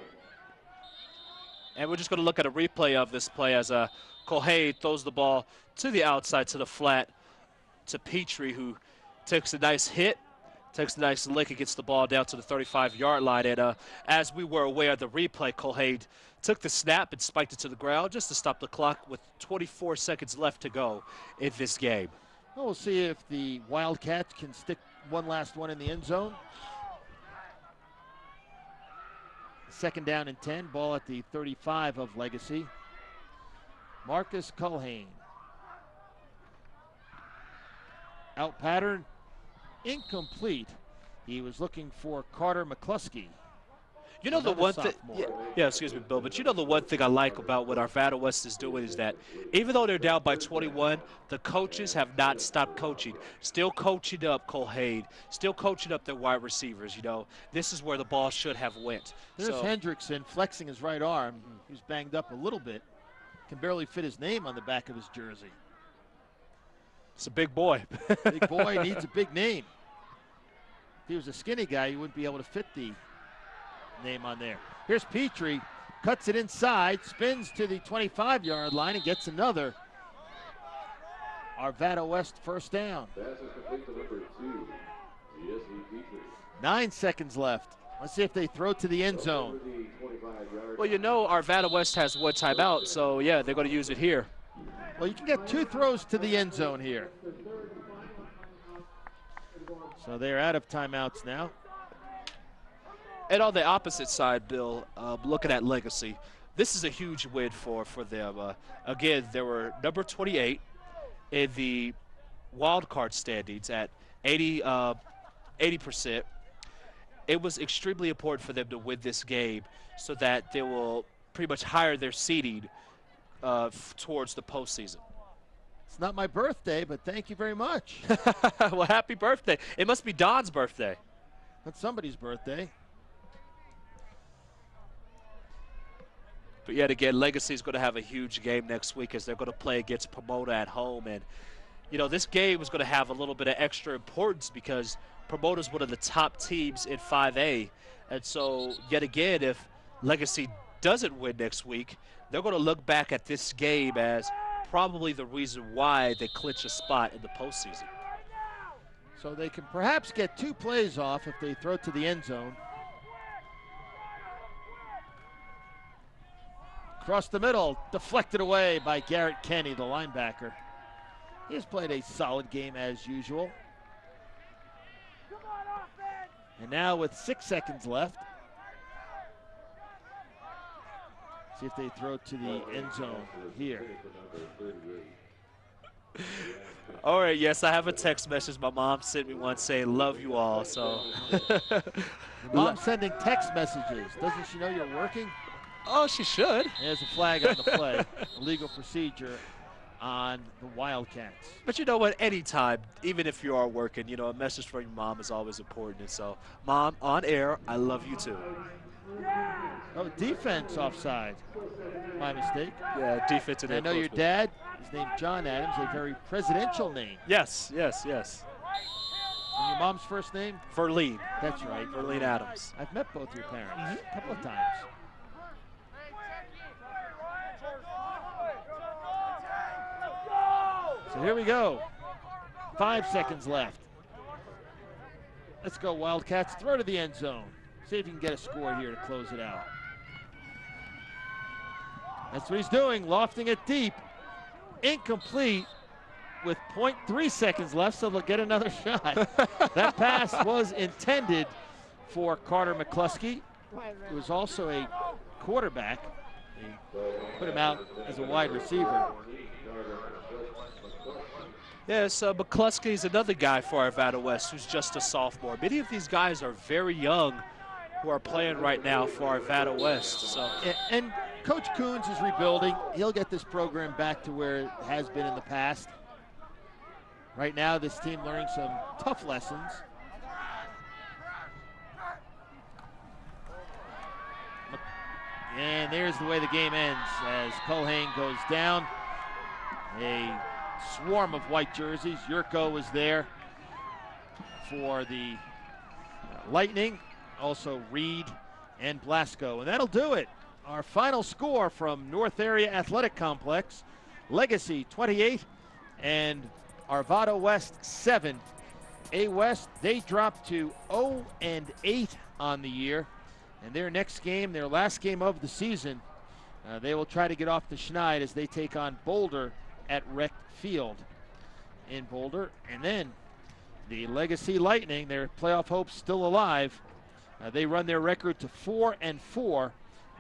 And we're just going to look at a replay of this play as Culhane throws the ball to the outside, to the flat, to Petrie, who takes a nice hit, takes a nice lick and gets the ball down to the 35-yard line. And as we were aware of the replay, Culhane took the snap and spiked it to the ground just to stop the clock with 24 seconds left to go in this game. Well, we'll see if the Wildcats can stick one last one in the end zone. Second down and 10, ball at the 35 of Legacy. Marcus Culhane. Out pattern, incomplete. He was looking for Carter McCluskey. You know, the one thing, yeah, excuse me, Bill, but you know the one thing I like about what Arvada West is doing is that even though they're down by 21, the coaches have not stopped coaching. Still coaching up Culhane, still coaching up their wide receivers, you know. This is where the ball should have went. There's Hendrickson flexing his right arm. He's banged up a little bit. Can barely fit his name on the back of his jersey. It's a big boy. Big boy needs a big name. If he was a skinny guy, he wouldn't be able to fit the name on there. Here's Petrie, cuts it inside, spins to the 25-yard line and gets another Arvada West first down. 9 seconds left. Let's see if they throw to the end zone. Well, you know Arvada West has one timeout, so yeah, they're going to use it here. Well, you can get 2 throws to the end zone here. So they're out of timeouts now. And on the opposite side, Bill, looking at Legacy, this is a huge win for them. Again, they were number 28 in the wild card standings at 80%. It was extremely important for them to win this game so that they will pretty much higher their seeding towards the postseason. It's not my birthday, but thank you very much. Well, happy birthday. It must be Don's birthday. That's somebody's birthday. But yet again, Legacy is going to have a huge game next week as they're going to play against Pomona at home. And, you know, this game is going to have a little bit of extra importance because Pomona is one of the top teams in 5A. And so, yet again, if Legacy doesn't win next week, they're going to look back at this game as probably the reason why they clinch a spot in the postseason. So they can perhaps get 2 plays off if they throw to the end zone. Across the middle, deflected away by Garrett Kenny, the linebacker. He has played a solid game as usual. And now with 6 seconds left, see if they throw to the end zone here. All right, yes, I have a text message. My mom sent me one saying, love you all, so. Your mom's sending text messages. Doesn't she know you're working? Oh, she should. There's a flag on the play, illegal procedure on the Wildcats. But you know what, anytime, even if you are working, you know, a message from your mom is always important. And so, Mom, on air, I love you too. Oh, defense offside. My mistake. Yeah, defense. And I know your dad is named John Adams, a very presidential name. Yes, yes, yes. And your mom's first name? Verlene. That's right. Verlene Adams. I've met both your parents a couple of times. So here we go. 5 seconds left. Let's go, Wildcats. Throw to the end zone. See if you can get a score here to close it out. That's what he's doing, lofting it deep. Incomplete with 0.3 seconds left, so they'll get another shot. That pass was intended for Carter McCluskey, who was also a quarterback. They put him out as a wide receiver. Yes, McCluskey is another guy for Arvada West who's just a sophomore. Many of these guys are very young who are playing right now for Arvada West. So. And Coach Coons is rebuilding. He'll get this program back to where it has been in the past. Right now, this team learning some tough lessons. And there's the way the game ends as Culhane goes down. A swarm of white jerseys. Yurko was there for the Lightning. Also Reed and Blasco. And that'll do it. Our final score from North Area Athletic Complex. Legacy 28 and Arvada West 7. A West, they dropped to 0-8 on the year. And their next game, their last game of the season, they will try to get off the schneid as they take on Boulder at Rec Field in Boulder. And then the Legacy Lightning, their playoff hopes still alive, They run their record to 4-4.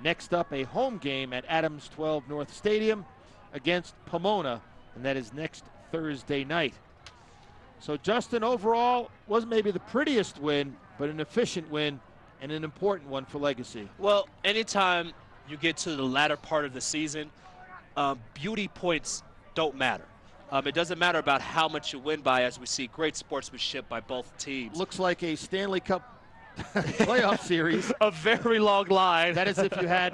Next up, a home game at Adams 12 North Stadium against Pomona, and that is next Thursday night. So Justin, overall, wasn't maybe the prettiest win, but an efficient win and an important one for Legacy. Well, anytime you get to the latter part of the season, beauty points don't matter. It doesn't matter about how much you win by, as we see great sportsmanship by both teams. Looks like a Stanley Cup playoff series. A very long line. That is if you had,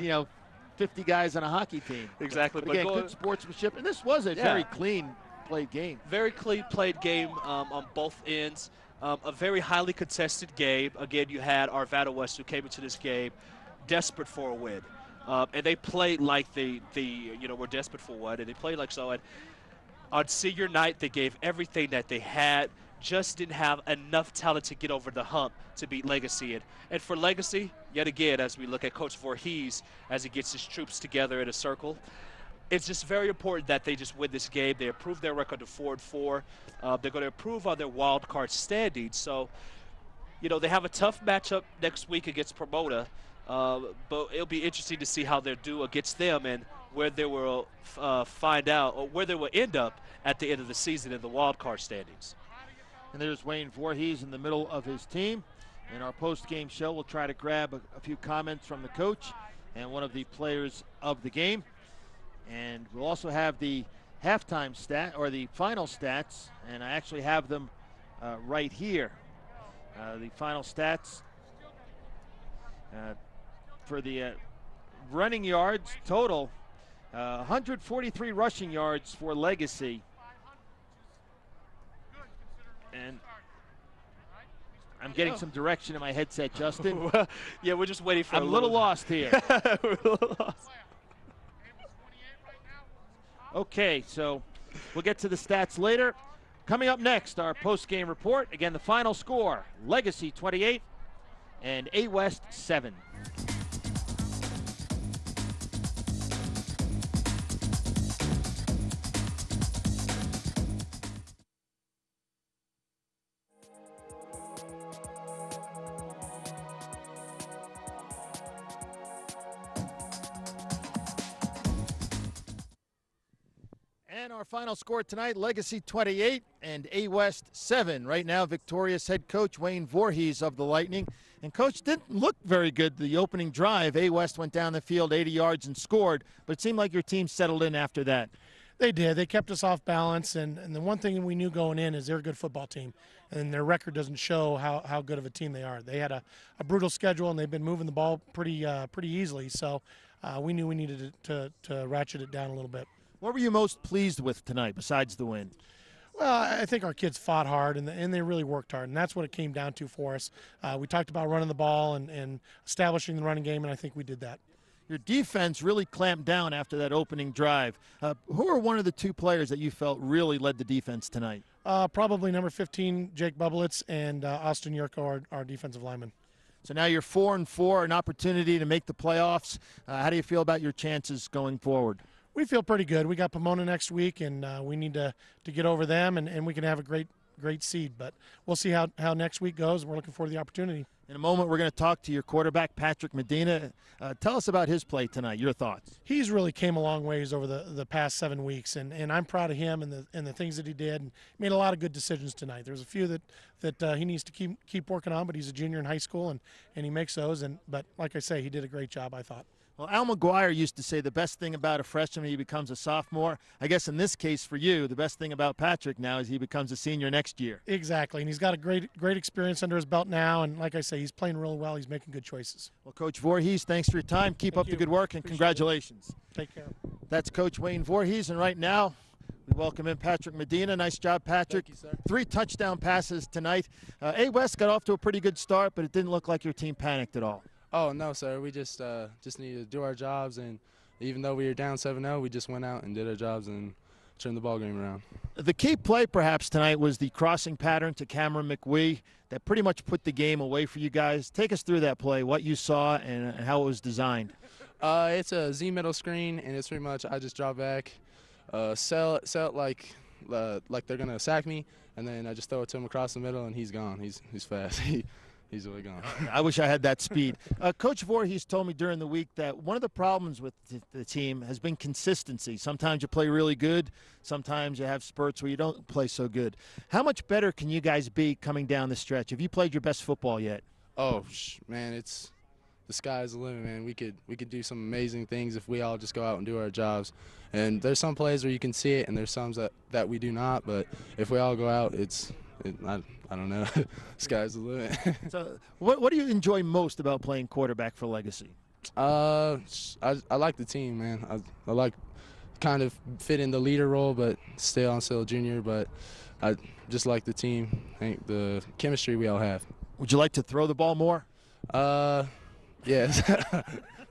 50 guys on a hockey team. Exactly. But again, good sportsmanship. And this was a very clean played game. Very clean played game on both ends. A very highly contested game. Again, you had Arvada West, who came into this game desperate for a win. And they played like were desperate for one, and they played like so. And on senior night, they gave everything that they had, just didn't have enough talent to get over the hump to beat Legacy. And for Legacy, yet again, as we look at Coach Voorhees, as he gets his troops together in a circle, it's just very important that they just win this game. They improved their record to 4-4. They're going to improve on their wild card standing. So, they have a tough matchup next week against Pomona, but it'll be interesting to see how they do against them and where they will find out, or where they will end up at the end of the season in the wild card standings. And there's Wayne Voorhees in the middle of his team. In our post-game show, we'll try to grab a few comments from the coach and one of the players of the game. And we'll also have the halftime stat, or the final stats, and I actually have them right here. The final stats for the running yards total, 143 rushing yards for Legacy. And I'm getting some direction in my headset, Justin. Yeah, we're just waiting for I'm a little lost here. We're a little lost. Okay, so we'll get to the stats later. Coming up next, our post-game report. Again, the final score, Legacy 28 and A West 7. And our final score tonight, Legacy 28 and A West 7. Right now, victorious head coach Wayne Voorhees of the Lightning. And coach didn't look very good the opening drive. A West went down the field 80 yards and scored, but it seemed like your team settled in after that. They did. They kept us off balance, and the one thing we knew going in is they're a good football team, and their record doesn't show how good of a team they are. They had a brutal schedule, and they've been moving the ball pretty easily, so we knew we needed to ratchet it down a little bit. What were you most pleased with tonight besides the win? Well, I think our kids fought hard, and they really worked hard, and that's what it came down to for us. We talked about running the ball and establishing the running game, and I think we did that. Your defense really clamped down after that opening drive. Who are one of the two players that you felt really led the defense tonight? Probably number 15, Jake Bublitz, and Austin Yurko, our defensive lineman. So now you're 4-4, an opportunity to make the playoffs. How do you feel about your chances going forward? We feel pretty good. We got Pomona next week, and we need to get over them, and we can have a great seed. But we'll see how next week goes. We're looking forward to the opportunity. In a moment, we're going to talk to your quarterback, Patrick Medina. Tell us about his play tonight, your thoughts. He's really came a long ways over the past 7 weeks, and I'm proud of him and the things that he did. And made a lot of good decisions tonight. There's a few that he needs to keep working on, but he's a junior in high school, and he makes those. But like I say, he did a great job, I thought. Well, Al McGuire used to say the best thing about a freshman he becomes a sophomore. I guess in this case for you, the best thing about Patrick now is he becomes a senior next year. Exactly, and he's got a great experience under his belt now, and like I say, he's playing real well. He's making good choices. Well, Coach Voorhees, thanks for your time. Keep up the good work, and congratulations. Take care. That's Coach Wayne Voorhees, and right now we welcome in Patrick Medina. Nice job, Patrick. Thank you, sir. 3 touchdown passes tonight. A West got off to a pretty good start, but it didn't look like your team panicked at all. Oh, no, sir. We just needed to do our jobs, and even though we were down 7-0, we just went out and did our jobs and turned the ball game around. The key play perhaps tonight was the crossing pattern to Cameron McWee that pretty much put the game away for you guys. Take us through that play, what you saw and how it was designed. It's a Z middle screen, and it's pretty much I just drop back, sell it like they're going to sack me, and then I just throw it to him across the middle, and he's gone. He's fast. he's really gone. I wish I had that speed. Coach Voorhees told me during the week that one of the problems with the team has been consistency. Sometimes you play really good. Sometimes you have spurts where you don't play so good. How much better can you guys be coming down the stretch? Have you played your best football yet? Oh, man, it's the sky's the limit, man. We could do some amazing things if we all just go out and do our jobs. And there's some plays where you can see it, and there's some that we do not. But if we all go out, I don't know. Sky's the limit. So, what do you enjoy most about playing quarterback for Legacy? I like the team, man. I like kind of fit in the leader role, but I'm still a junior. But I just like the team. I think the chemistry we all have. Would you like to throw the ball more? Yes.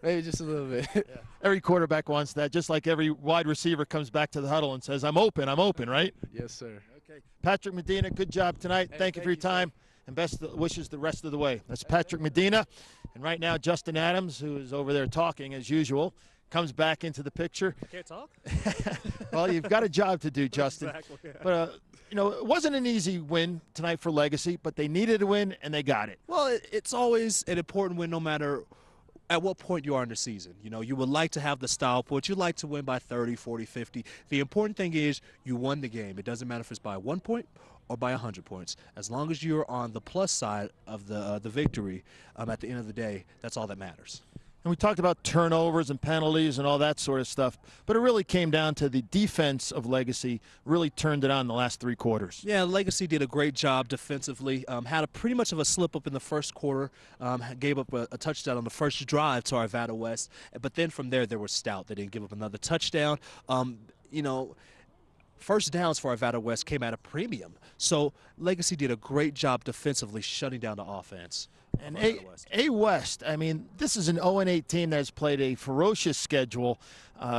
Maybe just a little bit. Yeah. Every quarterback wants that, just like every wide receiver comes back to the huddle and says, I'm open, right? Yes, sir. Okay. Patrick Medina, good job tonight. Hey, thank you for your time, and best wishes the rest of the way. That's Patrick Medina. And right now, Justin Adams, who is over there talking as usual, comes back into the picture. I can't talk? Well, you've got a job to do, Justin. Exactly, yeah. But, it wasn't an easy win tonight for Legacy, but they needed a win, and they got it. Well, it's always an important win no matter at what point you are in the season. You would like to have the style points. You'd like to win by 30, 40, 50. The important thing is you won the game. It doesn't matter if it's by 1 point or by 100 points. As long as you're on the plus side of the victory at the end of the day, that's all that matters. And we talked about turnovers and penalties and all that sort of stuff, but it really came down to the defense of Legacy really turned it on the last 3 quarters. Yeah, Legacy did a great job defensively. Had pretty much of a slip-up in the first quarter, gave up a touchdown on the first drive to Arvada West, but then from there they were stout. They didn't give up another touchdown. First downs for Arvada West came at a premium. So Legacy did a great job defensively shutting down the offense. And A West, I mean, this is an 0-8 team that has played a ferocious schedule.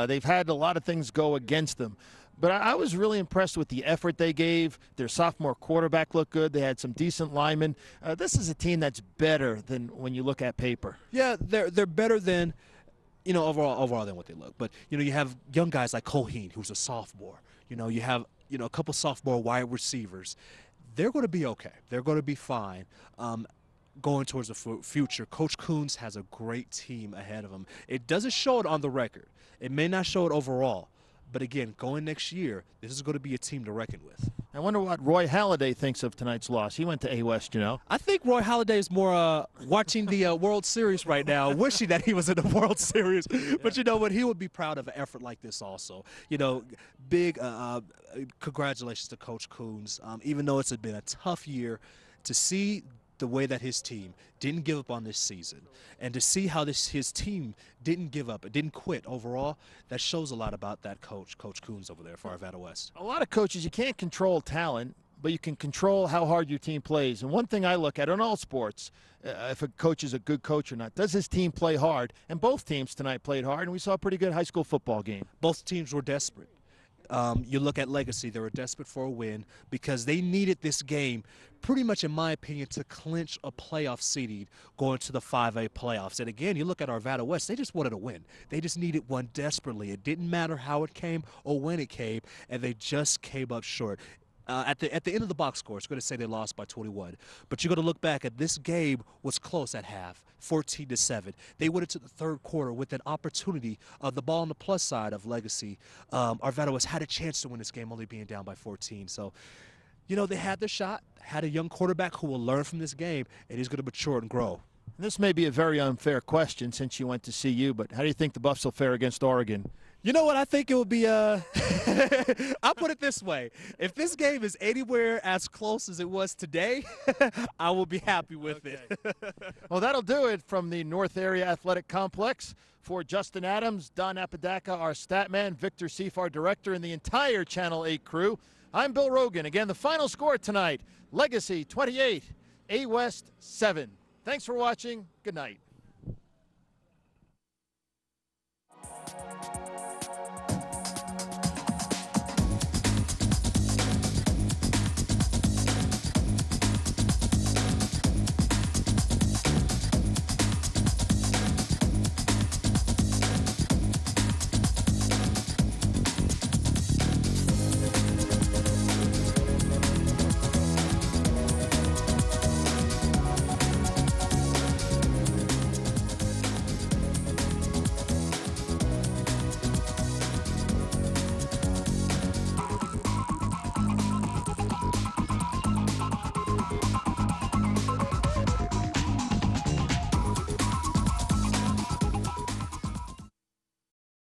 They've had a lot of things go against them. But I was really impressed with the effort they gave. Their sophomore quarterback looked good. They had some decent linemen. This is a team that's better than when you look at paper. Yeah, they're better than, overall than what they look. But, you have young guys like Colheen, who's a sophomore. You have, a couple sophomore wide receivers. They're going to be okay. They're going to be fine. Going towards the future, Coach Coons has a great team ahead of him. It doesn't show it on the record. It may not show it overall. But again, going next year, this is going to be a team to reckon with. I wonder what Roy Halladay thinks of tonight's loss. He went to A West, I think Roy Halladay is more watching the World Series right now, wishing that he was in the World Series. But you know what? He would be proud of an effort like this also. Big congratulations to Coach Coons. Even though it's been a tough year, to see the way that his team didn't give up on this season, and to see how his team didn't give up, it didn't quit overall, that shows a lot about that Coach Coons over there for Arvada West. A lot of coaches, you can't control talent, but you can control how hard your team plays. And one thing I look at in all sports, if a coach is a good coach or not, does his team play hard? And both teams tonight played hard, and we saw a pretty good high school football game. Both teams were desperate. You look at Legacy, they were desperate for a win because they needed this game, pretty much in my opinion, to clinch a playoff seeding going to the 5A playoffs. And again, you look at Arvada West, they just wanted a win. They just needed one desperately. It didn't matter how it came or when it came, and they just came up short. At the end of the box score, it's going to say they lost by 21. But you're going to look back at this game was close at half, 14-7. They went into the third quarter with an opportunity of the ball on the plus side of Legacy. Arvada West had a chance to win this game, only being down by 14. So, they had their shot, had a young quarterback who will learn from this game, and he's going to mature and grow. This may be a very unfair question since you went to CU, but how do you think the Buffs will fare against Oregon? You know what? I think it will be I'll put it this way. If this game is anywhere as close as it was today, I will be happy with it. Well, that'll do it from the North Area Athletic Complex. For Justin Adams, Don Apodaca, our stat man, Victor Seif, our director, and the entire Channel 8 crew, I'm Bill Rogan. Again, the final score tonight, Legacy 28, A West 7. Thanks for watching. Good night.